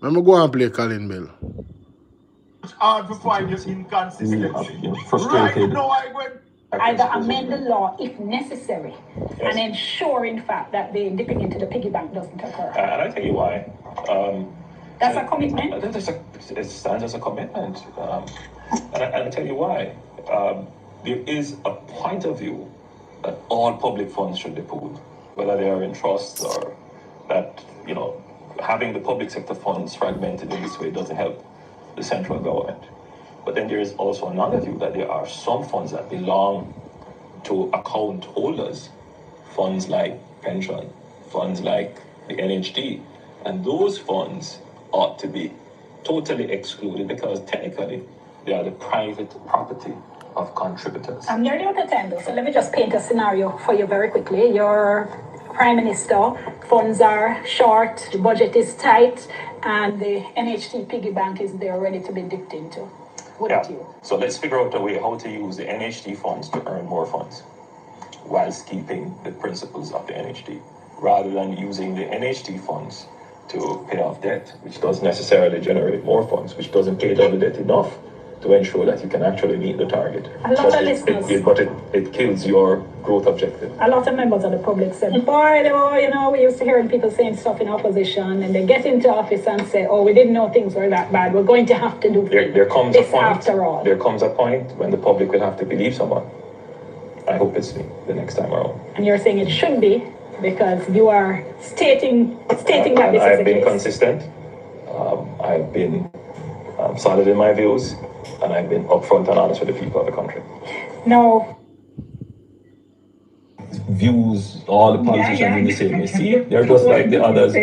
I'm gonna go and play Colin Bell. It's hard to find your inconsistency. Frustrated. Right now, I went. Either amend the law if necessary and ensure, in fact, that the dipping into the piggy bank doesn't occur. And I tell you why. That's a commitment. It stands as a commitment. And I tell you why. There is a point of view that all public funds should be pooled, whether they are in trusts or that, you know, having the public sector funds fragmented in this way doesn't help the central government. But then there is also another view that there are some funds that belong to account holders, funds like pension, funds like the NHD, and those funds ought to be totally excluded because technically they are the private property of contributors. I'm nearly out of time though, so let me just paint a scenario for you very quickly. Your Prime Minister, funds are short, the budget is tight, and the NHT piggy bank is there ready to be dipped into. Wouldn't you? So let's figure out a way how to use the NHT funds to earn more funds whilst keeping the principles of the NHT, rather than using the NHT funds to pay off debt, which doesn't necessarily generate more funds, which doesn't pay down the debt enough to ensure that you can actually meet the target. A lot of listeners. But it kills your growth objective. A lot of members of the public said, boy, you know, we used to hear people saying stuff in opposition, and they get into office and say, oh, we didn't know things were that bad. We're going to have to do there comes this a point, after all. There comes a point when the public will have to believe someone. I hope it's me the next time around. And you're saying it should be because you are stating that this is I've been consistent. I've been solid in my views, and I've been upfront and honest with the people of the country. No. Views all the politicians in the same way. See, they're just like the others.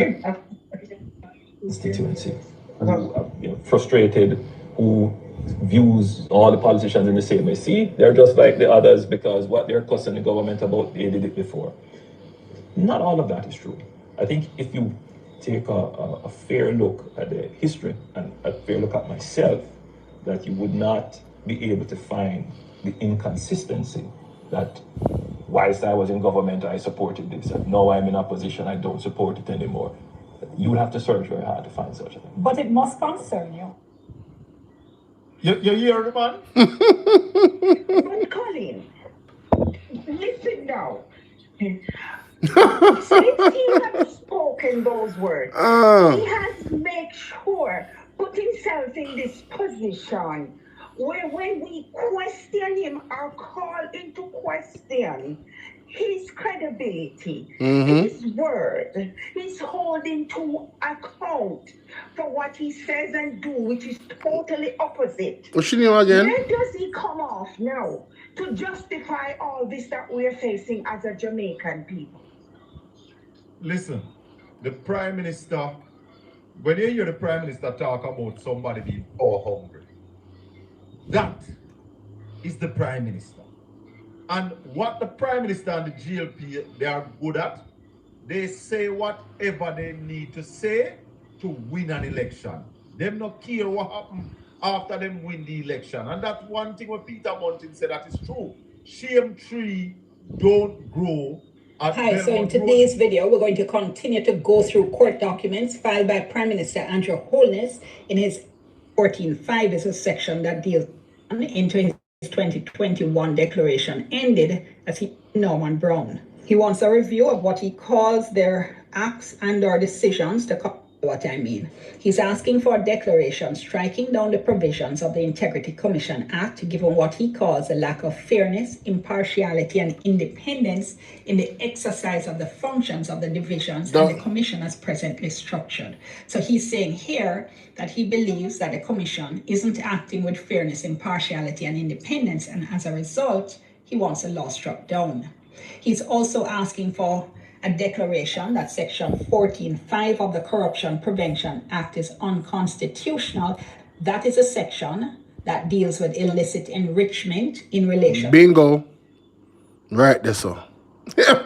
Constituency, who frustrated, who views all the politicians in the same way. See, they're just like the others because what they're cussing the government about, they did it before. Not all of that is true. I think if you take a fair look at the history and a fair look at myself, that you would not be able to find the inconsistency that whilst I was in government, I supported this, and now I'm in opposition, I don't support it anymore. You would have to search very hard to find such a thing. But it must concern you. You hear the man? But Colin, listen now. Since he has spoken those words, he has made sure, put himself in this position where when we question him or call into question his credibility, his word, he's holding to account for what he says and do, which is totally opposite. What's your name again? Where does he come off now to justify all this that we're facing as a Jamaican people? Listen, the Prime Minister, when you hear the Prime Minister talk about somebody being power hungry, that is the Prime Minister. And what the Prime Minister and the GLP, they are good at, they say whatever they need to say to win an election. Them not care what happens after them win the election. And that's one thing what Peter Mountain said that is true. Shame tree don't grow. Hi, so in today's video, we're going to continue to go through court documents filed by Prime Minister Andrew Holness in his 14.5 is a section that deals into his 2021 declaration ended as he Norman Brown. He wants a review of what he calls their acts and or decisions to cover what I mean. He's asking for a declaration striking down the provisions of the Integrity Commission Act, given what he calls a lack of fairness, impartiality, and independence in the exercise of the functions of the divisions and the commission as presently structured. So he's saying here that he believes that the commission isn't acting with fairness, impartiality, and independence, and as a result, he wants a law struck down. He's also asking for a declaration that Section 14.5 of the Corruption Prevention Act is unconstitutional. That is a section that deals with illicit enrichment in relation. Bingo. Right there, so.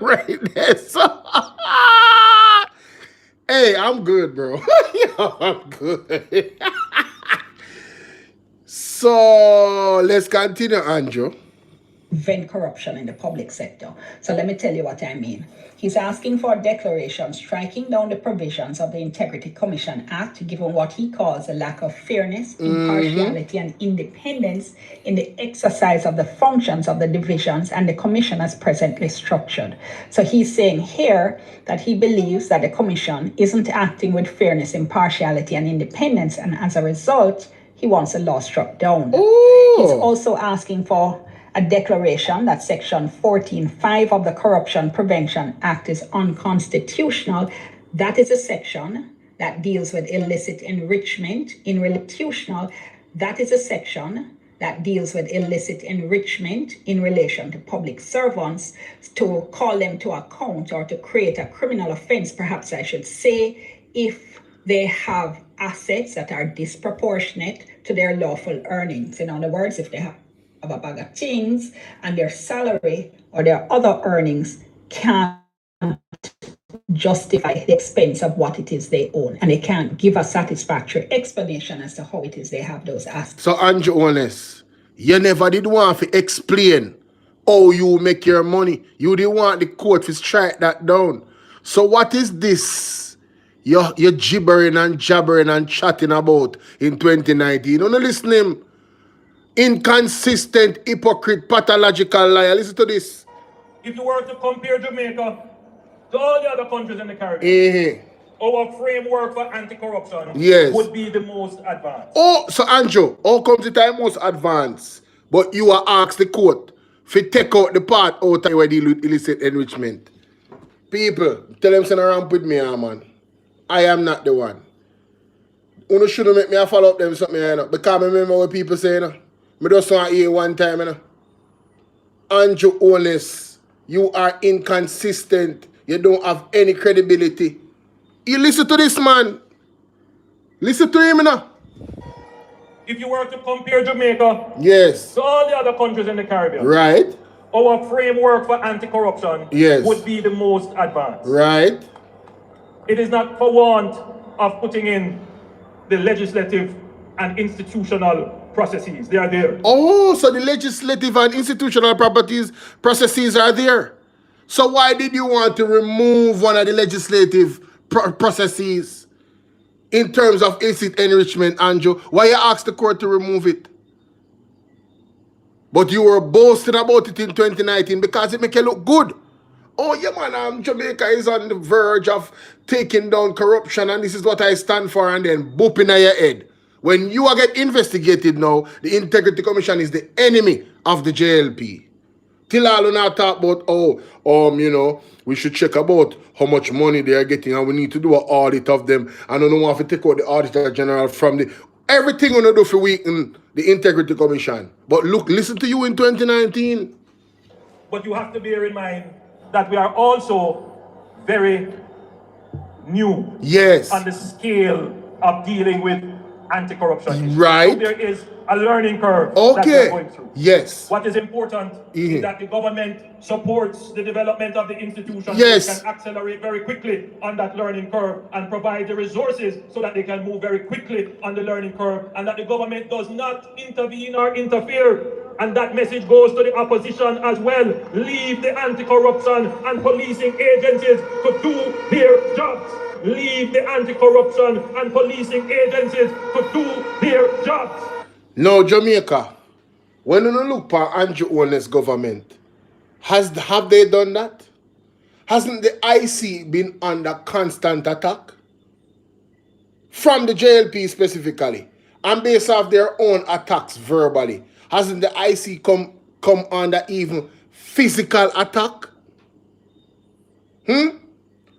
Right there, so. Hey, I'm good, bro. I'm good. So, let's continue, Andrew. Prevent corruption in the public sector. So let me tell you what I mean. He's asking for a declaration striking down the provisions of the Integrity Commission Act, given what he calls a lack of fairness, impartiality, and independence in the exercise of the functions of the divisions and the commission as presently structured. So he's saying here that he believes that the commission isn't acting with fairness, impartiality, and independence, and as a result, he wants a law struck down. Ooh. He's also asking for a declaration that Section 14.5 of the Corruption Prevention Act is unconstitutional. That is a section that deals with illicit enrichment in relation. That is a section that deals with illicit enrichment in relation to public servants, to call them to account or to create a criminal offense, perhaps I should say, if they have assets that are disproportionate to their lawful earnings. In other words, if they have a bag of things and their salary or their other earnings can't justify the expense of what it is they own, and they can't give a satisfactory explanation as to how it is they have those assets. So Andrew Holness, you never did want to explain how you make your money. You didn't want the court to strike that down. So what is this you're gibbering and jabbering and chatting about in 2019? You don't listen to him. Inconsistent, hypocrite, pathological liar. Listen to this. If you were to compare Jamaica to all the other countries in the Caribbean, our framework for anti-corruption would be the most advanced. Oh, so Andrew, how comes the time most advanced? But you are asked the court to take out the part out of where deal with illicit enrichment. People, tell them send a ramp with me, man. I am not the one. You shouldn't make me follow up them something, you know, because I remember what people say, you know. I just want to hear one time, you know. Andrew Holness, you are inconsistent. You don't have any credibility. You listen to this man. Listen to him, you know. If you were to compare Jamaica to all the other countries in the Caribbean, our framework for anti-corruption would be the most advanced. it is not for want of putting in the legislative and institutional processes. They are there. Oh, so the legislative and institutional processes are there. So why did you want to remove one of the legislative processes in terms of illicit enrichment, Andrew? Why you asked the court to remove it? But you were boasting about it in 2019 because it make you look good. Oh yeah, man, Jamaica is on the verge of taking down corruption and this is what I stand for, and then booping at your head. When you are get investigated now, the Integrity Commission is the enemy of the JLP. Till all now talk about, you know, we should check about how much money they are getting and we need to do an audit of them. And I don't want to take out the Auditor General from the... Everything we do for weaken the Integrity Commission. But look, listen to you in 2019. But you have to bear in mind that we are also very new on the scale of dealing with anti-corruption. Right. So there is a learning curve that we are going through. Yes. What is important is that the government supports the development of the institutions. Yes. They can accelerate very quickly on that learning curve and provide the resources so that they can move very quickly on the learning curve, and that the government does not intervene or interfere. And that message goes to the opposition as well. Leave the anti-corruption and policing agencies to do their jobs. Leave the anti-corruption and policing agencies to do their jobs. Now, Jamaica, when you look for Andrew Holness government, have they done that? Hasn't the IC been under constant attack? From the JLP specifically, and based off their own attacks verbally, hasn't the IC come under even physical attack?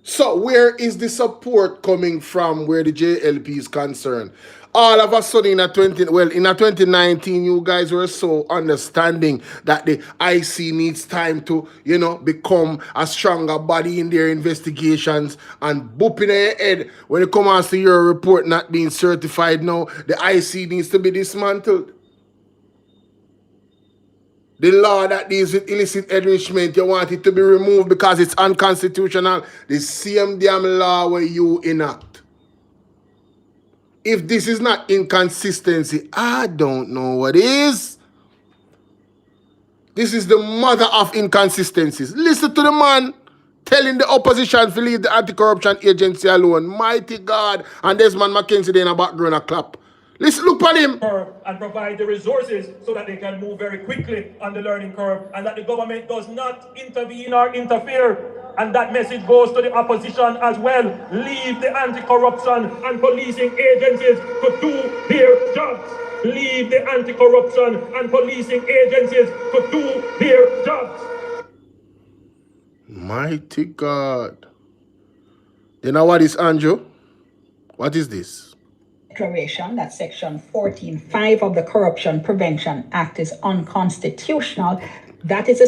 So where is the support coming from where the JLP is concerned? All of a sudden in 2019, you guys were so understanding that the IC needs time to, you know, become a stronger body in their investigations, and booping your head when it comes to your report not being certified now, the IC needs to be dismantled. The law that deals with illicit enrichment, you want it to be removed because it's unconstitutional. The same damn law where you enact. If this is not inconsistency, I don't know what is. This is the mother of inconsistencies. Listen to the man telling the opposition to leave the anti-corruption agency alone. Mighty God. And Desmond McKenzie there in the background a clap. Listen, look at him. And provide the resources so that they can move very quickly on the learning curve, and that the government does not intervene or interfere. And that message goes to the opposition as well. Leave the anti-corruption and policing agencies to do their jobs. Leave the anti-corruption and policing agencies to do their jobs. Mighty God. You know what is, Andrew? What is this? Declaration that Section 14.5 of the Corruption Prevention Act is unconstitutional. That is a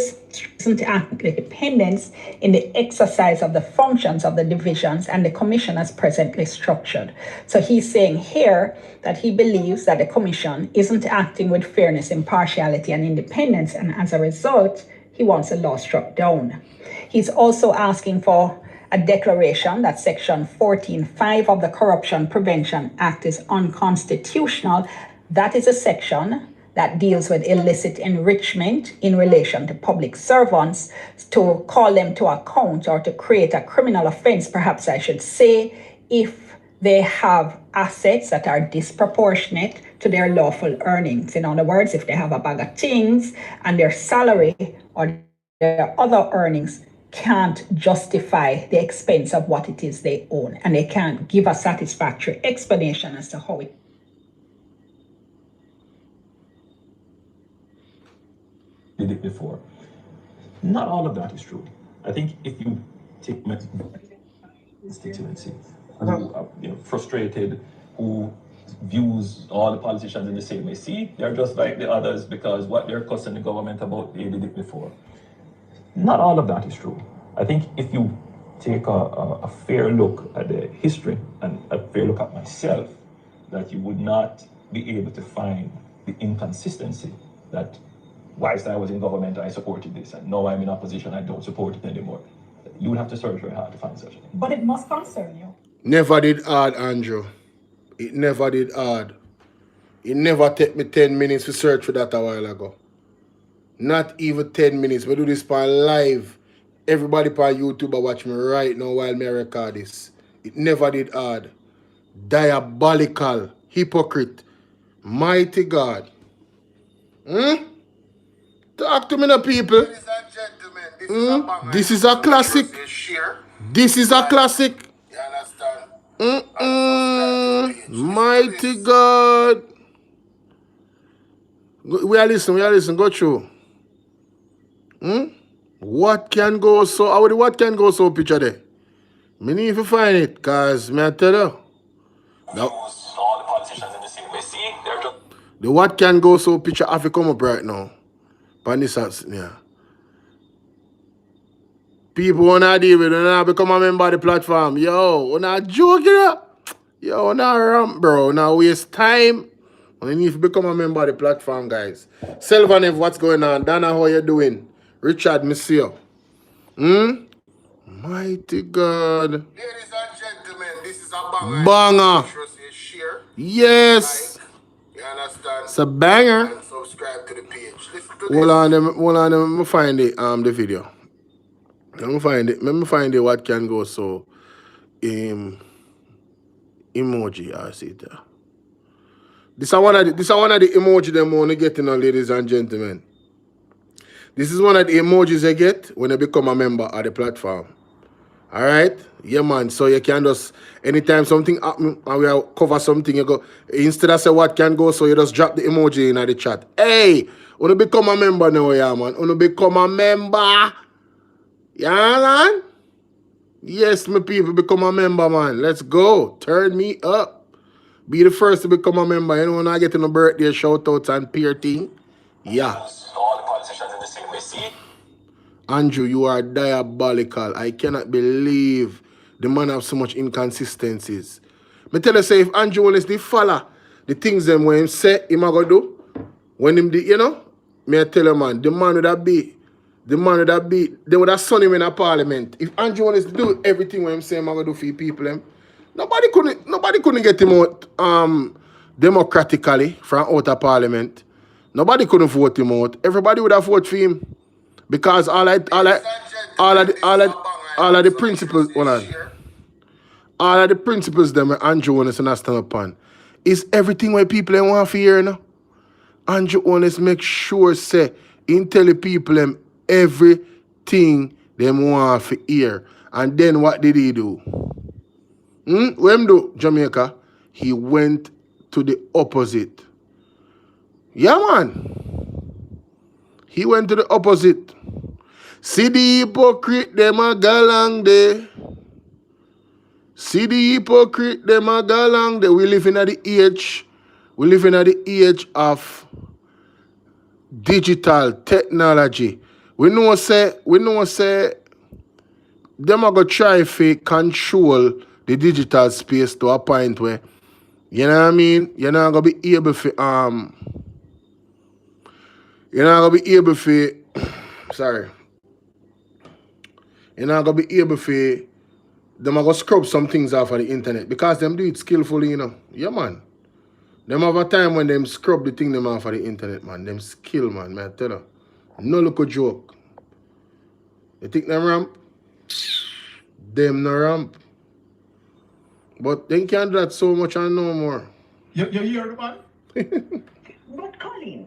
to act with independence in the exercise of the functions of the divisions and the commission as presently structured. So he's saying here that he believes that the commission isn't acting with fairness, impartiality, and independence, and as a result, he wants the law struck down. He's also asking for a declaration that Section 14.5 of the Corruption Prevention Act is unconstitutional. That is a section that deals with illicit enrichment in relation to public servants, to call them to account or to create a criminal offense, perhaps I should say, if they have assets that are disproportionate to their lawful earnings. In other words, if they have a bag of things and their salary or their other earnings can't justify the expense of what it is they own, and they can't give a satisfactory explanation as to how it. Did it before. Not all of that is true. I think if you take my constituency, who are, frustrated, who views all the politicians in the same way, see, they're just like the others because what they're cussing the government about, they did it before. Not all of that is true. I think if you take a fair look at the history and a fair look at myself, that you would not be able to find the inconsistency that whilst I was in government, I supported this, and now I'm in opposition, I don't support it anymore. You would have to search very hard to find such a thing. But it must concern you. Never did hard, Andrew. It never did hard. It never took me 10 minutes to search for that a while ago. Not even 10 minutes. We do this by live. Everybody on YouTube watch me right now while me record this. It never did hard. Diabolical. Hypocrite. Mighty God. Talk to me now, people. Ladies and gentlemen, this is a classic. This is a classic. You understand? Mighty God. We are listening. Go through. What can go so? What can go so picture there? Me need to find it, cause me I tell you. The what can go so picture have to come up right now. Yeah. People wanna deal with it, wanna become a member of the platform. Yo, wanna joke it up. Yo, wanna ramp, bro. Now waste time. You need to become a member of the platform, guys. Selvanev, what's going on? Dana, how you doing? Richard, miss you. Mighty God. Ladies and gentlemen, this is a banger. Yes. You understand? It's a banger. And subscribe to the page. Hold on, let me find the video. Let me find it what can go so emoji, I see it there. This is one of the emoji them want to get in, ladies and gentlemen. This is one of the emojis you get when you become a member of the platform. Alright? Yeah, man. So you can just, anytime something happen and we cover something, you go, instead of say what can go, so you just drop the emoji in the chat. Hey, wanna become a member now, yeah, man. Wanna become a member. Yeah, man? Yes, my people, become a member, man. Let's go. Turn me up. Be the first to become a member. You know, when I get in a birthday shout-outs and peer thing. Yeah. All the politicians in the city may see. Andrew, you are diabolical. I cannot believe the man have so much inconsistencies. Me tell you, say, if Andrew Holness the follow the things them when him say him a go do, when him you know, me I tell you, man, the man would have be, they would have son him in a parliament. If Andrew Holness do everything when him say him a go do for people, him, nobody couldn't get him out democratically from out of parliament. Nobody couldn't vote him out. Everybody would have voted for him. Because all of the principles, all of the principles them Andrew Holness and stand upon is everything where people want to hear, you know. Andrew Holness make sure say he tell the people them everything them want to hear. And then what did he do? What him do, Jamaica? He went to the opposite. Yeah, man. He went to the opposite. See the hypocrite, them a galang there. See the hypocrite, them a galang there. We live in the age of digital technology. We know say them a go try to control the digital space to a point where, you know what I mean? You're not gonna be able to You're not gonna be able to them are gonna scrub some things off of the internet because them do it skillfully, you know. Yeah, man. Them have a time when them scrub the thing them off of the internet, man. Them skill, man, I tell you. No look a joke. You think them ramp? Them no ramp. But they can't do that so much and no more. You hear the man? But Colin,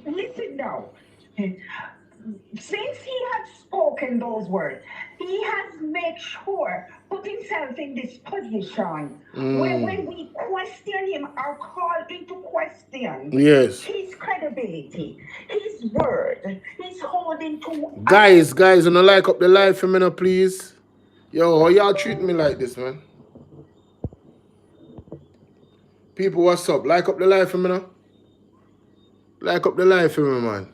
listen now. Since he had spoken those words, he has made sure, put himself in this position where when we question him or call into question his credibility, his word, his holding to... Guys, wanna like up the live for me now, please? Yo, how y'all treat me like this, man? People, what's up? Like up the live for me now? Like up the live for me, man.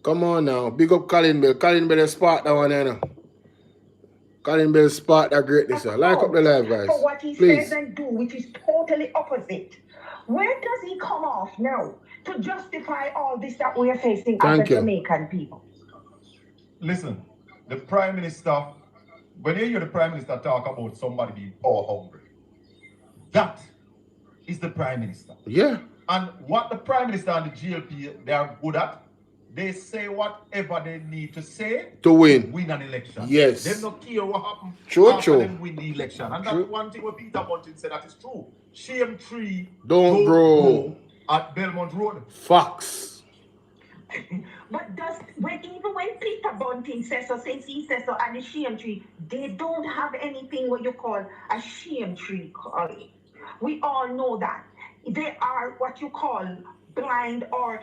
Come on now. Big up Colin Bell. Colin Bell spark that one, you know. Colin Bell spark that greatness. Like up the live, guys. For what he says and do, which is totally opposite. Where does he come off now to justify all this that we are facing as a Jamaican people? Listen, the Prime Minister when you hear the Prime Minister talk about somebody being power hungry, that is the Prime Minister. Yeah. And what the Prime Minister and the GLP, they are good at, they say whatever they need to say to win an election. Yes. They don't care what happens True. them win the election. And that's one thing what Peter Bunting said that is true. Shame tree don't grow at Belmont Road. Facts. But even when Peter Bunting says so, since he says so, and the shame tree, they don't have anything what you call a shame tree. We all know that. They are what you call blind, or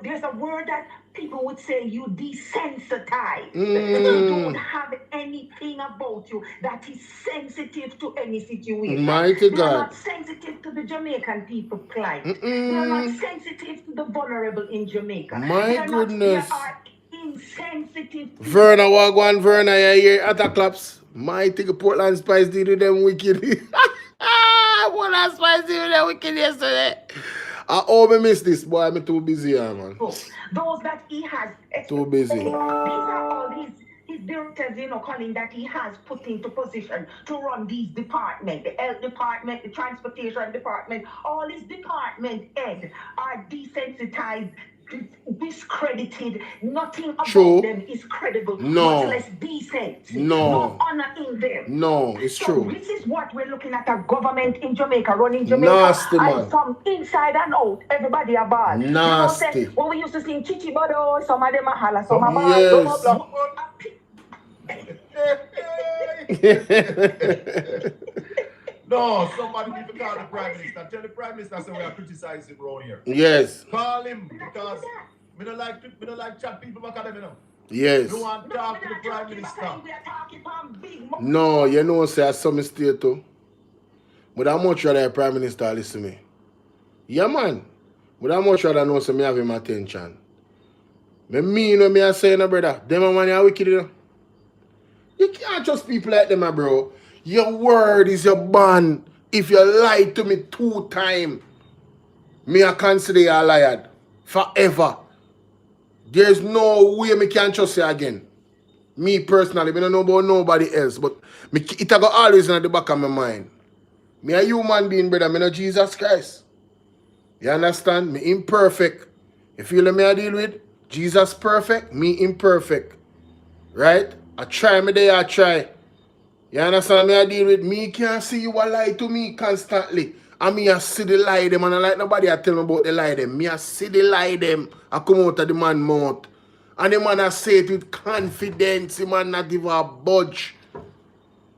there's a word that people would say you desensitized. You don't have anything about you that is sensitive to any situation. Mighty They're God. not sensitive to the Jamaican people plight. They're not sensitive to the vulnerable in Jamaica. My goodness. They are insensitive. Verna Wagwan, Verna, you hear attack claps. Mighty Portland Spice did with them wicked. Portland Spice did with them wicked yesterday. Oh, me miss this, boy. I'm too busy, man. Those that he has. Too busy. These are all his directors, Colin, that he has put into position to run these departments. The health department, the transportation department, all these department heads are desensitized, discredited. Nothing about them is credible. No. Much less decent. No honor in them. No, it's true. This is what we're looking at, a government in Jamaica, running Jamaica. Nasty, man. And from inside and out, everybody are bad. Nasty. When we used to sing Chichi Bodo, some of them are holla, some are Yes. No, somebody need to call the Prime Minister. Tell the Prime Minister so we are criticizing him around here. Yes. Call him because we don't like chat people back at them, you know. Yes. You want to talk to the Prime Minister. No, you know, say I saw me stay too. But how much rather the Prime Minister listen to me? Yeah, man. But how much rather know so me have him attention? Me you know me I say no brother. Them a man are wicked, you know. You can't trust people like them, bro. Your word is your bond. If you lie to me 2 times, me I consider you a liar forever. There's no way me can trust you again. Me personally, I don't know about nobody else, but it go always in the back of my mind. Me a human being, brother. Me no Jesus Christ. You understand? Me imperfect. You feel me I deal with? Jesus perfect, me imperfect. Right? I try me there, I try. You understand me I deal with? Me can't see you a lie to me constantly. And me I see the lie them and I like nobody I tell me about the lie them. Me I see the lie them. I come out of the man mouth. And the man I say it with confidence. The man not even a budge.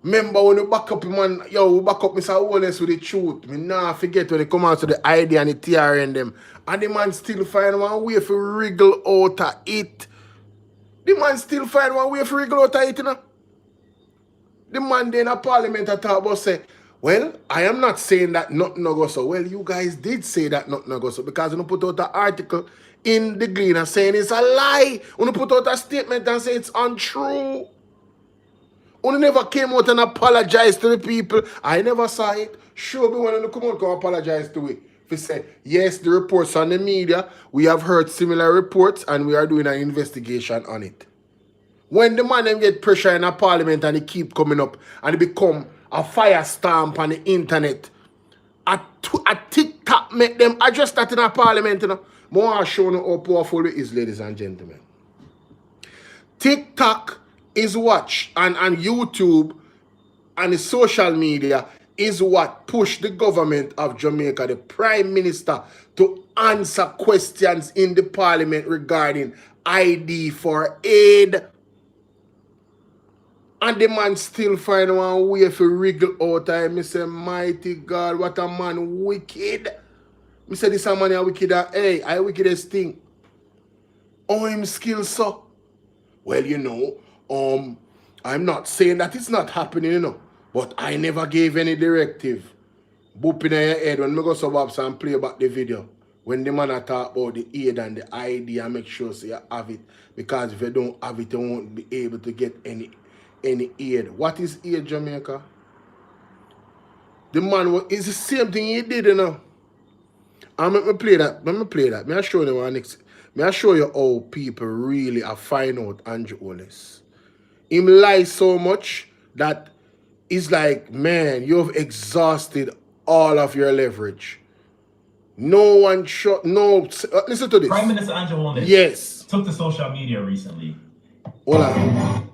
Remember when you back up, man, we back up Mr. Holness with the truth. Me nah forget when they come out to the idea and the TRN them. And the man still find one way to wriggle out of it. The man still find one way to wriggle out of it, you know. The man then in Parliament talk about say, well, I am not saying that nothing no go so. Well, you guys did say that nothing no go so because you put out an article in the Gleaner saying it's a lie. You put out a statement and say it's untrue. You never came out and apologized to the people. I never saw it. Show me when you come out and apologize to it. If you say, yes, the reports on the media, we have heard similar reports and we are doing an investigation on it. When the man them get pressure in a parliament and they keep coming up and it become a firestorm on the internet, a TikTok make them address that in a parliament, you know. More I show you how powerful it is, ladies and gentlemen. TikTok is watched and YouTube and the social media is what pushed the government of Jamaica, the Prime Minister, to answer questions in the parliament regarding ID for aid. And the man still find one way to wriggle out of him. I say, mighty God, what a man wicked. I say, this a man a wicked. Hey, I wickedest thing. Oh, him skill so. Well, you know, I'm not saying that it's not happening, you know. But I never gave any directive. Boop in your head when I go suburbs and play back the video. When the man talk about the aid and the ID, I make sure so you have it. Because if you don't have it, you won't be able to get any aid. What is aid, Jamaica? The man is the same thing he did, you know. And let me play that. May I show you one next. May I show you how people really are find out Andrew Holness. Him lie so much that is like, man, you've exhausted all of your leverage. No one listen to this. Prime Minister Andrew Holness yes. took to social media recently. Hold on.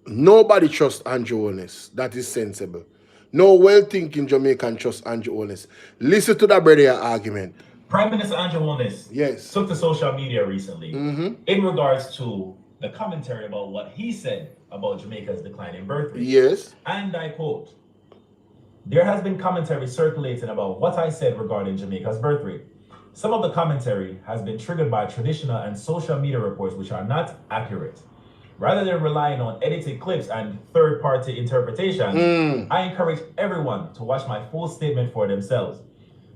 Nobody trusts Andrew Holness. That is sensible. No well-thinking Jamaican trusts Andrew Holness. Listen to that brother argument. Prime Minister Andrew Holness yes. took to social media recently in regards to the commentary about what he said about Jamaica's decline in birth rate. Yes. And I quote, "There has been commentary circulating about what I said regarding Jamaica's birth rate. Some of the commentary has been triggered by traditional and social media reports which are not accurate. Rather than relying on edited clips and third-party interpretations, I encourage everyone to watch my full statement for themselves.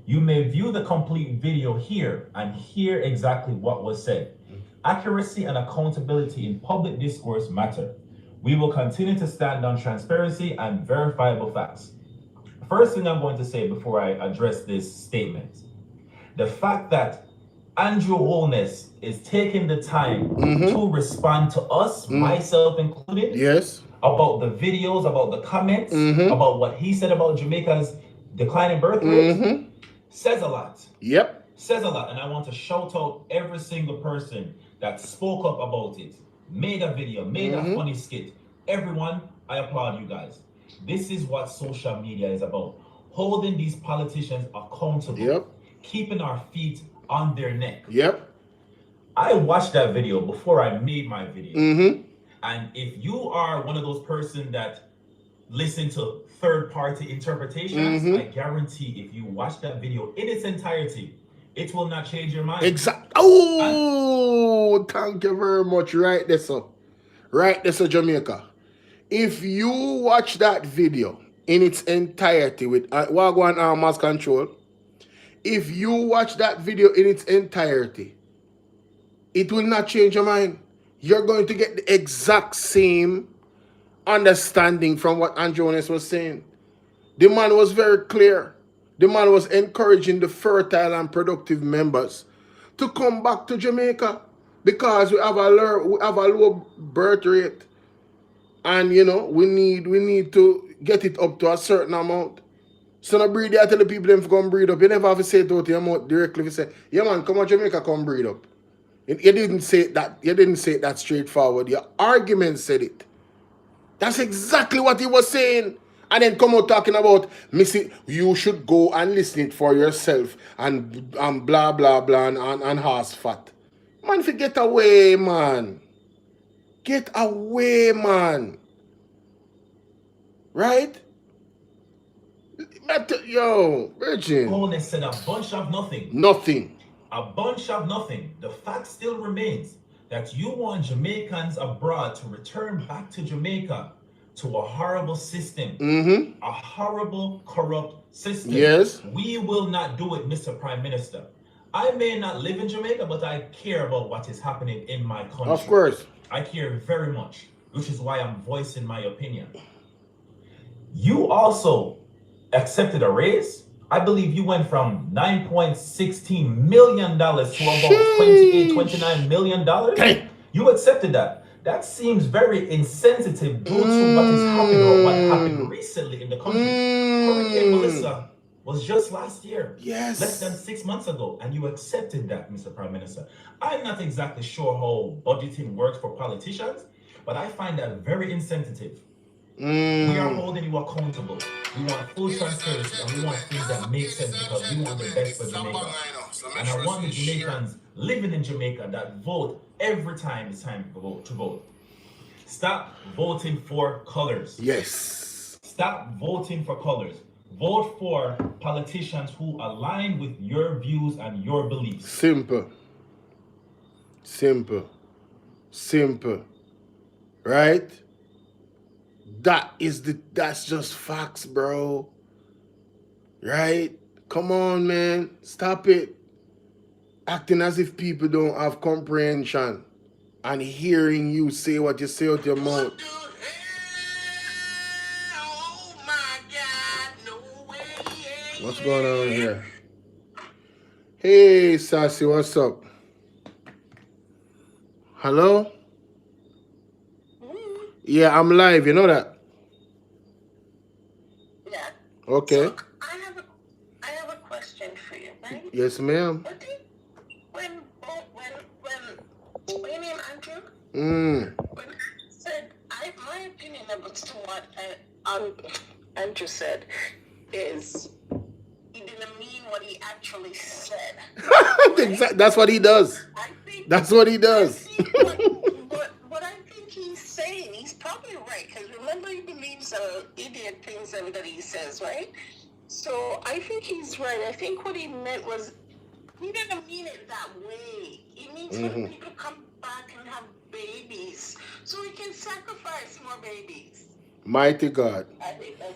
You may view the complete video here and hear exactly what was said. Accuracy and accountability in public discourse matter. We will continue to stand on transparency and verifiable facts." First thing I'm going to say before I address this statement, the fact that Andrew Holness is taking the time to respond to us, myself included, yes, about the videos, about the comments, about what he said about Jamaica's declining birth rate, says a lot. Yep. Says a lot. And I want to shout out every single person that spoke up about it, made a video, made a funny skit. Everyone, I applaud you guys. This is what social media is about. Holding these politicians accountable. Keeping our feet on their neck. I watched that video before I made my video. And if you are one of those persons that listen to third-party interpretations, I guarantee if you watch that video in its entirety, it will not change your mind. Exactly. Oh, thank you very much. Right there, sir. Right there, sir, Jamaica. If you watch that video in its entirety with Wagwan Arms Control, if you watch that video in its entirety, it will not change your mind. You're going to get the exact same understanding from what Andrew Holness was saying. The man was very clear. The man was encouraging the fertile and productive members to come back to Jamaica because we have a low birth rate. And, you know, we need to get it up to a certain amount. So no breed, I tell the people them to come breed up. You never have to say it out your mouth directly. You say, yeah man, come on Jamaica, come breed up. You didn't say that. You didn't say that straightforward. Your argument said it. That's exactly what he was saying. And then come out talking about, Missy, you should go and listen it for yourself and blah blah blah and horse fat. Man, if you get away, man. Get away, man. Right? Yo, Virgin. Holness said a bunch of nothing. Nothing. A bunch of nothing. The fact still remains that you want Jamaicans abroad to return back to Jamaica to a horrible system. A horrible, corrupt system. Yes. We will not do it, Mr. Prime Minister. I may not live in Jamaica, but I care about what is happening in my country. Of course. I care very much, which is why I'm voicing my opinion. You also accepted a raise. I believe you went from $9.16 million to about $29 million. You accepted that. That seems very insensitive due to what is happening or what happened recently in the country. Hurricane Melissa was just last year. Yes. Less than 6 months ago. And you accepted that, Mr. Prime Minister. I'm not exactly sure how budgeting works for politicians, but I find that very insensitive. We are holding you accountable. We want full transparency and we want things that make sense because we want the best for Jamaica. And I want the Jamaicans living in Jamaica that vote every time it's time to vote. Stop voting for colors. Yes. Stop voting for colors. Vote for politicians who align with your views and your beliefs. Simple. Simple. Simple. Right? That's just facts, bro. Right? Come on, man. Stop it. Acting as if people don't have comprehension and hearing you say what you say out your mouth. What's going on here? Hey, Sassy, what's up? Hello? Yeah, I'm live. You know that? Yeah. Okay. So I have a question for you, right? Yes, ma'am. What do you, when your name Andrew? When I said my opinion about what Andrew said is he didn't mean what he actually said. Right? That's what he does. That's what he does. What I think he's saying, he's probably right, because remember he believes idiot things that he says, right? So I think he's right. I think what he meant was he didn't mean it that way. He means when people come back and have babies, so we can sacrifice more babies. Mighty God.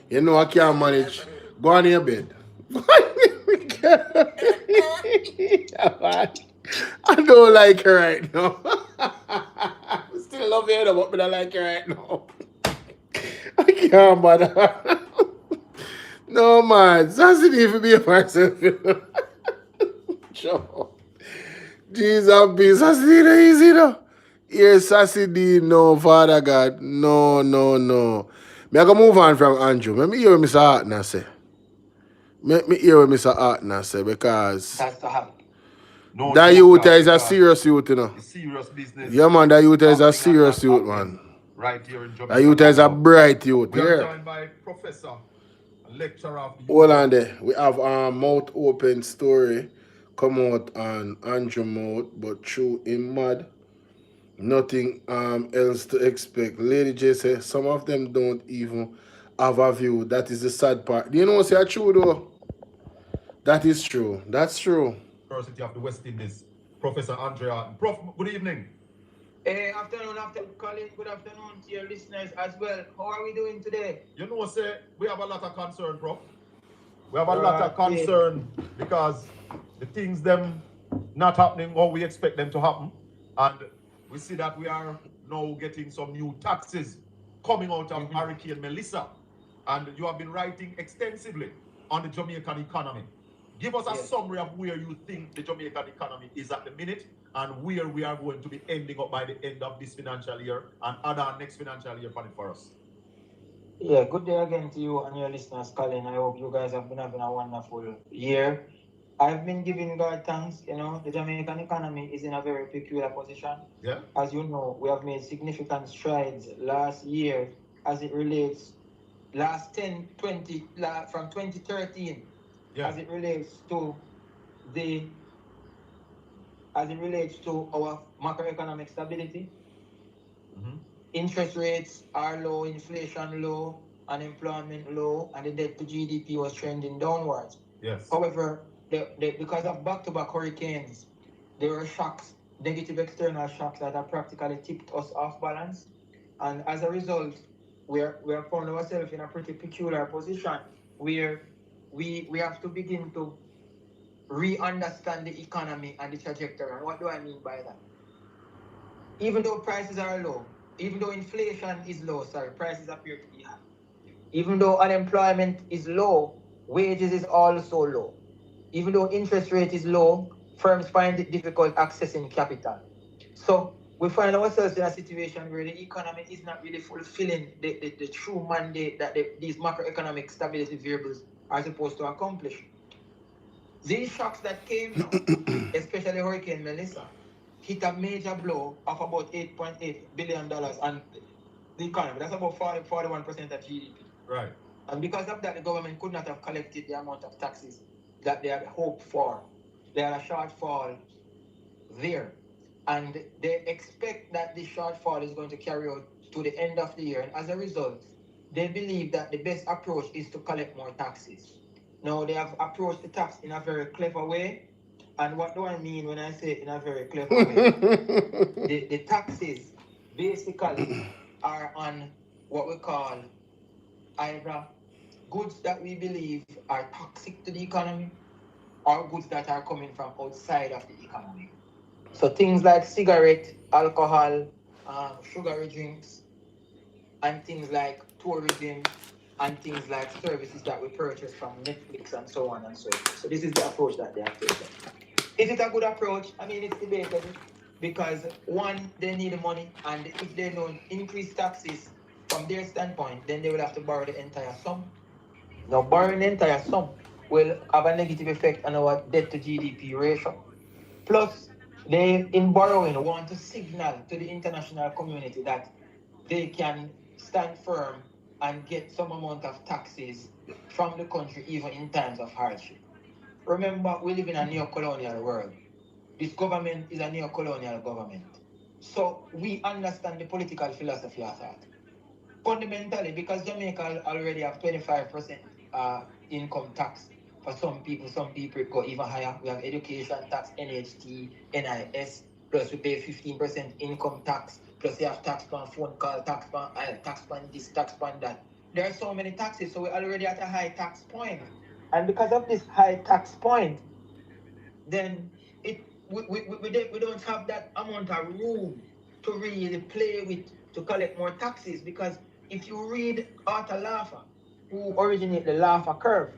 You know I can't manage. Go on in your bed. I don't like her right now. I still love her, but I like her right now. I can't bother. No man, Sassy need to be a myself. Sure. Jesus be Sassy no easy though. Yes, Sassy D, no, Father God. No. Me I go move on from Andrew. Let me hear what Mr. Hartner say. Me hear what Mr. Hartner say because That's to happen. No that joke, youth is a serious youth, you know. it's serious business. Yeah, man, that youth is a Happening and serious not youth, happening man. Right here in Jamaica. That youth is a bright youth, We are yeah. joined by Professor, a lecturer of the Hold on there. We have mouth open story come out on Andrew mouth, but through him mad. Nothing else to expect. Lady J says some of them don't even have a view. That is the sad part. Do you know what's true though? That is true. That's true. University of the West Indies, Professor Andrea. Prof, good evening. Afternoon, Colin. Good afternoon to your listeners as well. How are we doing today? You know, say we have a lot of concern, Prof. We have a lot of concern because the things them not happening how we expect them to happen, and we see that we are now getting some new taxes coming out of Hurricane Melissa, and you have been writing extensively on the Jamaican economy. Give us a summary of where you think the Jamaican economy is at the minute and where we are going to be ending up by the end of this financial year and other next financial year for us. Yeah, good day again to you and your listeners, Colin. I hope you guys have been having a wonderful year. I've been giving God thanks. You know, the Jamaican economy is in a very peculiar position. Yeah. As you know, we have made significant strides last year as it relates, from 2013, as it relates to our macroeconomic stability. Interest rates are low, inflation low, unemployment low, and the debt to GDP was trending downwards. Yes. However, because of back-to-back hurricanes, there were shocks, negative external shocks that have practically tipped us off balance. And as a result, we have found ourselves in a pretty peculiar position where we have to begin to re-understand the economy and the trajectory. And what do I mean by that? Even though prices are low, even though inflation is low, prices appear to be high. Even though unemployment is low, wages is also low. Even though interest rate is low, firms find it difficult accessing capital. So we find ourselves in a situation where the economy is not really fulfilling the true mandate that these macroeconomic stability variables are supposed to accomplish. These shocks that came now, especially Hurricane Melissa, hit a major blow of about $8.8 billion on the economy. That's about 41% of GDP. Right. And because of that, the government could not have collected the amount of taxes that they had hoped for. They had a shortfall there. And they expect that this shortfall is going to carry out to the end of the year. And as a result, they believe that the best approach is to collect more taxes. Now, they have approached the tax in a very clever way. And what do I mean when I say in a very clever way? The taxes basically are on what we call either goods that we believe are toxic to the economy or goods that are coming from outside of the economy. So things like cigarette, alcohol, sugary drinks, and things like tourism, and things like services that we purchase from Netflix and so on and so forth. So this is the approach that they have taken. Is it a good approach? I mean, it's debatable because one, they need the money, and if they don't increase taxes, from their standpoint, then they will have to borrow the entire sum. Now, borrowing the entire sum will have a negative effect on our debt to GDP ratio. Plus, they, in borrowing, want to signal to the international community that they can stand firm and get some amount of taxes from the country even in times of hardship. Remember, we live in a neo-colonial world. This government is a neo-colonial government. So we understand the political philosophy of that. Fundamentally, because Jamaica already have 25% income tax for some people go even higher. We have education tax, NHT, NIS, plus we pay 15% income tax, plus we have tax on phone call, tax on tax on this, tax on that. There are so many taxes, so we're already at a high tax point. And because of this high tax point, then we don't have that amount of room to really play with to collect more taxes. Because if you read Arthur Laffer, who originated the Laffer curve,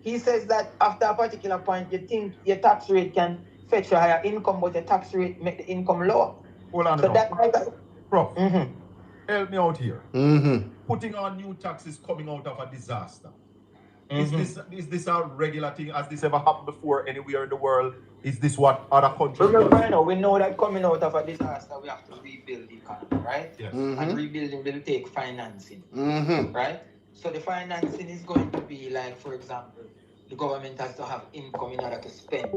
he says that after a particular point, you think your tax rate can fetch a higher income, but the tax rate make the income lower. Hold on. So that Prof, help me out here. Putting on new taxes coming out of a disaster. Is this a regular thing? Has this ever happened before anywhere in the world? Is this what other countries do? Remember, we know that coming out of a disaster, we have to rebuild the economy, right? Yes. And rebuilding will take financing, right? So the financing is going to be like, for example, the government has to have income in order to spend.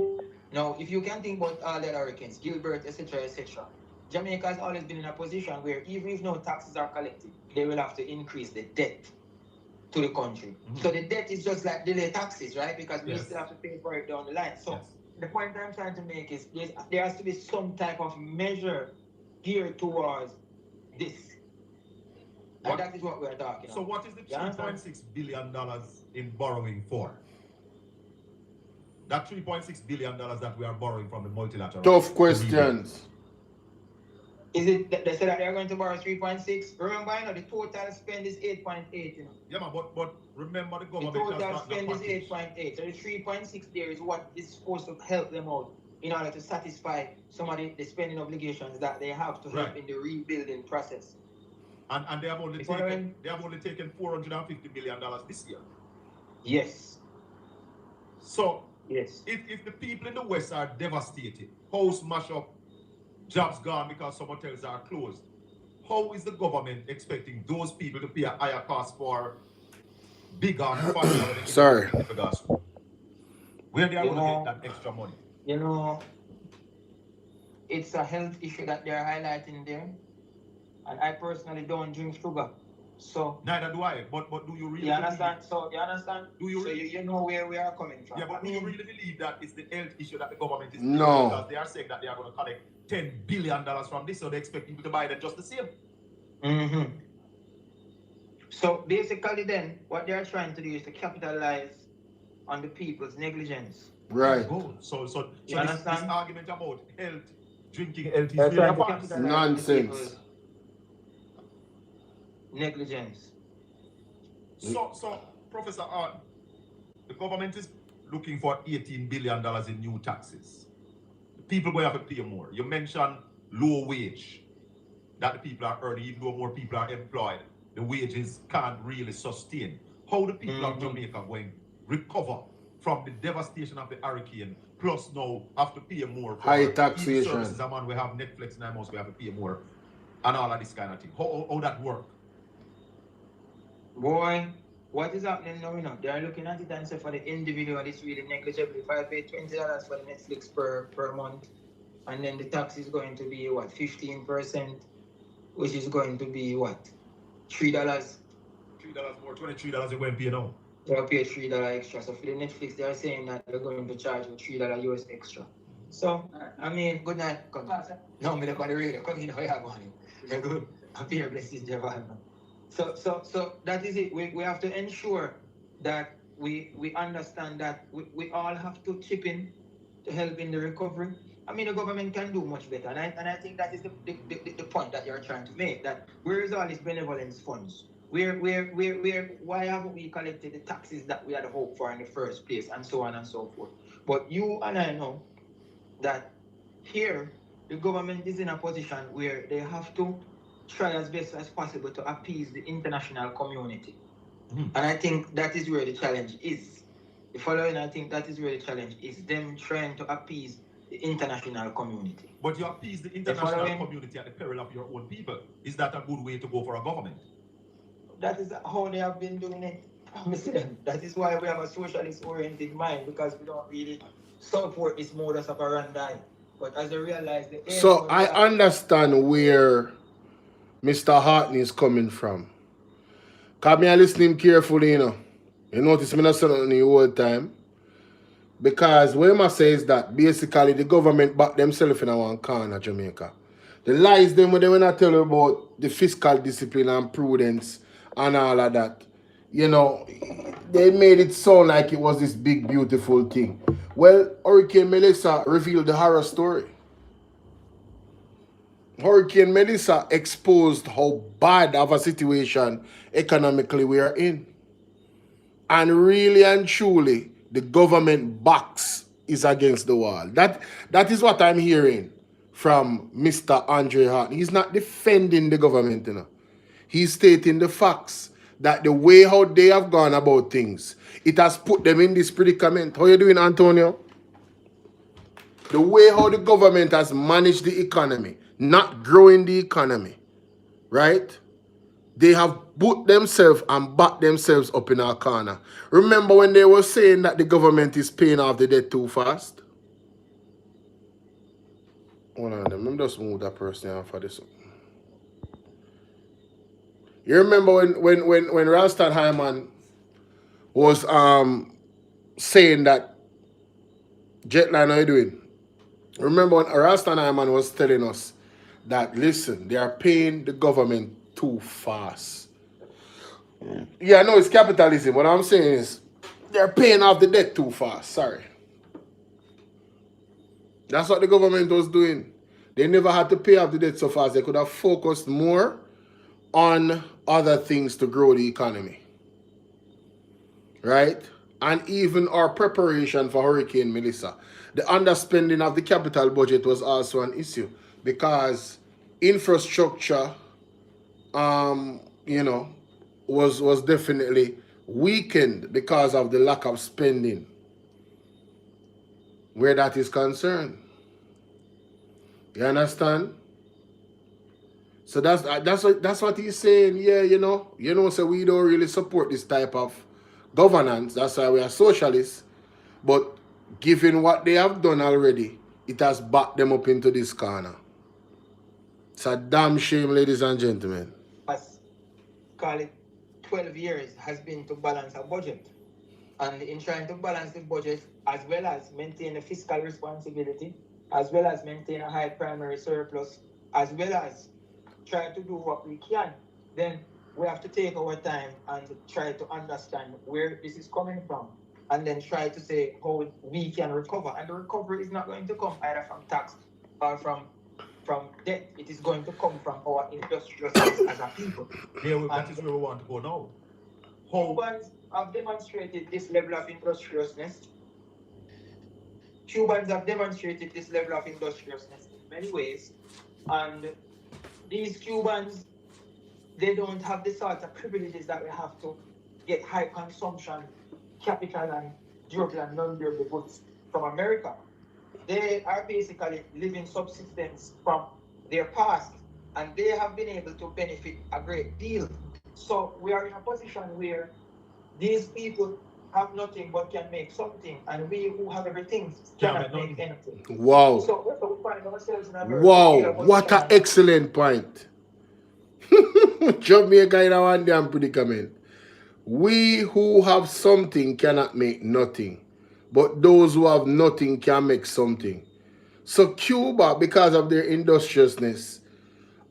Now, if you can think about all the hurricanes, Gilbert, etc., Jamaica has always been in a position where even if no taxes are collected, they will have to increase the debt to the country. So the debt is just like delay taxes, right? Because we still have to pay for it down the line. So the point I'm trying to make is there has to be some type of measure geared towards this. And that is what we're talking about. So what is the $3.6 billion in borrowing for? That $3.6 billion that we are borrowing from the multilateral. Tough questions. Is it they said that they're going to borrow 3.6? Remember, the total spend is 8.8, Yeah, but remember the government the total spend is 8.8. So the 3.6 there is what is supposed to help them out in order to satisfy some of the spending obligations that they have to help in the rebuilding process. And they have only taken $450 million this year. Yes. So if the people in the West are devastated, house mash up, jobs gone because some hotels are closed, how is the government expecting those people to pay a higher cost for bigger and faster? Sorry. Where they are going to get that extra money? It's a health issue that they're highlighting there. And I personally don't drink sugar. So neither do I, but do you really understand? So you understand? Do you really? You know where we are coming from. Yeah, but do you really believe that it's the health issue that the government is doing? No. Because they are saying that they are going to collect $10 billion from this, so they expect people to buy them just the same. So basically then, what they are trying to do is to capitalize on the people's negligence. Right. So this argument about health, drinking health is really a nonsense. Negligence. So Professor Art, the government is looking for $18 billion in new taxes. People will have to pay more. You mentioned low wage that the people are earning, even though more people are employed, the wages can't really sustain. How the people of Jamaica going to recover from the devastation of the hurricane, plus now have to pay more for high taxation services? We have Netflix in our house, we have to pay more, and all of this kind of thing. How that work? Boy, what is happening now? They are looking at it and say for the individual it's really negligible. If I pay $20 for the Netflix per month, and then the tax is going to be what, 15%, which is going to be what, $3? $3 more, $23 you're going to pay now. They'll pay $3 extra. So for the Netflix, they're saying that they're going to charge you $3 US extra. So, I mean, good night. Come. No, I'm going to radio. Come in, how you going? You're good. I'm here, blessed Jehovah. So that is it. We have to ensure that we understand that we all have to chip in to help in the recovery. I mean, the government can do much better, and I think that is the point that you're trying to make. That where is all these benevolence funds? Why haven't we collected the taxes that we had hoped for in the first place, and so on and so forth? But you and I know that here the government is in a position where they have to try as best as possible to appease the international community. And I think that is where the challenge is. The following, I think that is where the challenge is, them trying to appease the international community. But you appease the international community at the peril of your own people. Is that a good way to go for a government? That is how they have been doing it. That is why we have a socialist-oriented mind, because we don't really support this modus operandi. But as they realize the So I understand where Mr. Hartney is coming from. Because I listen to him carefully, you know. You notice me not saying nothing the whole time. Because what I say is that basically the government back themselves in one corner, Jamaica. The lies them when they when I tell you about the fiscal discipline and prudence and all of that. You know, they made it sound like it was this big, beautiful thing. Well, Hurricane Melissa revealed the horror story. Hurricane Melissa exposed how bad of a situation economically we are in. And really and truly, the government box is against the wall. That is what I'm hearing from Mr. Andre Hart. He's not defending the government, you know. He's stating the facts that the way how they have gone about things, it has put them in this predicament. How you doing, Antonio? The way how the government has managed the economy, not growing the economy, right? They have put themselves and backed themselves up in our corner. Remember when they were saying that the government is paying off the debt too fast? Hold on, let me just move that person off for this. You remember when Ralston Hyman was saying that Jetline, how you doing? Remember when Ralston Hyman was telling us that, listen, they are paying the government too fast. Yeah, I know it's capitalism. What I'm saying is they're paying off the debt too fast. Sorry. That's what the government was doing. They never had to pay off the debt so fast. They could have focused more on other things to grow the economy. Right? And even our preparation for Hurricane Melissa. The underspending of the capital budget was also an issue because infrastructure you know, was definitely weakened because of the lack of spending where that is concerned. You understand? So that's what he's saying. Yeah, you know, so we don't really support this type of governance. That's why we are socialists. But given what they have done already, it has backed them up into this corner. It's a damn shame, ladies and gentlemen. Call it 12 years has been to balance a budget. And in trying to balance the budget, as well as maintain a fiscal responsibility, as well as maintain a high primary surplus, as well as try to do what we can, then we have to take our time and try to understand where this is coming from, and then try to say how we can recover. And the recovery is not going to come either from tax or from debt. It is going to come from our industriousness as a people. Yeah, that is where we want to go now. Cubans have demonstrated this level of industriousness. Cubans have demonstrated this level of industriousness in many ways. And these Cubans, they don't have the sort of privileges that we have to get high consumption, capital and durable and non-durable goods from America. They are basically living subsistence from their past, and they have been able to benefit a great deal. So we are in a position where these people have nothing but can make something, and we who have everything cannot make anything. Wow. So we find ourselves in a very what an excellent point. Jamaica in one damn predicament. We who have something cannot make nothing, but those who have nothing can make something. So Cuba, because of their industriousness,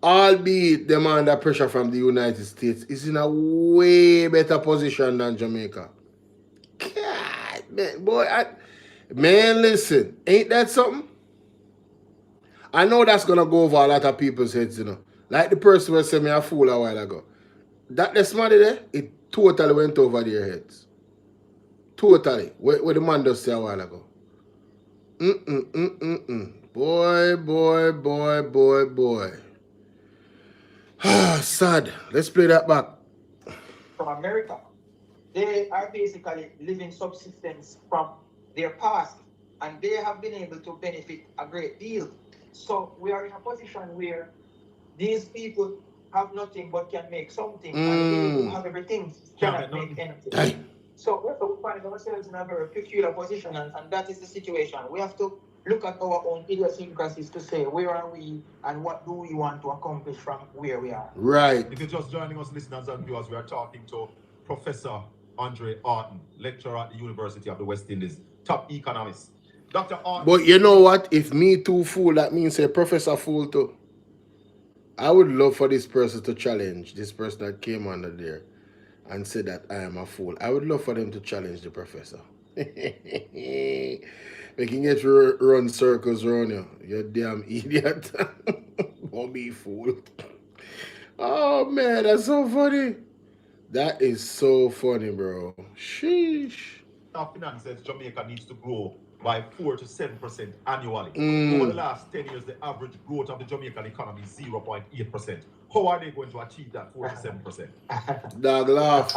albeit them under pressure from the United States, is in a way better position than Jamaica. God, man, boy, man, listen, ain't that something? I know that's gonna go over a lot of people's heads, you know. Like the person who said me a fool a while ago. That money there, it totally went over their heads. Totally. What the man just said a while ago. Boy. Sad. Let's play that back. From America. They are basically living subsistence from their past, and they have been able to benefit a great deal. So we are in a position where these people have nothing but can make something, and they who have everything cannot make anything. So we have to find ourselves in a very peculiar position, and that is the situation. We have to look at our own idiosyncrasies to say where are we and what do we want to accomplish from where we are. Right. If you're just joining us, listeners and viewers, we are talking to Professor Andre Orton, lecturer at the University of the West Indies, top economist. Dr. Orton. But you know what? If me too fool, that means a professor fool too. I would love for this person to challenge this person that came under there and said that I am a fool. I would love for them to challenge the professor. They can get you run circles around you. You damn idiot. Won't be fooled. Oh man, that's so funny. That is so funny, bro. Sheesh. Our finance says Jamaica needs to grow by 4 to 7% annually. Over the last 10 years, the average growth of the Jamaican economy is 0.8%. How are they going to achieve that 4 to 7%? Dog laugh.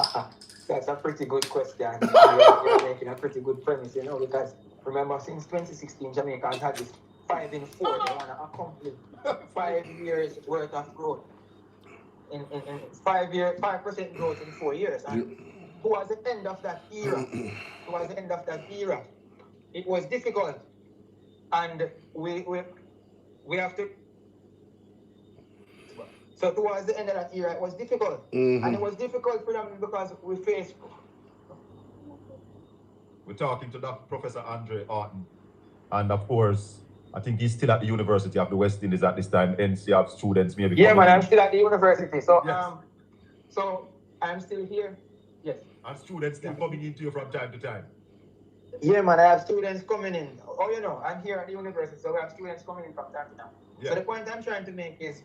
That's a pretty good question. You're making a pretty good premise, you know, because remember, since 2016, Jamaica has had this 5 in 4. They want to accomplish 5 years worth of growth. In 5% growth in 4 years. And towards the end of that era, it was difficult. And we have to. So towards the end of that era, it was difficult. And it was difficult for them because we faced. We're talking to Dr. Professor Andre Orton. And of course, I think he's still at the University of the West Indies at this time. NCF students maybe. Yeah, man, I'm still at the university. So, yes. So I'm still here. Yes. And students still coming into you from time to time. Yeah, man, I have students coming in. Oh, you know, I'm here at the university, so we have students coming in from time to time. Yeah. So the point I'm trying to make is,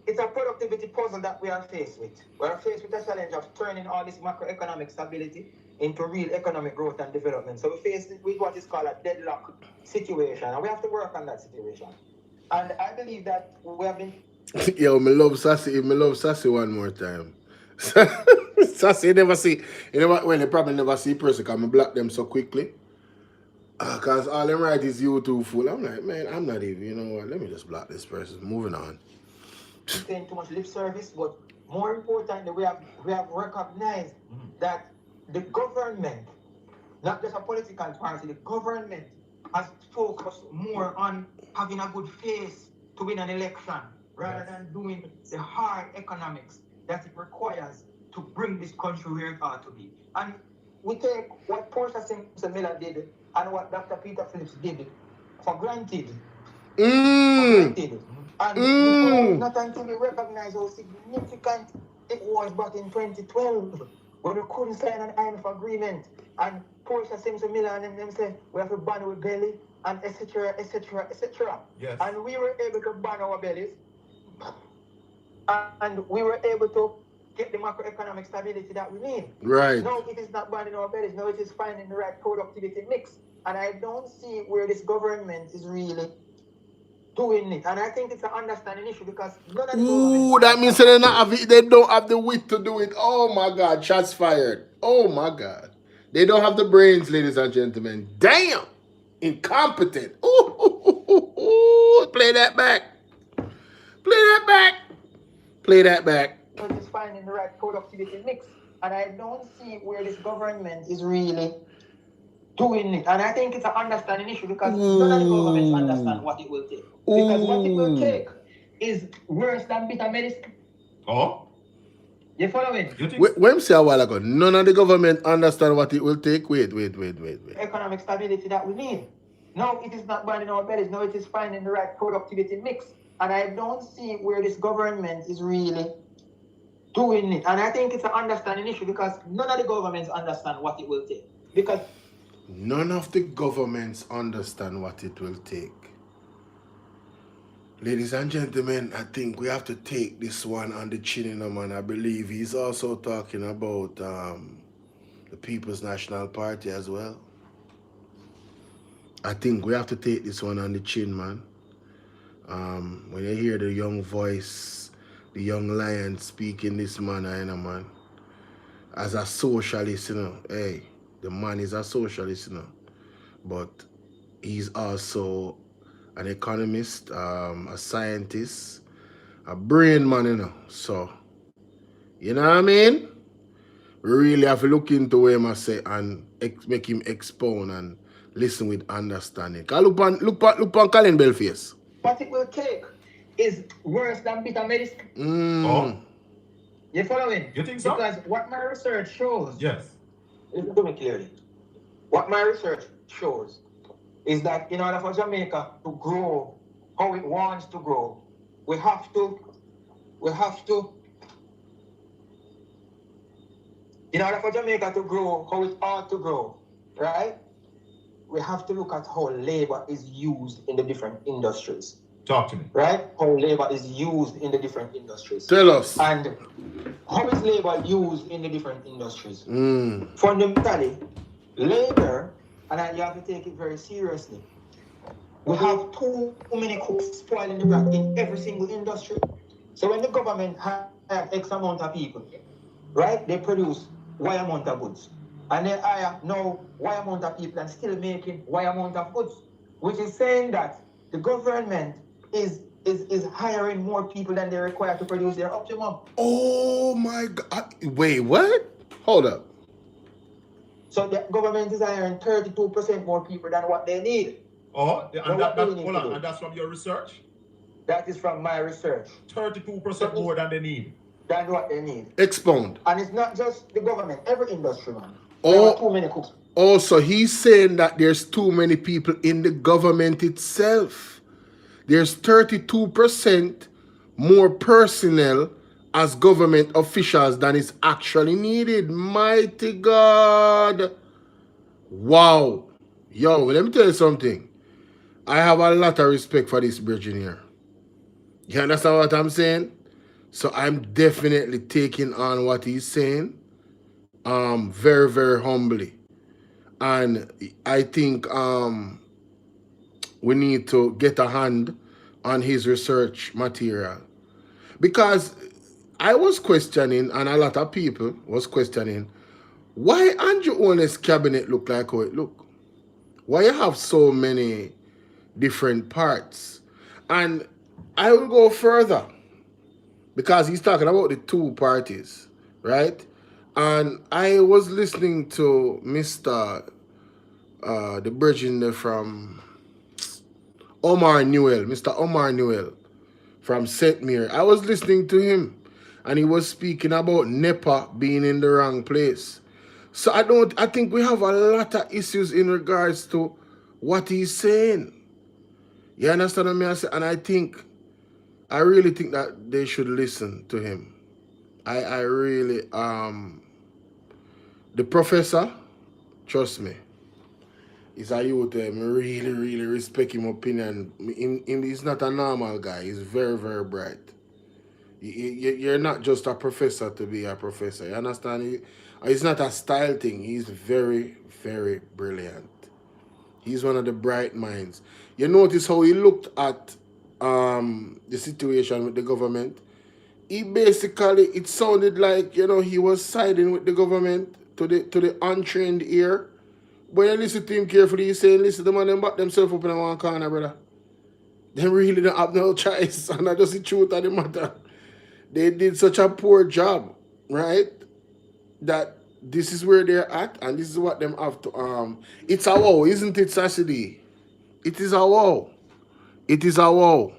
it's a productivity puzzle that we are faced with. We are faced with the challenge of turning all this macroeconomic stability into real economic growth and development. So we face with what is called a deadlock situation, and we have to work on that situation. And I believe that we have been. Yo, me love Sassy one more time. Sassy, you never see, well, they probably never see a person because I block them so quickly. Because all them right is you too fool. I'm like, man, I'm not even, you know what, let me just block this person. Moving on. Saying too much lip service, but more importantly, we have recognized that the government, not just a political party, the government has focused more on having a good face to win an election rather than doing the hard economics that it requires to bring this country where it ought to be. And we take what Portia Simpson Miller did and what Dr. Peter Phillips did for granted. And not until we recognize how significant it was back in 2012 when we couldn't sign an IMF agreement and Portia Simpson Miller and them say we have to ban our belly and etc. Yes. And we were able to ban our bellies and we were able to get the macroeconomic stability that we need. Right. No, it is not banning our bellies. No, it is finding the right productivity mix. And I don't see where this government is really doing it. And I think it's an understanding issue because none of the Ooh, that means they don't have the wit to do it. Oh my God, shots fired. Oh my God. They don't have the brains, ladies and gentlemen. Damn. Incompetent. Ooh. Play that back. Play that back. So it's finding the right productivity mix. And I don't see where this government is really doing it. And I think it's an understanding issue because none of the governments understand what it will take. Because what it will take is worse than bitter medicine. Oh? You following? When say a while ago, none of the government understand what it will take. Wait. Economic stability that we need. No, it is not banning our bellies. No, it is finding the right productivity mix. And I don't see where this government is really doing it. And I think it's an understanding issue because none of the governments understand what it will take. Because none of the governments understand what it will take. Ladies and gentlemen, I think we have to take this one on the chin, man. I believe he's also talking about the People's National Party as well. I think we have to take this one on the chin, man. When you hear the young voice the young lion speak in this manner, you know, man. As a socialist, you know, hey, the man is a socialist, you know, but he's also an economist, a scientist, a brain man, you know. So, you know what I mean? We really have to look into him, I say, and make him expound and listen with understanding. Look on Colin Bellface. What it will take is worse than bitter medicine. Oh. You following? You think so? Because what my research shows, yes. Listen to me clearly. What my research shows is that in order for Jamaica to grow how it wants to grow, we have to, in order for Jamaica to grow how it ought to grow, right? We have to look at how labor is used in the different industries. Talk to me. Right? How labor is used in the different industries. Tell us. And how is labor used in the different industries? Fundamentally, labor, and you have to take it very seriously, we have too many cooks spoiling the brat in every single industry. So when the government has X amount of people, right, they produce Y amount of goods. And they hire now Y amount of people and still making Y amount of goods. Which is saying that the government is hiring more people than they require to produce their optimum. Oh my God. Wait, what? Hold up. So the government is hiring 32% more people than what they need. Oh, and and that's from your research? That is from my research. 32% more than they need. Than what they need. Expound. And it's not just the government, every industry, man. There are too many cooks. Oh, so he's saying that there's too many people in the government itself. There's 32% more personnel as government officials than is actually needed. Mighty God. Wow. Yo, let me tell you something. I have a lot of respect for this bridging here. You understand what I'm saying? So I'm definitely taking on what he's saying. Very, very humbly. And I think we need to get a hand on his research material. Because I was questioning, and a lot of people was questioning, why Andrew Holness' cabinet look like how it look? Why you have so many different parts? And I will go further. Because he's talking about the two parties, right? And I was listening to Mr. The bridging from Mr. Omar Newell from St. Mary. I was listening to him and he was speaking about NEPA being in the wrong place. So I think we have a lot of issues in regards to what he's saying. You understand what I mean? And I really think that they should listen to him. I really, the professor, trust me, is a youth. I really, really respect his opinion. He's not a normal guy. He's very, very bright. You're not just a professor to be a professor. You understand? It's not a style thing. He's very, very brilliant. He's one of the bright minds. You notice how he looked at the situation with the government. He basically, it sounded like, you know, he was siding with the government to the untrained ear. But you listen to him carefully, he's saying, listen, the man, them back themselves up in one corner, brother. They really don't have no choice. And I just the truth of the matter. They did such a poor job, right? That this is where they're at, and this is what them have to, it's a wow, isn't it, Sassy? It is a wow. It is a wow.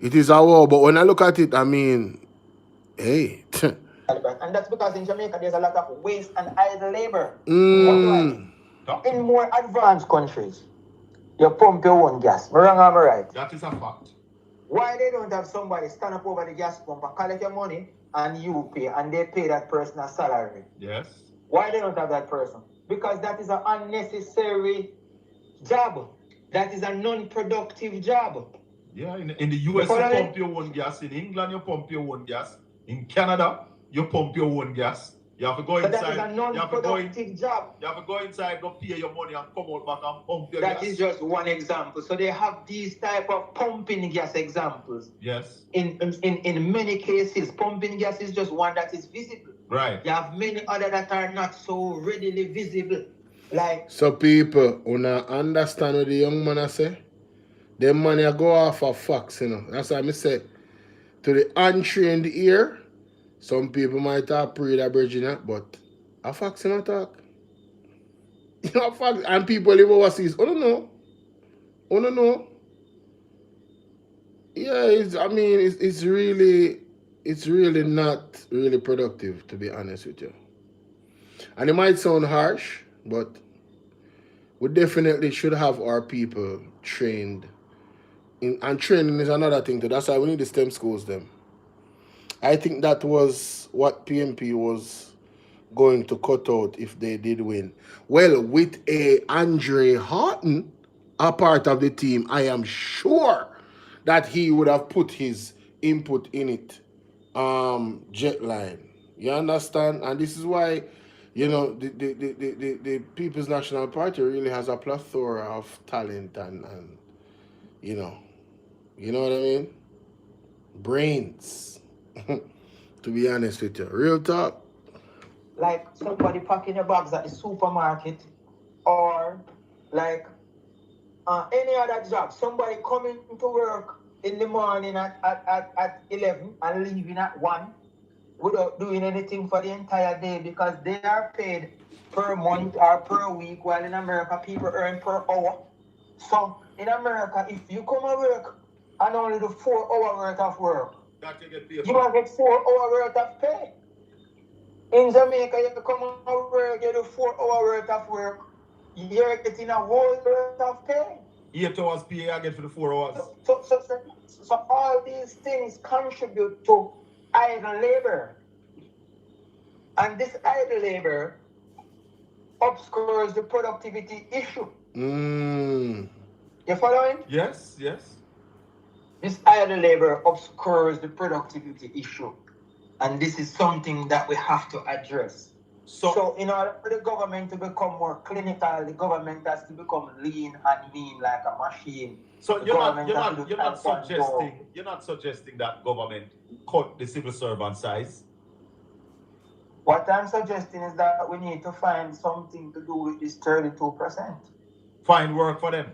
It is a wow. But when I look at it, I mean, hey. And that's because in Jamaica, there's a lot of waste and idle labor. In more advanced countries, you pump your own gas. Wrong or right? That is a fact. Why they don't have somebody stand up over the gas pump and collect your money and you pay and they pay that person a salary? Yes. Why they don't have that person? Because that is an unnecessary job. That is a non-productive job. Yeah, in the US you pump your own gas. In England you pump your own gas. In Canada you pump your own gas. You have to go So inside. that is a non-productive job. You have to go inside, go pay your money and come out back and pump your That gas. is just one example. So they have these type of pumping gas examples. Yes. In many cases, pumping gas is just one that is visible. Right. You have many other that are not so readily visible. Like, so people, wanna understand what the young man I say? Them money go off of facts, you know. That's why I say to the untrained ear, some people might have prayed a virgin, but a facts in a talk. You know, facts, and people live overseas. Oh no. Oh no. Yeah, it's really not really productive, to be honest with you. And it might sound harsh, but we definitely should have our people trained. And training is another thing too. That's why we need the STEM schools them. I think that was what PMP was going to cut out if they did win. Well, with a Andre Horton a part of the team, I am sure that he would have put his input in it. Jet line. You understand? And this is why, you know, the People's National Party really has a plethora of talent and you know what I mean? Brains. To be honest with you. Real talk. like somebody packing your bags at the supermarket, or like any other job. Somebody coming to work in the morning at 11 and leaving at 1 without doing anything for the entire day because they are paid per month or per week, while in America people earn per hour. So in America, if you come to work and only do 4 hours worth of work, you will get 4 hours worth of pay. In Jamaica, you come to work, you do 4 hours worth of work, you're getting a whole worth of pay. 8 hours pay I get for the 4 hours. So all these things contribute to idle labor. And this idle labor obscures the productivity issue. You following? Yes, yes. This idle labor obscures the productivity issue. And this is something that we have to address. So in order for the government to become more clinical, the government has to become lean and mean like a machine. So you're not suggesting that government cut the civil servant size? What I'm suggesting is that we need to find something to do with this 32%. Find work for them.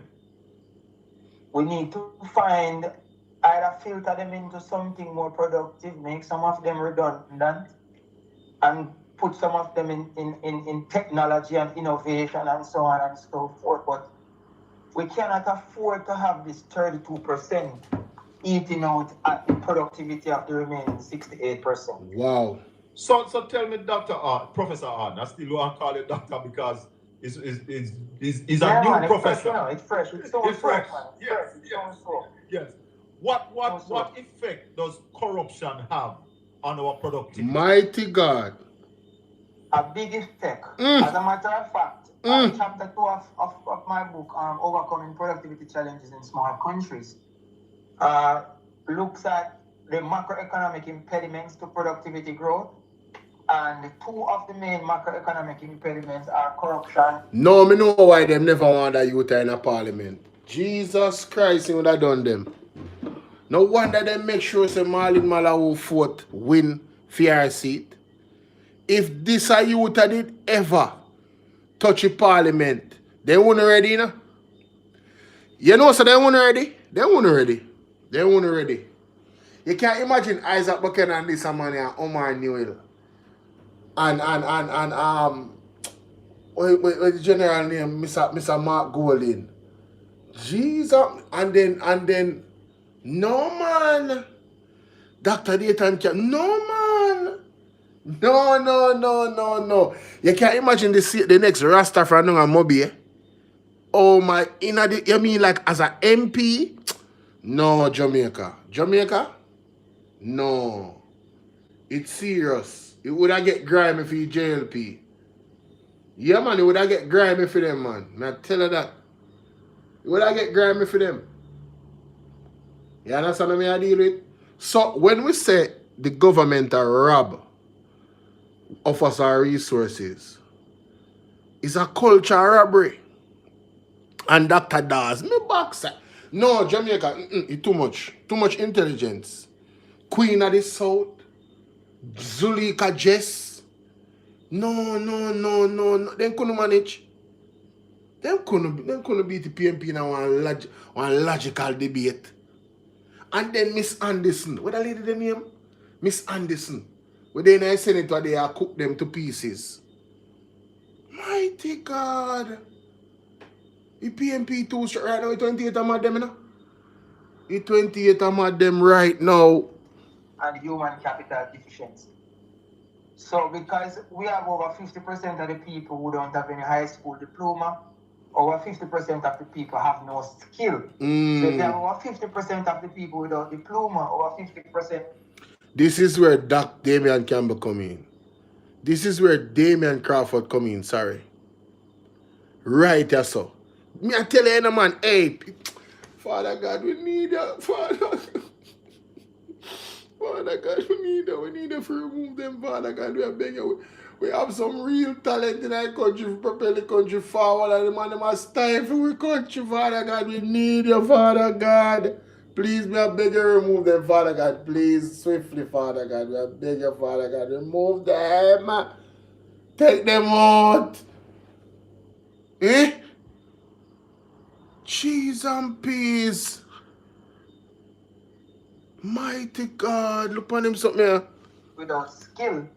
We need to find, either filter them into something more productive, make some of them redundant, and put some of them in technology and innovation and so on and so forth. But we cannot afford to have this 32% eating out at the productivity of the remaining 68%. Wow. So tell me, Professor Arn, I still want to call it doctor because he's a new professor. It's fresh. It's so fresh. Yes. What effect does corruption have on our productivity? Mighty God. A big effect. As a matter of fact, chapter 2 of my book, Overcoming Productivity Challenges in Small Countries, looks at the macroeconomic impediments to productivity growth. And 2 of the main macroeconomic impediments are corruption. No, me know why them never want a youth in a parliament. Jesus Christ, he would have done them. No wonder they make sure say Marlin Malawu fought win fair seat. If this a youth did ever touch a parliament, they wouldn't ready, you know? You know, so they wouldn't ready. They wouldn't ready. You can't imagine Isaac Buchanan and this man and Omar Newell. And what the general name, Mr. Mark Golding. Jesus, and then no man. Dr. Dayton Camp, no man. No. You can't imagine the next Rasta from Mobi. Oh my, you mean like as an MP? No, Jamaica? No. It's serious. It would have get grimy for your JLP. Yeah, man, it would have get grimy for them, man. I tell you that. It would have get grimy for them. You understand what I deal with? So, when we say the government are rob offers our resources is a culture robbery. And Dr. Dawes, me boxer. No, Jamaica, it's too much. Too much intelligence. Queen of the South, Zulika Jess. No. They couldn't manage. They couldn't beat the PMP in one logical debate. And then Miss Anderson. What the lady the name? Miss Anderson. When they in the Senate, they are cook them to pieces. Mighty God. The PMP too straight right now. The 28 of them, you know? The 28 of them right now. And human capital deficiency. So because we have over 50% of the people who don't have any high school diploma, over 50% of the people have no skill. So if you have over 50% of the people without diploma, over 50%. This is where Doc Damian Campbell come in. This is where Damian Crawford come in, sorry. Right, yeah, so. Me I tell you, man, hey, Father God, we need that, Father. Father God, we need to remove them, Father God. We are begging. We have some real talent in our country to propel the country forward, and the man must stifle our country, Father God. We need you, Father God. Please, me I beg you, remove them, Father God. Please, swiftly, Father God. We I beg you, Father God. Remove them. Take them out. Cheese and peas. Mighty God, look on him something here. Without skill,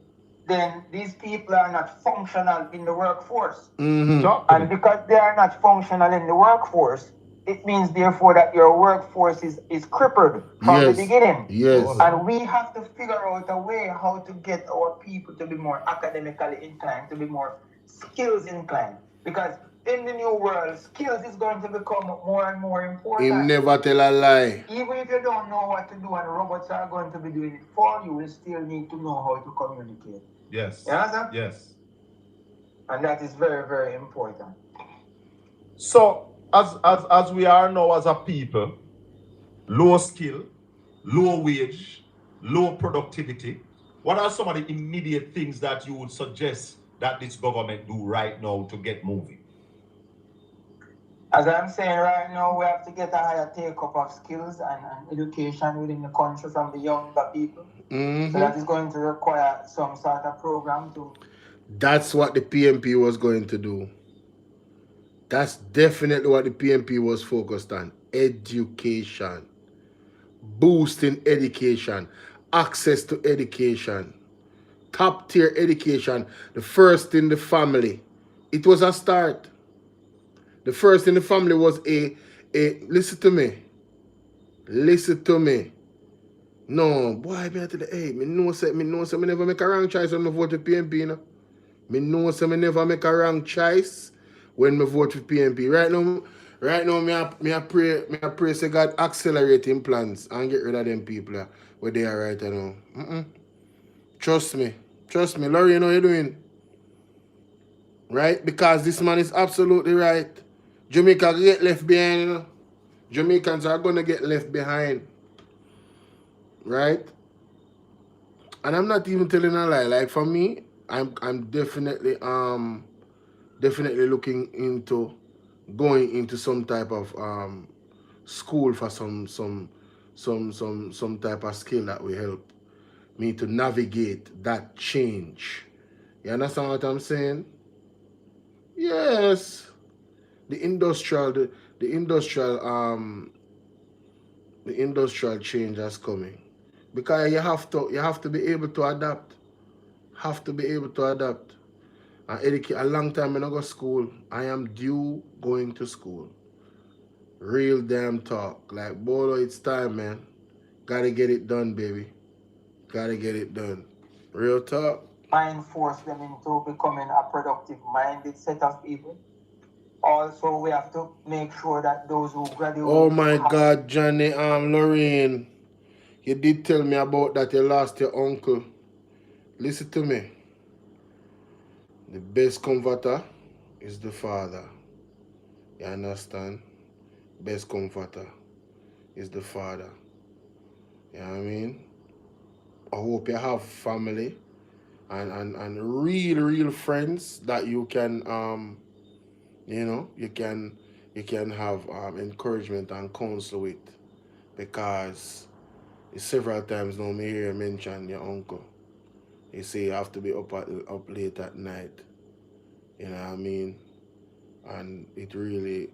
then these people are not functional in the workforce. And because they are not functional in the workforce, it means therefore that your workforce is crippled from the beginning. Yes. And we have to figure out a way how to get our people to be more academically inclined, to be more skills inclined. Because in the new world, skills is going to become more and more important. Him never tell a lie. Even if you don't know what to do and robots are going to be doing it for you, you still need to know how to communicate. Yes. You understand? Yes. And that is very, very important. So, as we are now as a people, low skill, low wage, low productivity, what are some of the immediate things that you would suggest that this government do right now to get moving? As I'm saying right now, we have to get a higher take-up of skills and education within the country from the younger people. So that is going to require some sort of program to... That's what the PMP was going to do. That's definitely what the PMP was focused on. Education. Boosting education. Access to education. Top tier education. The first in the family. It was a start. The first in the family was a listen to me. Listen to me. No, boy, me tell you, hey, me know say me never make a wrong choice when I vote for PMP, you know. Me know say me never make a wrong choice when I vote for PMP. Right now, me I pray say God accelerate him plans and get rid of them people where they are right now. Trust me, Laurie, you know what you're doing. Right? Because this man is absolutely right. Jamaica get left behind, you know. Jamaicans are gonna get left behind. Right? And I'm not even telling a lie. Like for me, I'm definitely looking into going into some type of school for some type of skill that will help me to navigate that change. You understand what I'm saying? Yes. The industrial change that's coming. Because you have to be able to adapt. And educate a long time when I go to school. I am due going to school. Real damn talk. Like Bolo, it's time, man. Gotta get it done, baby. Gotta get it done. Real talk. And force them into becoming a productive minded set of people. Also, we have to make sure that those who graduate... Oh my God, Johnny, Lorraine. You did tell me about that you lost your uncle. Listen to me. The best comforter is the father. You understand? Best comforter is the father. You know what I mean? I hope you have family and real friends that you can you know, you can have encouragement and counsel with, because several times now me hear you mention your uncle. You say you have to be up late at night. You know what I mean? And it really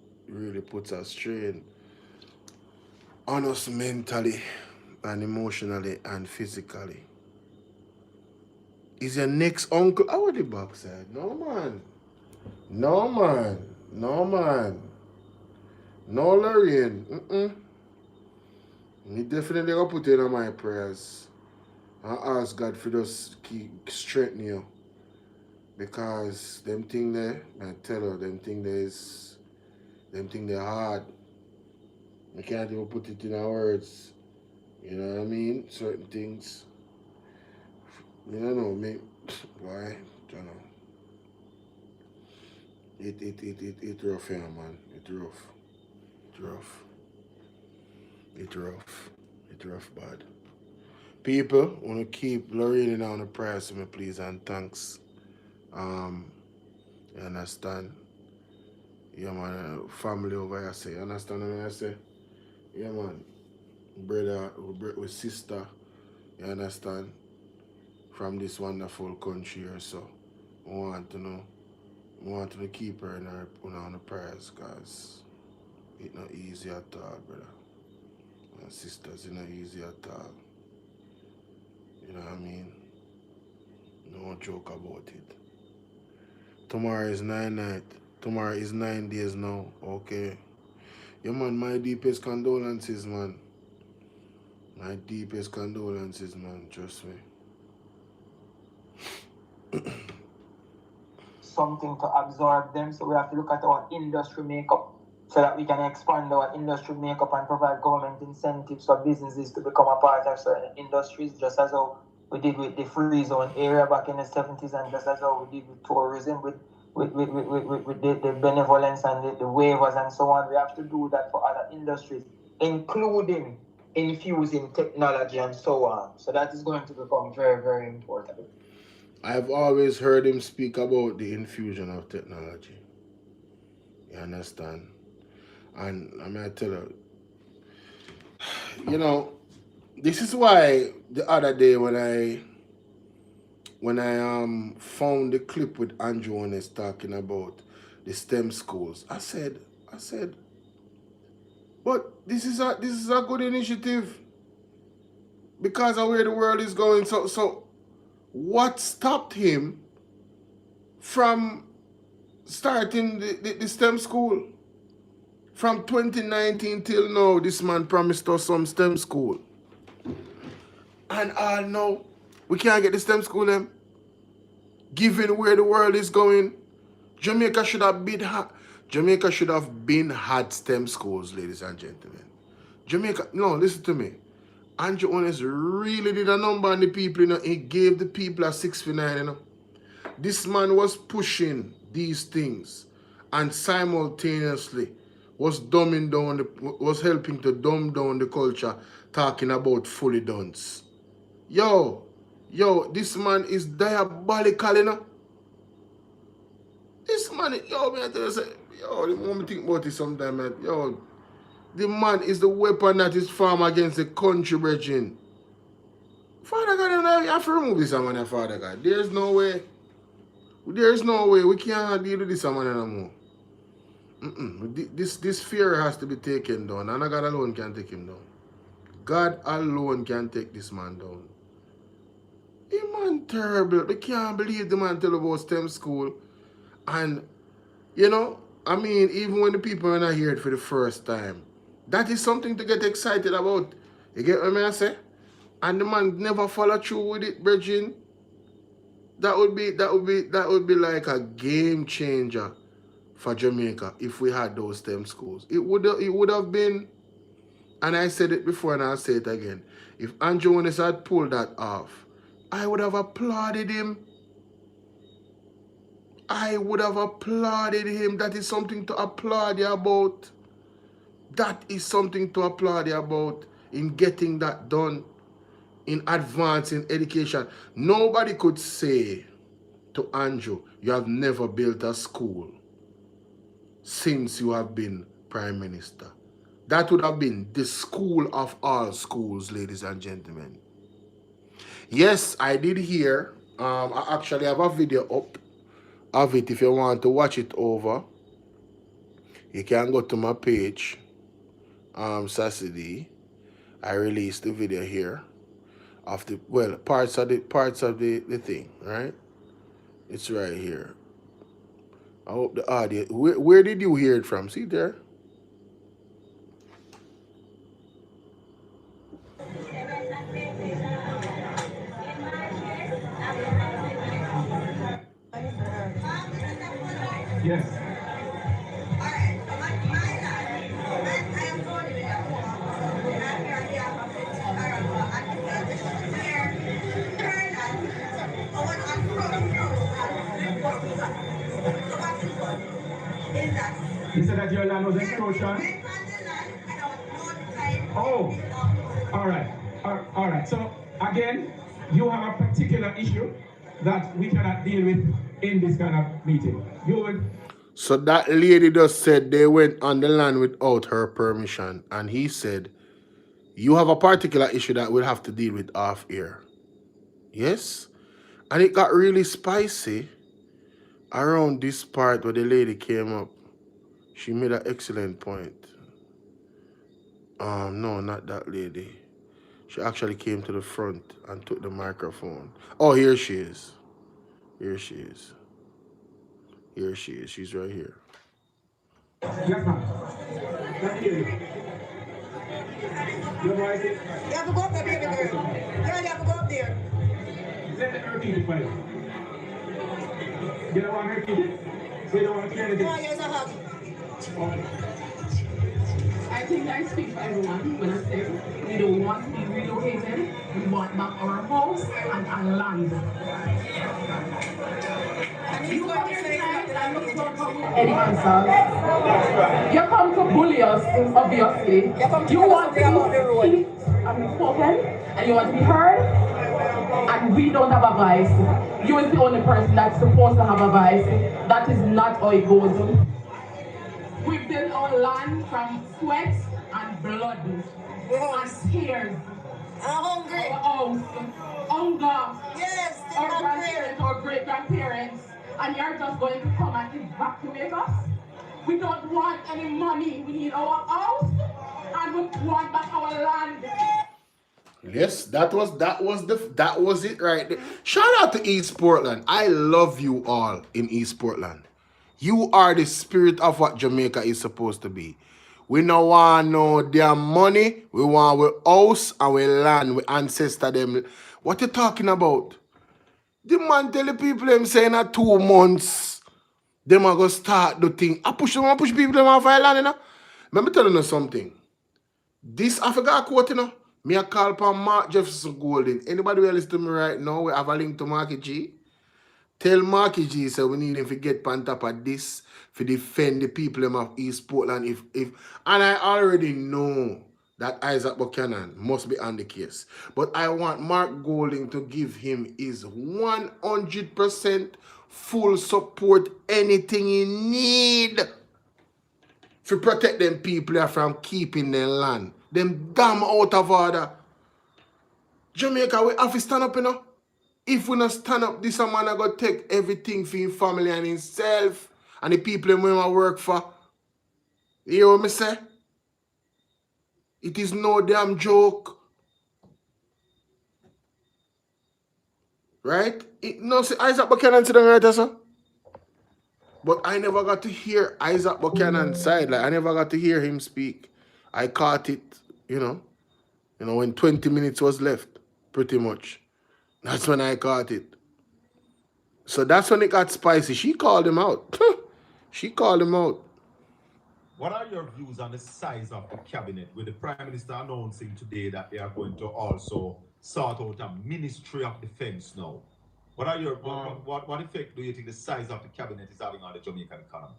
puts a strain on us mentally and emotionally and physically. Is your next uncle out the backside? No man. No man. No man. No Lorraine. Me definitely gonna put it on my prayers. I ask God for just keep strengthening you. Because them thing there, I tell you, them thing they're hard. I can't even put it in words. You know what I mean? Certain things. You don't know, me. Why? Don't know. It rough here, man. It rough. It rough. It rough. It rough bad. People, wanna keep Lorraine on the prayers for me, please, and thanks. You understand? Yeah, man, family over here say. You understand what I say? Yeah, man. Brother with sister, you understand? From this wonderful country or so. I want to keep her in her on the prayers, because it's not easy at all, brother. My sisters, it's not easy at all. You know what I mean? No joke about it. Tomorrow is 9 night. Tomorrow is 9 days now. Okay. Yeah, man, my deepest condolences, man. My deepest condolences, man. Trust me. Something to absorb them, so we have to look at our industry makeup so that we can expand our industry makeup and provide government incentives for businesses to become a part of certain industries, just as how we did with the free zone area back in the 70s, and just as how we did with tourism, with the benevolence and the waivers and so on. We have to do that for other industries, including infusing technology and so on. So that is going to become very, very important. I've always heard him speak about the infusion of technology. You understand? And I mean, I tell you, you know, this is why the other day when I found the clip with Andrew Holness talking about the STEM schools, I said, but this is a good initiative because of where the world is going. So what stopped him from starting the STEM school? From 2019 till now, this man promised us some STEM school. And all now, we can't get the STEM school them. Given where the world is going, Jamaica should have been had STEM schools, ladies and gentlemen. Jamaica, no, listen to me. Andrew Holness really did a number on the people, you know. He gave the people a 6 for 9, you know. This man was pushing these things and simultaneously was helping to dumb down the culture, talking about fully duns. Yo, this man is diabolical, you know. This man, man, the more I think about it sometimes, man, the man is the weapon that is formed against the country, brethren. Father God, you have to remove this man, Father God. There's no way. We can't deal with this man anymore. This fear has to be taken down, and God alone can take him down. God alone can take this man down. The man terrible. They can't believe the man tell about STEM school. And, you know, I mean, even when the people are not hear it for the first time, that is something to get excited about. You get what I say? And the man never follow through with it, brethren. That would be like a game changer for Jamaica if we had those STEM schools. It would have been, and I said it before and I'll say it again. If Andrew Holness had pulled that off, I would have applauded him. That is something to applaud you about. That is something to applaud you about in getting that done. in advancing education. Nobody could say to Andrew, you have never built a school since you have been Prime Minister. That would have been the school of all schools, ladies and gentlemen. Yes, I did hear. I actually have a video up of it. If you want to watch it over, you can go to my page. Saturday, I released the video here of the parts of the thing, right? It's right here. I hope the audio. Where did you hear it from? See there? Yes. You said that your land was encroaching? Oh, all right. All right. So, again, you have a particular issue that we cannot deal with in this kind of meeting. You will... So that lady just said they went on the land without her permission. And he said, you have a particular issue that we'll have to deal with off air. Yes? And it got really spicy around this part where the lady came up. She made an excellent point. No, not that lady. She actually came to the front and took the microphone. Oh, here she is. Here she is. Here she is. She's right here. Yes, ma'am. Let me hear you. Your voice is... You have to go up there, baby girl. Girl, you have to go up there. Let the repeat it, please. You don't want to repeat it? So you don't want to hear anything? No, here's a hug. Okay. I think I speak for everyone when I say we don't want to be relocated. We want back our house and our land. You come here tonight and look for any answers. You come to bully us, obviously. You want to be unspoken and you want to be heard, and we don't have a voice. You is the only person that's supposed to have a voice. That is not how it goes. We built our land from sweat and blood and tears. I'm hungry. Our house, hunger. Yes, our grandparents, our great grandparents, and you're just going to come and evacuate us. We don't want any money. We need our house, and we want back our land. Yes, that was it right there. Shout out to East Portland. I love you all in East Portland. You are the spirit of what Jamaica is supposed to be. We don't want no damn money. We want our house and we land, we ancestor them. What you talking about? The man tell the people them saying at 2 months, them are going to start the thing. I push people them off island, you know. Let me tell you something. This, I forgot a quote, you know. Me a call upon Mark Jefferson Golden. Anybody who listen to me right now, we have a link to Marky G. Tell Marky G so we need him to get on top of this to defend the people of East Portland. And I already know that Isaac Buchanan must be on the case. But I want Mark Golding to give him his 100% full support, anything he need to protect them people from keeping their land. Them damn out of order. Jamaica, we have to stand up, you know. If we not stand up, this man are going to take everything for his family and himself and the people we work for. You hear what me say? It is no damn joke. Right? No, see, Isaac Buchanan sitting right there, sir. But I never got to hear Isaac Buchanan's side. Like, I never got to hear him speak. I caught it, you know, when 20 minutes was left, pretty much. That's when I caught it. So that's when it got spicy. She called him out. She called him out. What are your views on the size of the cabinet, with the Prime Minister announcing today that they are going to also sort out a Ministry of Defense now? What are your what effect do you think the size of the cabinet is having on the Jamaican economy?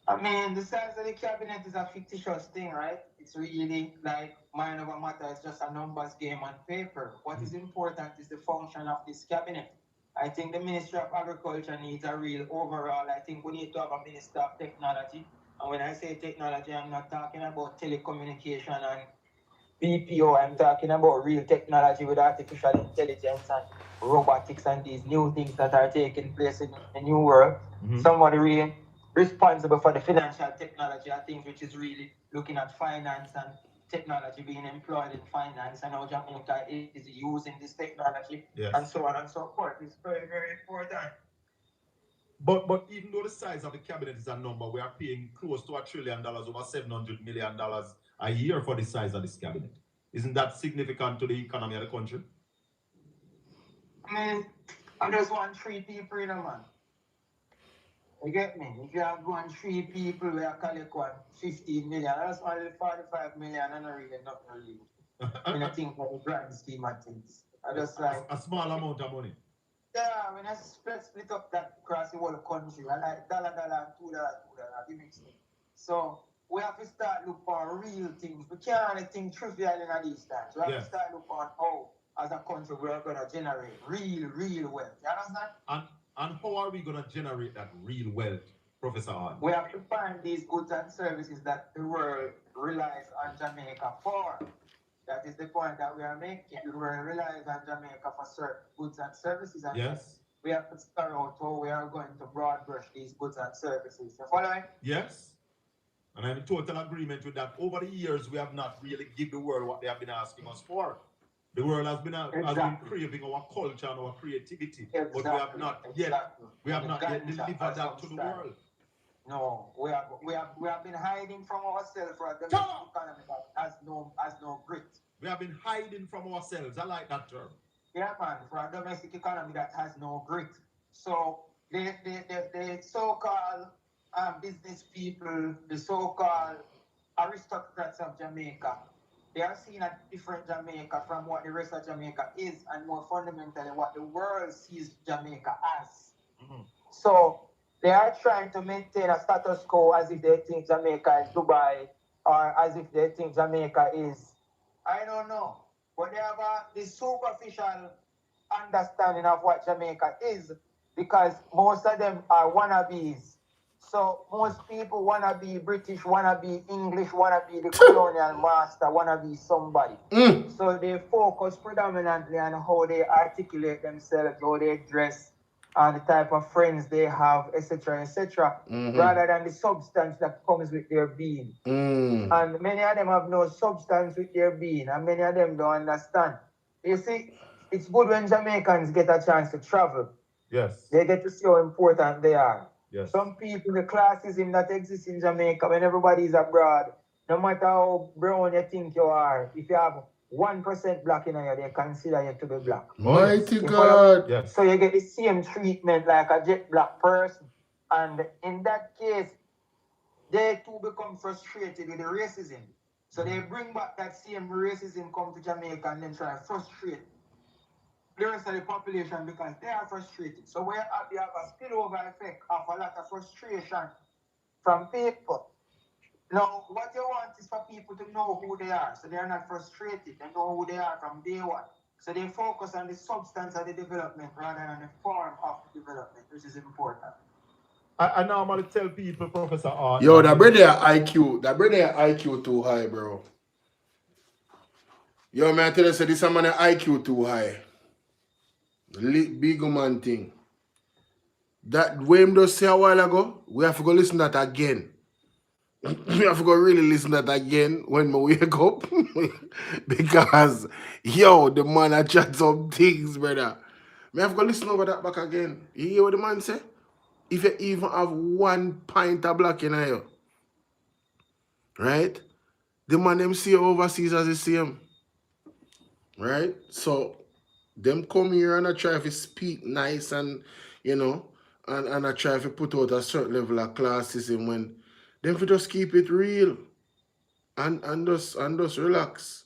I mean, the size of the cabinet is a fictitious thing, right? It's really like mind over matter. It's just a numbers game on paper. What is important is the function of this cabinet. I think the Ministry of Agriculture needs a real overall. I think we need to have a Minister of Technology. And when I say technology, I'm not talking about telecommunication and BPO. I'm talking about real technology with artificial intelligence and robotics and these new things that are taking place in the new world. Somebody really responsible for the financial technology, I think, which is really looking at finance and technology being employed in finance and how Jamaica is using this technology and so on and so forth. It's very, very important. But even though the size of the cabinet is a number, we are paying close to $1 trillion, over $700 million a year for the size of this cabinet. Isn't that significant to the economy of the country? I mean, I just want 3 people in a man. You get me? If you have 3 people, we are collect 15 million. That's only 45 million and not really nothing really. I think for the grand scheme of things. I just like a small amount of money. Yeah, when I split up that across the whole country, I like $1 and $2, $2. Mix it. So we have to start look for real things. We can't think trivial in these times. We have to start look for how, as a country, we are going to generate real wealth. You understand? And how are we going to generate that real wealth, Professor Hahn? We have to find these goods and services that the world relies on Jamaica for. That is the point that we are making. The world relies on Jamaica for certain goods and services. And we have to figure out how we are going to broad brush these goods and services. You following? Yes. And I'm in total agreement with that. Over the years, we have not really given the world what they have been asking us for. The world has been craving our culture and our creativity, but we have not yet delivered that to the world. No, we have been hiding from ourselves for a domestic economy that has no grit. We have been hiding from ourselves. I like that term. Yeah, man, for a domestic economy that has no grit. So the so-called business people, the so-called aristocrats of Jamaica, they are seeing a different Jamaica from what the rest of Jamaica is, and more fundamentally what the world sees Jamaica as. So they are trying to maintain a status quo as if they think Jamaica is Dubai, or as if they think Jamaica is, I don't know. But they have this superficial understanding of what Jamaica is, because most of them are wannabes. So most people want to be British, want to be English, want to be the colonial master, want to be somebody. So they focus predominantly on how they articulate themselves, how they dress, and the type of friends they have, etc., etc., rather than the substance that comes with their being. And many of them have no substance with their being, and many of them don't understand. You see, it's good when Jamaicans get a chance to travel. Yes. They get to see how important they are. Yes. Some people, the classism that exists in Jamaica, when everybody is abroad, no matter how brown you think you are, if you have 1% black in you, they consider you to be black. Mighty God. Yes. So you get the same treatment like a jet black person. And in that case, they too become frustrated with the racism. So they bring back that same racism come to Jamaica and then try to frustrate the rest of the population because they are frustrated. So we have a spillover effect of a lot of frustration from people. Now, what you want is for people to know who they are, so they are not frustrated. They know who they are from day one. So they focus on the substance of the development rather than the form of the development, which is important. I normally tell people, Professor Hahn. Yo, that brother IQ too high, bro. Yo, man, I tell you, say this man IQ too high. Big man thing. That Dwayne just say a while ago, we have to go listen to that again. We have to go really listen to that again when we wake up. Because, yo, the man I chat some things, brother. We have to go listen over that back again. You hear what the man say? If you even have 1 pint of black in you, right? The man them see overseas as the same. Right? So, them come here and I try to speak nice and, you know, and I try to put out a certain level of classism when them for just keep it real and just relax.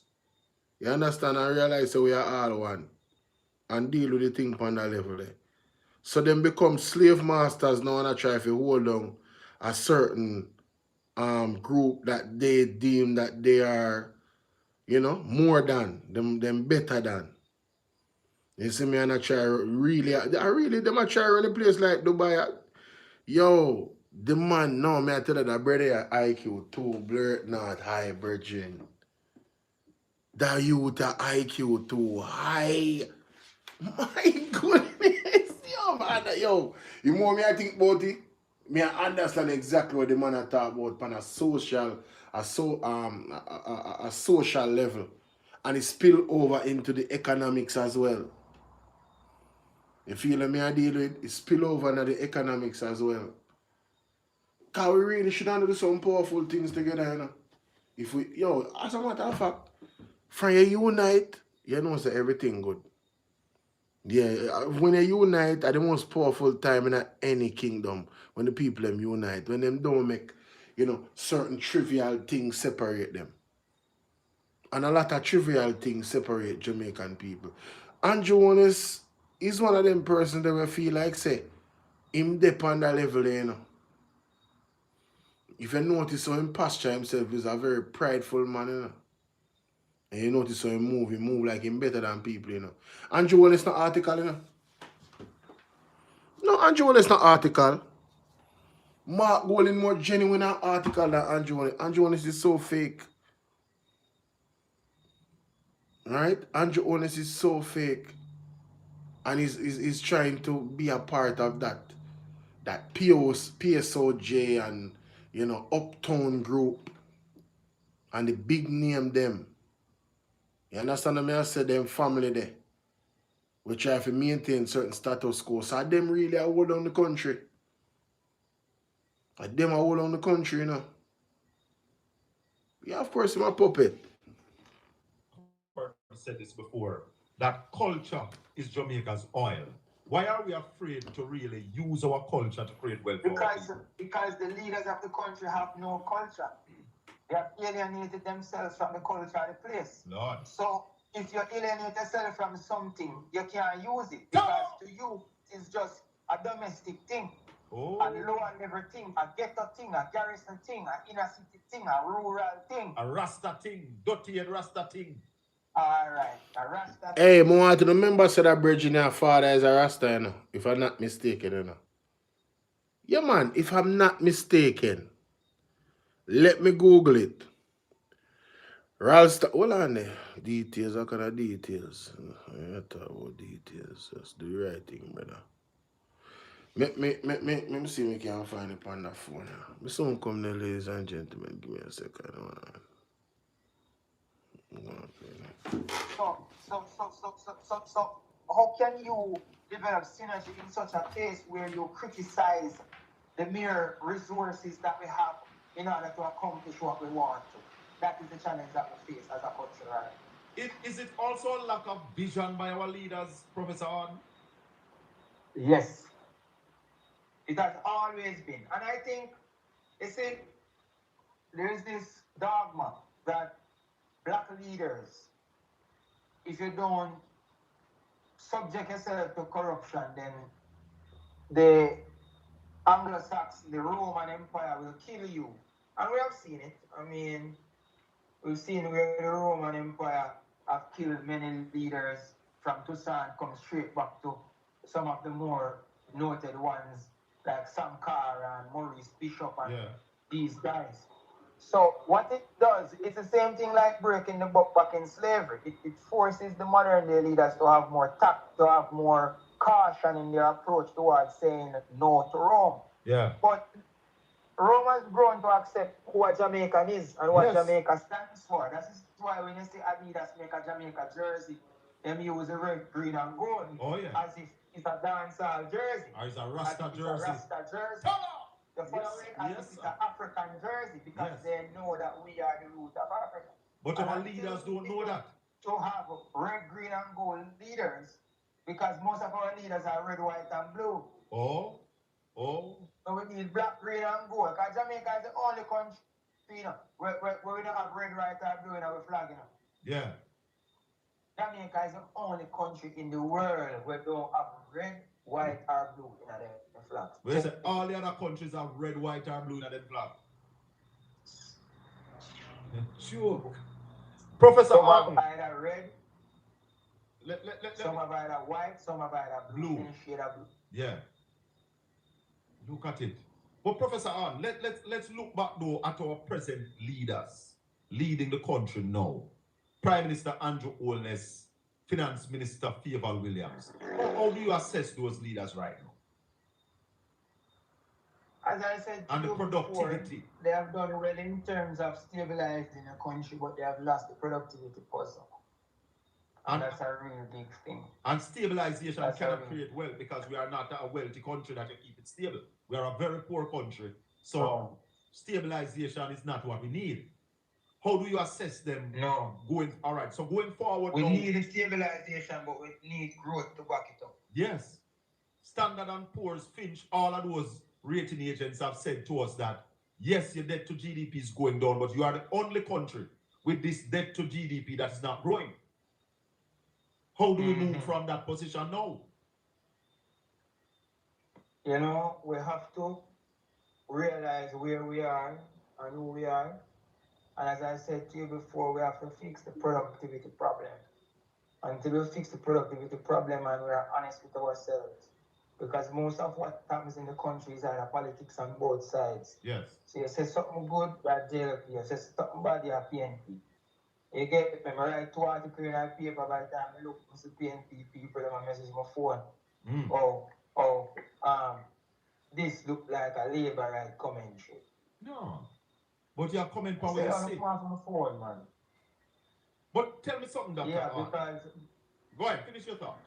You understand? And realize that we are all one and deal with the thing on that level there. So them become slave masters now and I try to hold on a certain group that they deem that they are, you know, more than them better than. You see me, and I try really, them I try run a place like Dubai. Yo, the man, no, me I tell you that brother IQ too blurred not high, virgin. That youth IQ too high. My goodness, yo, man, yo. You more me I think about it, me I understand exactly what the man I talk about on a social, a social level, and it spill over into the economics as well. You feel me I deal with? It spill over into the economics as well. Cause we really should do some powerful things together, you know. If we, yo, as a matter of fact, from you unite, you know, say everything good. Yeah, when you unite, at the most powerful time in any kingdom, when the people them unite, when them don't make, you know, certain trivial things separate them. And a lot of trivial things separate Jamaican people. Andrew Holness is one of them persons that we feel like, say, him dep on that level, you know. If you notice how him posture himself is a very prideful man, you know. And you notice how he move like him better than people, you know. Andrew Holness not article, you know. No, Andrew Holness not article. Mark Golding more genuine an article than Andrew Holness. Andrew Holness is so fake. Right? Andrew Holness is so fake. And he's trying to be a part of that PSOJ and, you know, uptown group and the big name them. You understand what I said? Them family there. We try to maintain certain status quo. So them really hold on the country. And them hold on the country, you know. Yeah, of course, I'm a puppet. I've said this before, that culture is Jamaica's oil. Why are we afraid to really use our culture to create wealth? Because the leaders of the country have no culture. They have alienated themselves from the culture of the place. Lord. So if you alienate yourself from something, you can't use it. Because to you, it's just a domestic thing. Oh. A lower level thing, a ghetto thing, a garrison thing, a inner city thing, a rural thing. A Rasta thing, dirty and Rasta thing. Alright, a Rasta thing. Hey, I want to remember say that bridge in your father is a Rasta, you know, if I'm not mistaken, you know. Yeah, man, if I'm not mistaken, let me Google it. Ralston, hold on there. Details, how kind of details? I talk about details. Just do the right thing, brother. Let me see if I can find it on the phone. Me soon come there, ladies and gentlemen. Give me a second. So, how can you develop synergy in such a case where you criticize the mere resources that we have in order to accomplish what we want to? That is the challenge that we face as a country, right? Is it also a lack of vision by our leaders, Professor Hahn? Yes. It has always been. And I think, you see, there is this dogma that black leaders, if you don't subject yourself to corruption, then the Anglo-Saxon, the Roman Empire will kill you. And we have seen it. I mean, we've seen where the Roman Empire have killed many leaders from Toussaint, come straight back to some of the more noted ones like Sankara and Maurice Bishop and these guys. So what it does, it's the same thing like breaking the buck back in slavery. It forces the modern day leaders to have more tact, to have more caution in their approach towards saying no to Rome. Yeah. But Romans grown to accept who a Jamaican is and what Jamaica stands for. That is why when you see Adidas make a Jamaica jersey, them use the red, green, and gold as if it's a dancehall jersey. Or it's a Rasta jersey. It's a Rasta jersey. The following as if it's an African jersey because they know that we are the root of Africa. But our leaders don't know that. To have red, green, and gold leaders because most of our leaders are red, white, and blue. Oh. So we need black, green, and gold. Because Jamaica is the only country, you know, where we don't have red, white, and blue in our flag, you know. Yeah. Jamaica is the only country in the world where we don't have red, white or blue in the flag. Well, say all the other countries have red, white, or blue in their flag. Sure. Professor Some have either red, some have either white, some have either blue. Any shade of blue. Yeah. Look at it. But Professor Arn, let's look back though at our present leaders leading the country now. Prime Minister Andrew Holness, Finance Minister Favour Williams. How do you assess those leaders right now? As I said, and the productivity. Before, they have done well in terms of stabilizing the country, but they have lost the productivity puzzle. And that's a real big thing. And stabilization cannot create wealth because we are not a wealthy country that can keep it stable. We are a very poor country. So stabilization is not what we need. How do you assess them? No. All right, so going forward. We need stabilization, but we need growth to back it up. Yes. Standard & Poor's, Finch, all of those rating agents have said to us that, yes, your debt to GDP is going down, but you are the only country with this debt to GDP that is not growing. How do we move from that position now? You know, we have to realize where we are and who we are. And as I said to you before, we have to fix the productivity problem. Until we fix the productivity problem and we are honest with ourselves. Because most of what happens in the country is either politics on both sides. Yes. So you say something good, you're JLP. You say something bad, you're PNP. You get me, I write 2 articles in a paper by the time I look at the PNP people and I message my phone. This look like a labor right commentary. No. But you're coming from where you see. My phone, man. But tell me something, Dr. Yeah, because... Go ahead, finish your thought.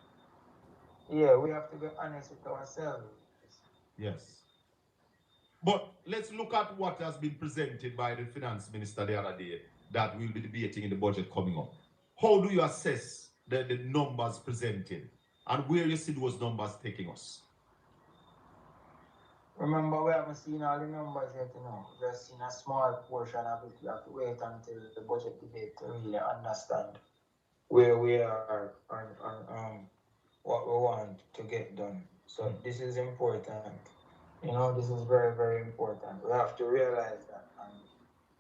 Yeah, we have to be honest with ourselves. Yes. But let's look at what has been presented by the finance minister the other day that we'll be debating in the budget coming up. How do you assess the numbers presented and where you see those numbers taking us? Remember, we haven't seen all the numbers yet, you know. We've just seen a small portion of it. We have to wait until the budget debate to really understand where we are and what we want to get done. So this is important. You know, this is very, very important. We have to realize that.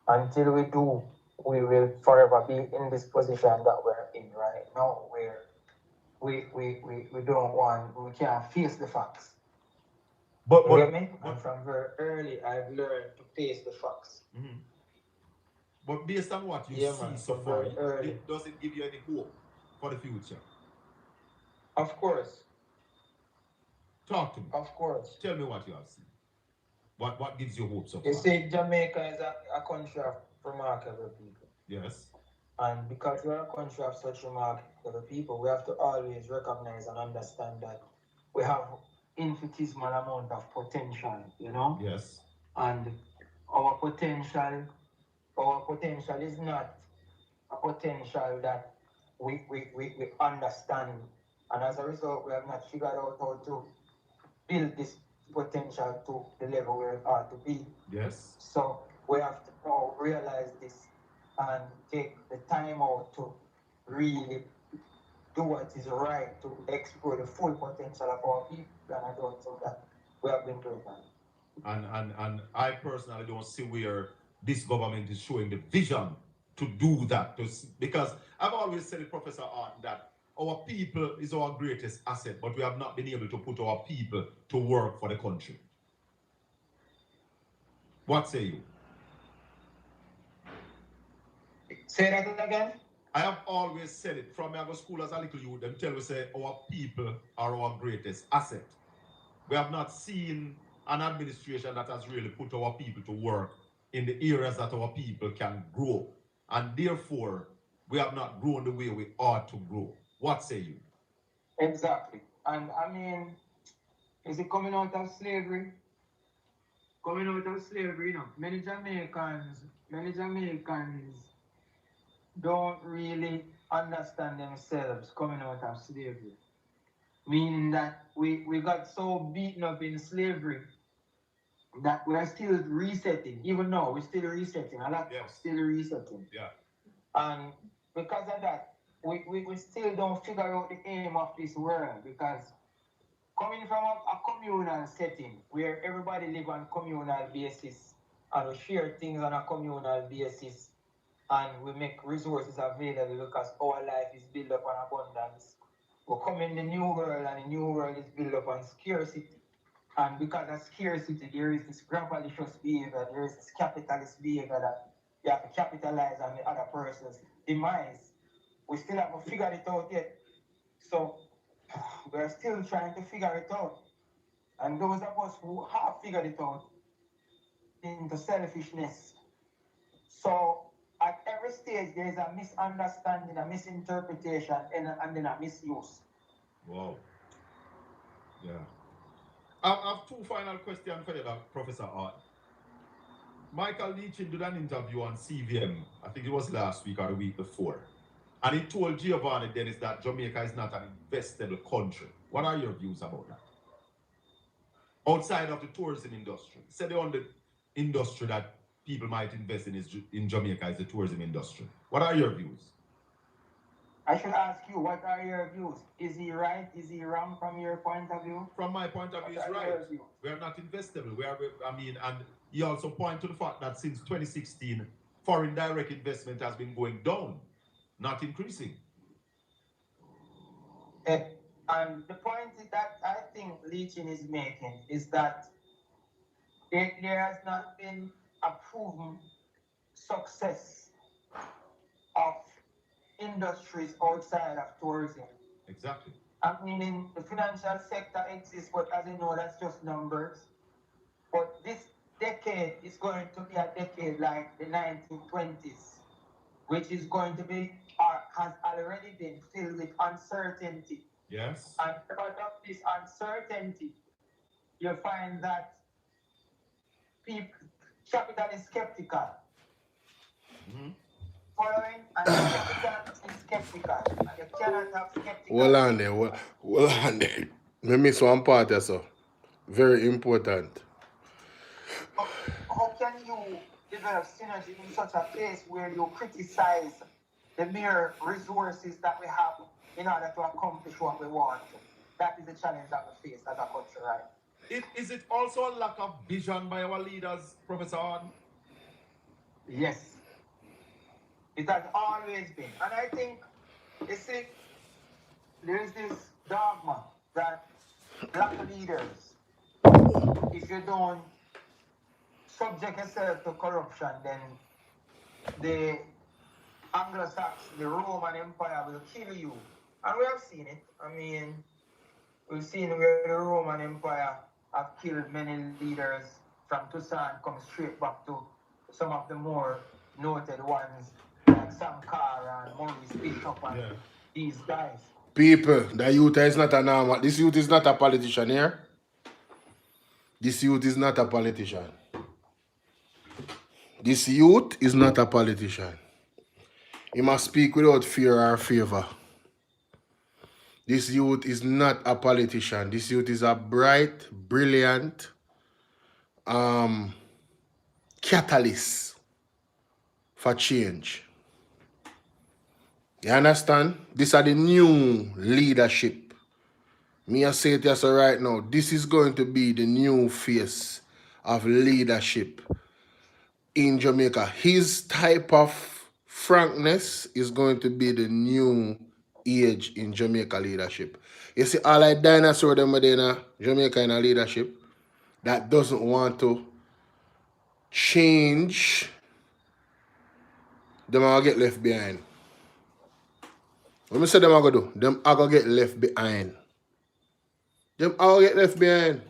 And until we do, we will forever be in this position that we're in right now, where we don't want, we can't face the facts. But from very early, I've learned to face the facts. But based on what you see so far, does it give you any hope for the future? Of course. Talk to me. Of course. Tell me what you have seen. What gives you hope so far? You see, Jamaica is a country of remarkable people. Yes. And because we're a country of such remarkable people, we have to always recognize and understand that we have infinitesimal amount of potential, you know? Yes. And our potential is not a potential that we understand. And as a result, we have not figured out how to build this potential to the level where it ought to be. Yes. So we have to now realize this and take the time out to really do what is right to explore the full potential of our people, and I don't think that we have been doing that. And I personally don't see where this government is showing the vision to do that. Because I've always said it, Professor Art, that our people is our greatest asset, but we have not been able to put our people to work for the country. What say you? Say that again? I have always said it. From I go school as a little youth, them tell we say our people are our greatest asset. We have not seen an administration that has really put our people to work in the areas that our people can grow. And therefore, we have not grown the way we ought to grow. What say you? Exactly. And I mean, is it coming out of slavery? Coming out of slavery, you know, many Jamaicans don't really understand themselves coming out of slavery. Meaning that we got so beaten up in slavery that we are still resetting. Even now, we're still resetting. A lot still resetting. Yeah. And because of that, we still don't figure out the aim of this world, because coming from a communal setting where everybody live on communal basis and we share things on a communal basis and we make resources available because our life is built up on abundance. We come in the new world and the new world is built up on scarcity. And because of scarcity, there is this gravalicious behavior, there is this capitalist behavior that you have to capitalize on the other person's demise. We still haven't figured it out yet. So we're still trying to figure it out. And those of us who have figured it out into selfishness. So at every stage, there is a misunderstanding, a misinterpretation, and then a misuse. Wow. Yeah. I have two final questions for you, Professor Art. Michael Leachin did an interview on CVM, I think it was last week or the week before. And he told Giovanni Dennis that Jamaica is not an investable country. What are your views about that? Outside of the tourism industry. He said the only industry that people might invest in Jamaica is the tourism industry. What are your views? I should ask you, what are your views? Is he right? Is he wrong from your point of view? From my point of view, he's right. We are not investable. And he also pointed to the fact that since 2016, foreign direct investment has been going down, not increasing. And the point that I think Leachin is making is that there has not been a proven success of industries outside of tourism. Exactly. I mean, in the financial sector exists, but as you know, that's just numbers. But this decade is going to be a decade like the 1920s, which is going to be, or has already been filled with uncertainty. Yes. And because of this uncertainty, you find that capital is skeptical. Mm-hmm. Following, and capital is skeptical. And you cannot have skeptical. Hold on there. Hold on there. Me miss one part there, so. Very important. How can you develop synergy in such a place where you criticize the mere resources that we have in order to accomplish what we want? That is the challenge that we face as a country, right? Is it also a lack of vision by our leaders, Professor Ard? Yes. It has always been. And I think, you see, there is this dogma that black leaders, if you don't subject yourself to corruption, then the Anglo-Saxon, the Roman Empire will kill you. And we have seen it. I mean, we've seen where the Roman Empire have killed many leaders from Tucson, come straight back to some of the more noted ones, like Sam Carr and Maurice Bishop and these guys. People, the youth is not a normal. This youth is not a politician here. This youth is not a politician. This youth is not a politician. He must speak without fear or favor. This youth is not a politician. This youth is a bright, brilliant catalyst for change. You understand? These are the new leadership. Me I say it yes right now. This is going to be the new face of leadership in Jamaica. His type of frankness is going to be the new age in Jamaica leadership. You see, all like dinosaur them in Jamaica in a leadership that doesn't want to change, them are get left behind. What I say them are going to do? Them are going to get left behind. Them all get left behind.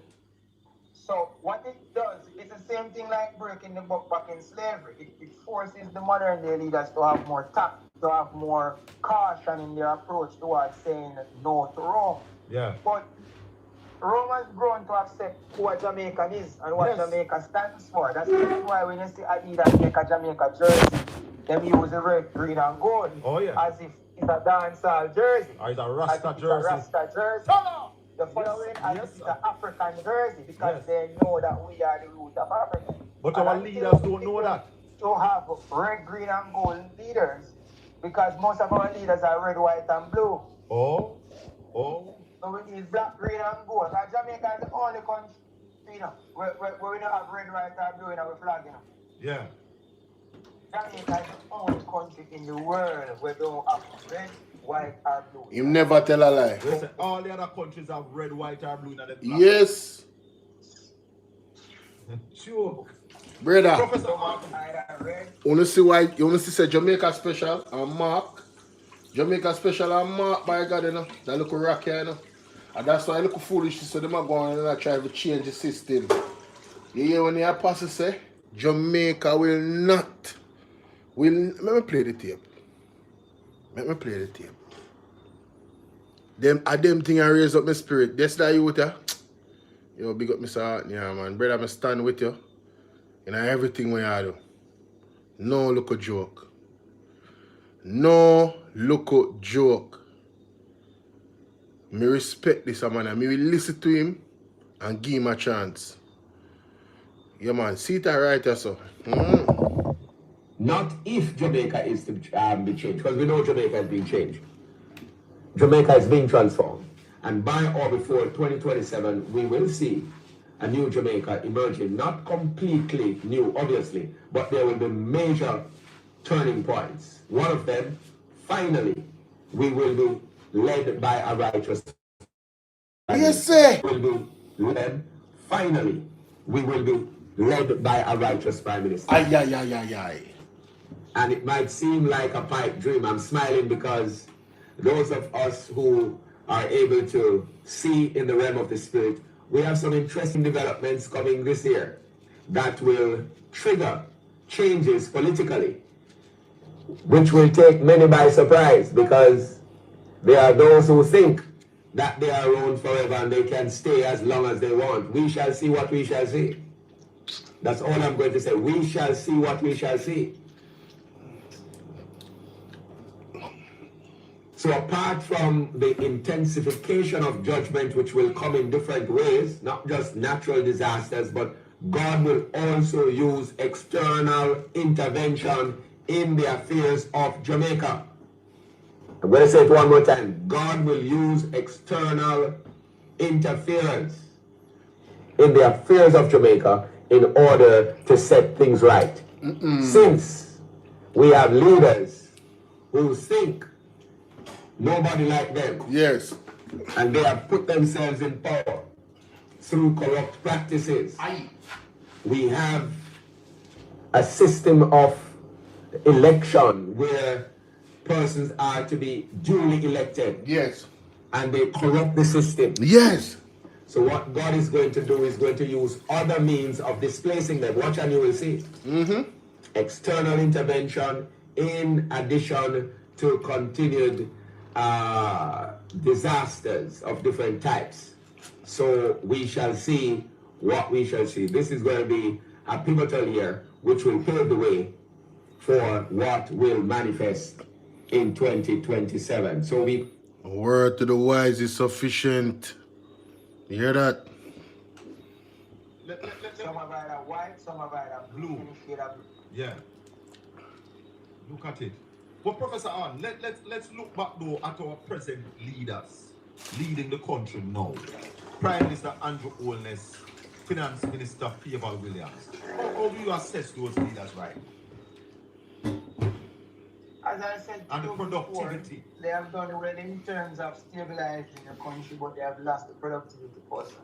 So what it does, it's the same thing like breaking the buck back in slavery. It forces the modern day leaders to have more tact, to have more caution in their approach towards saying no to Rome. Yeah. But Rome has grown to accept what Jamaica is and what Jamaica stands for. That's why when you see Adidas make a Jamaica jersey, them use the red, green, and gold. Oh, yeah. As if it's a dancehall jersey. Or it's a Rasta jersey. It's a Rasta jersey. The following is an African jersey because they know that we are the root of Africa. But our leaders don't know that. To have red, green, and gold leaders because most of our leaders are red, white, and blue. So we need black, green, and gold. And Jamaica is the only country, you know, where we don't have red, white, or blue in our flag, you know. Yeah. Jamaica is the only country in the world where they don't have red, white, or blue. You never tell a lie. Listen, all the other countries have red, white, or blue in the flag. Yes. Sure. Brother. Professor Mark. You wanna see why you wanna see Jamaica special and Mark? Jamaica special and Mark by God, you know. That look rocky, you know. And that's why I look foolish, so them are going and try to change the system. You hear when the apostle say Jamaica will not. Let me play the tape. Let me play the tape. Them thing I raise up my spirit. That's that you with ya. Yo, big up Mr. Hart, yeah, man. Brother, I stand with you. In everything we do. No look a joke. No look a joke. Me respect this man. Me will listen to him and give him a chance. Yeah, man. See it right here, so. Not if Jamaica is to be changed, because we know Jamaica has been changed. Jamaica is being transformed. And by or before 2027, we will see a new Jamaica emerging. Not completely new, obviously, but there will be major turning points. One of them, finally, we will be led by a righteous. Yes, sir. Finally, we will be led by a righteous prime minister. Aye. And it might seem like a pipe dream. I'm smiling because those of us who are able to see in the realm of the spirit, we have some interesting developments coming this year that will trigger changes politically, which will take many by surprise, because there are those who think that they are around forever and they can stay as long as they want. We shall see what we shall see. That's all I'm going to say. We shall see what we shall see. So apart from the intensification of judgment, which will come in different ways, not just natural disasters, but God will also use external intervention in the affairs of Jamaica. I'm going to say it one more time. God will use external interference in the affairs of Jamaica in order to set things right. Since we have leaders who think nobody like them. Yes. And they have put themselves in power through corrupt practices. We have a system of election where persons are to be duly elected. Yes. And they corrupt the system. Yes. So what God is going to do is going to use other means of displacing them. Watch and you will see. External intervention in addition to continued disasters of different types. So we shall see what we shall see. This is going to be a pivotal year which will pave the way for what will manifest in 2027. So we... A word to the wise is sufficient. You hear that? Some are either white, some are either blue. Yeah. Look at it. But Professor Ann, let's look back though at our present leaders leading the country now. Prime Minister Andrew Holness, Finance Minister Favor Williams. How do you assess those leaders right? As I said, and the productivity. Before, they have done well in terms of stabilizing the country, but they have lost the productivity portion.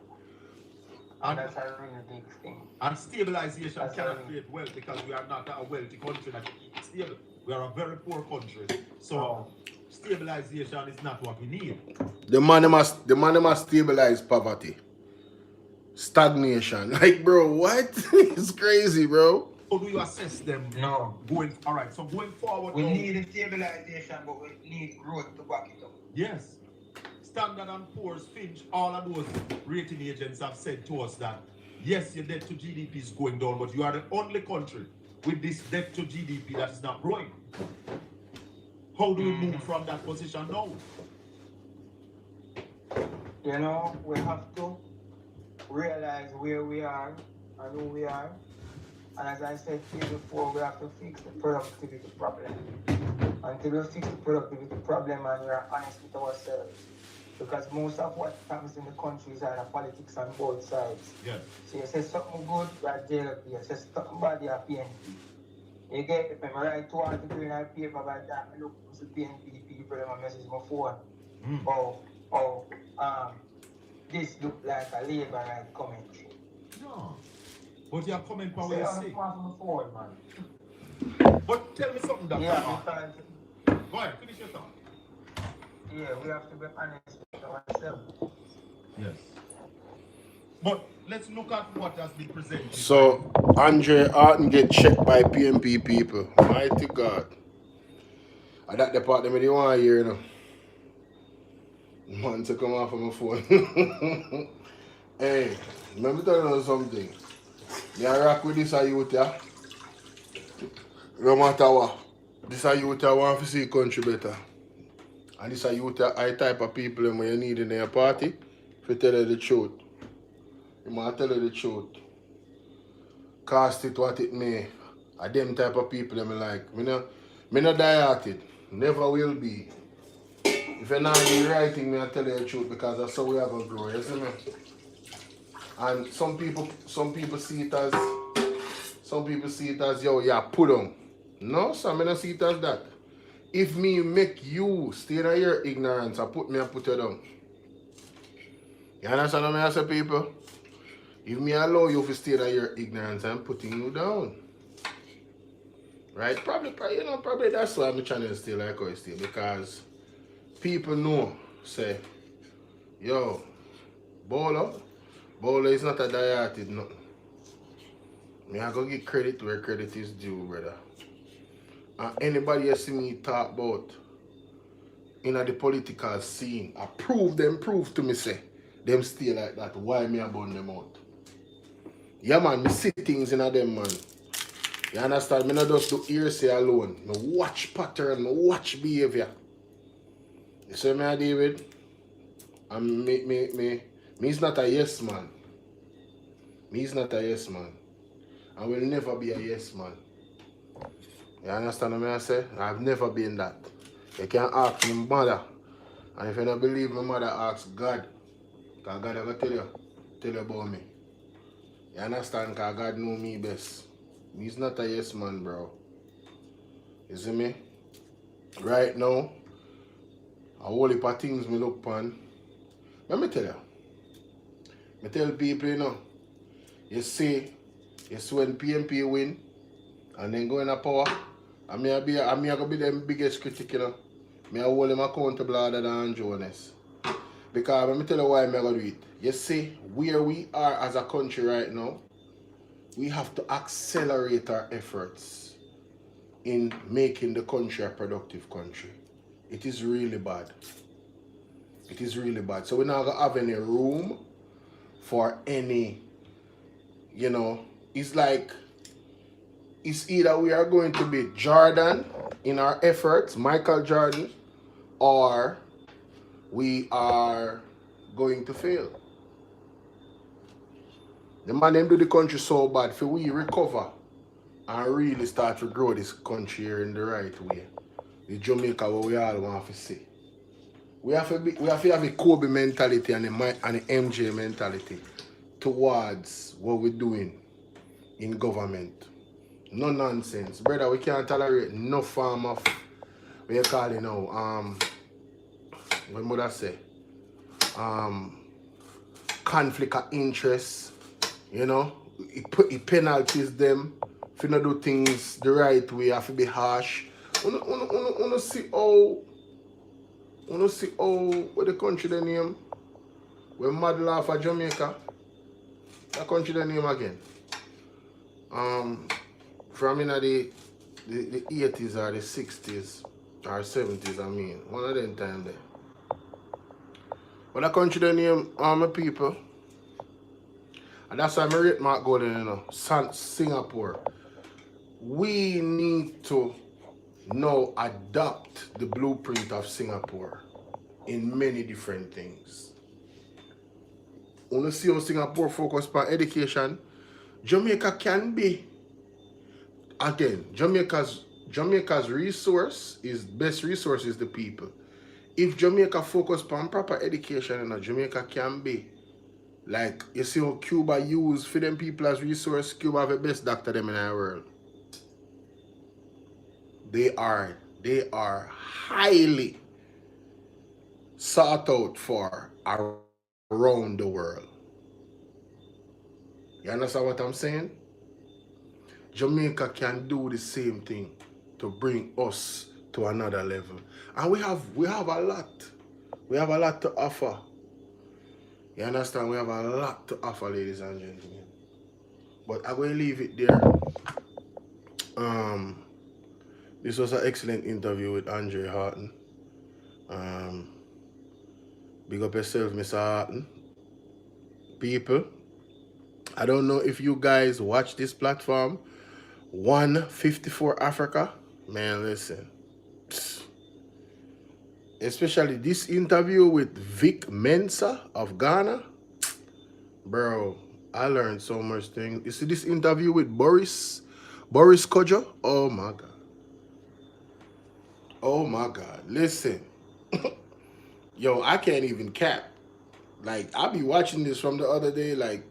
And that's a really big thing. And stabilization cannot create wealth because we are not a wealthy country that is stable. We are a very poor country. So stabilization is not what we need. The man must stabilize poverty. Stagnation. Like, bro, what? It's crazy, bro. How do you assess them? No. All right, so going forward. We need stabilization, but we need growth to back it up. Yes. Standard and Poor's, Finch, all of those rating agents have said to us that, yes, your debt to GDP is going down, but you are the only country with this debt to GDP that is not growing. How do you move from that position now? You know, we have to realize where we are and who we are. And as I said to you before, we have to fix the productivity problem. Until we fix the productivity problem and we are honest with ourselves, Because most of what happens in the country is either politics on both sides. Yeah. So you say something good, that JLP. You say something bad, you have PNP. You get if I write 2 articles in a paper by that, I look to the PNP people and I message my phone. This look like a labor right comment. No. But you're coming from Say where on you the phone, man. But tell me something, Dr. Yeah, Mark. because Go ahead, finish your thought. yeah, we have to be honest with ourselves. Yes. But let's look at what has been presented. So, Andre Arden get checked by PNP people. Mighty God. And that department you want to hear, you know. Man to come off of my phone. Hey, let me tell you something. Me I rock with this youth, yeah. No matter what. This youth I want to see the country better. And this youth I type of people when you need in their party to tell you the truth. You must tell you the truth. Cast it what it may. I them type of people I'm like. Me no die-hearted. Never will be. If you're not doing the right thing, I tell you the truth because that's how we are gonna grow, you see me? And some people see it as yo, yeah, put on. No, some don't see it as that. If me make you stay in your ignorance, I put you down. You understand what I say, people? If me allow you to stay in your ignorance, I'm putting you down. Right? Probably that's why my channel stay like how it stay, because people know, say, yo, Bolo is not a die-hearted nothing. Me I go give credit where credit is due, brother. And anybody you see me talk about in the political scene, I prove to me, say, them stay like that. Why me I burn them out? Yeah, man, me see things in them, man. You understand? Me not just do hearsay alone. Me watch pattern, me watch behavior. You see me, David? And me is not a yes man. Me is not a yes man. I will never be a yes man. You understand what I say? I've never been that. You can ask my mother. And if you don't believe my mother, ask God. Because God will tell you about me. You understand? Because God know me best. Me is not a yes man, bro. You see me? Right now, a whole heap of things me look upon. Let me tell you. I tell people, you know, you see when PNP win and then go in a power, and me gonna be them biggest critic, you know. Me hold them accountable other than Holness. Because let me tell you why I'm gonna do it. You see, where we are as a country right now, we have to accelerate our efforts in making the country a productive country. It is really bad. It is really bad. So we're not gonna have any room for any, you know, it's like, it's either we are going to be Jordan in our efforts, Michael Jordan, or we are going to fail. The man them do the country so bad for we recover and really start to grow this country here in the right way. The Jamaica what we all want to see. We have to have a Kobe mentality and the MJ mentality towards what we're doing in government. No nonsense. Brother, we can't tolerate no form of, what you call it now, what would I say? Conflict of interest, you know. It penalties them. If you don't do things the right way, you have to be harsh. Wanna see how what the country the name? We're mad law for Jamaica. That country the name again. From in the 80s or the 60s or 70s, I mean. One of them time there. But that country the name my people. And that's why I rate Mark Golden, you know. Singapore. We need to now adopt the blueprint of Singapore in many different things. When you see how Singapore focus on education, Jamaica can be. Again, Jamaica's best resource is the people. if Jamaica focus on proper education, you know, Jamaica can be like, you see how Cuba use for them people as resource. Cuba have the best doctor them in the world. They are highly sought out for around the world. You understand what I'm saying? Jamaica can do the same thing to bring us to another level. And we have a lot. We have a lot to offer. You understand? We have a lot to offer, ladies and gentlemen. But I'm going to leave it there. This was an excellent interview with Andre Harton. Big up yourself, Mr. Harton. People, I don't know if you guys watch this platform, 154 Africa. Man, listen. Especially this interview with Vic Mensa of Ghana. Bro, I learned so much things. You see this interview with Boris Kojo? Oh my God. Oh my God. Listen. Yo, I can't even cap. Like, I be watching this from the other day, like,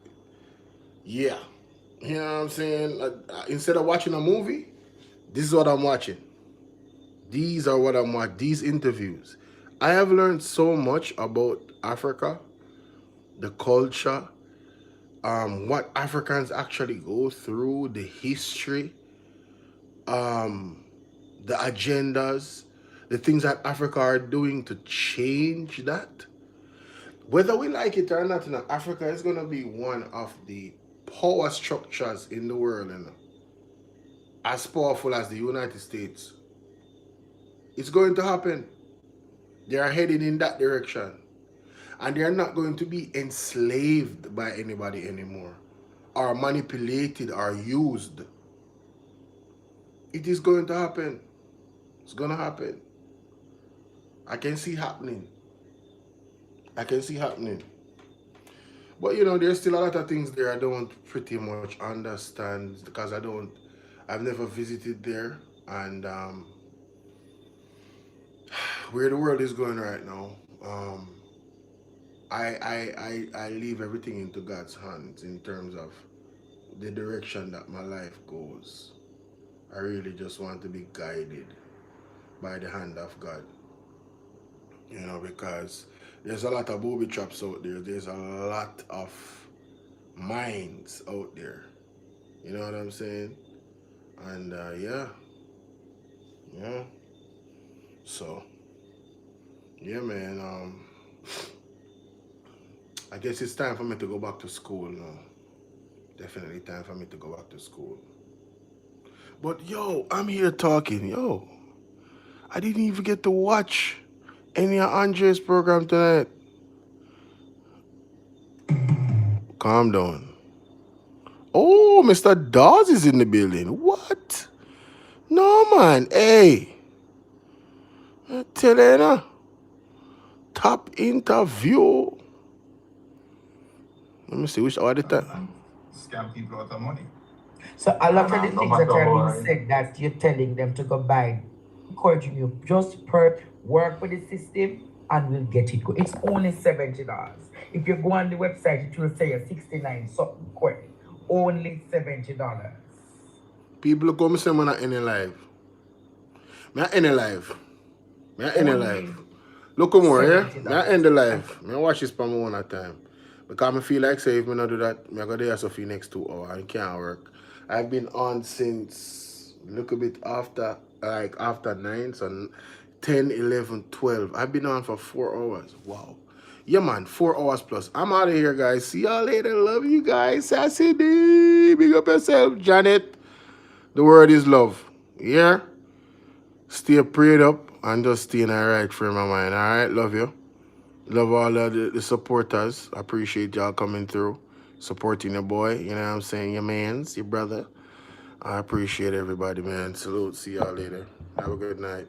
yeah. You know what I'm saying? Instead of watching a movie, this is what I'm watching. These are what I'm watching. These interviews. I have learned so much about Africa, the culture, what Africans actually go through, the history, the agendas, the things that Africa are doing to change that. Whether we like it or not, you know, Africa is going to be one of the power structures in the world, you know, as powerful as the United States. It's going to happen. They are heading in that direction. And they are not going to be enslaved by anybody anymore, or manipulated or used. It is going to happen. It's going to happen. I can see happening. I can see happening. But, you know, there's still a lot of things there I don't pretty much understand, because I've never visited there. And where the world is going right now, I leave everything into God's hands in terms of the direction that my life goes. I really just want to be guided by the hand of God. You know, because there's a lot of booby traps out there. There's a lot of minds out there. You know what I'm saying? And yeah. So, yeah, man. I guess it's time for me to go back to school now. Definitely time for me to go back to school. But yo, I'm here talking. Yo, I didn't even get to watch any of Andre's program tonight. Calm down. Oh, Mr. Dawes is in the building. What? No, man. Hey. I tell you now. Top interview. Let me see which auditor. Scam people out of money. So a lot of the things that are being said that you're telling them to go buy, encouraging you just work with the system and we'll get it good. It's only $70. If you go on the website, it will say a 69 something quick. Only $70. People come say I'm not any live. Me not any live. Look more, yeah? Me not end the live. Me watch this for one at a time. Because I feel like say if me not do that, me go there Sophie next 2 hours. It can't work. I've been on since look a bit after 9, so 10, 11, 12. I've been on for 4 hours. Wow. Yeah, man, 4 hours plus. I'm out of here, guys. See y'all later. Love you guys. Sassy D. Big up yourself, Janet. The word is love. Yeah? Stay prayed up and just stay in the right frame of mind. All right? Love you. Love all of the supporters. I appreciate y'all coming through, supporting your boy. You know what I'm saying? Your mans, your brother. I appreciate everybody, man. Salute. See y'all later. Have a good night.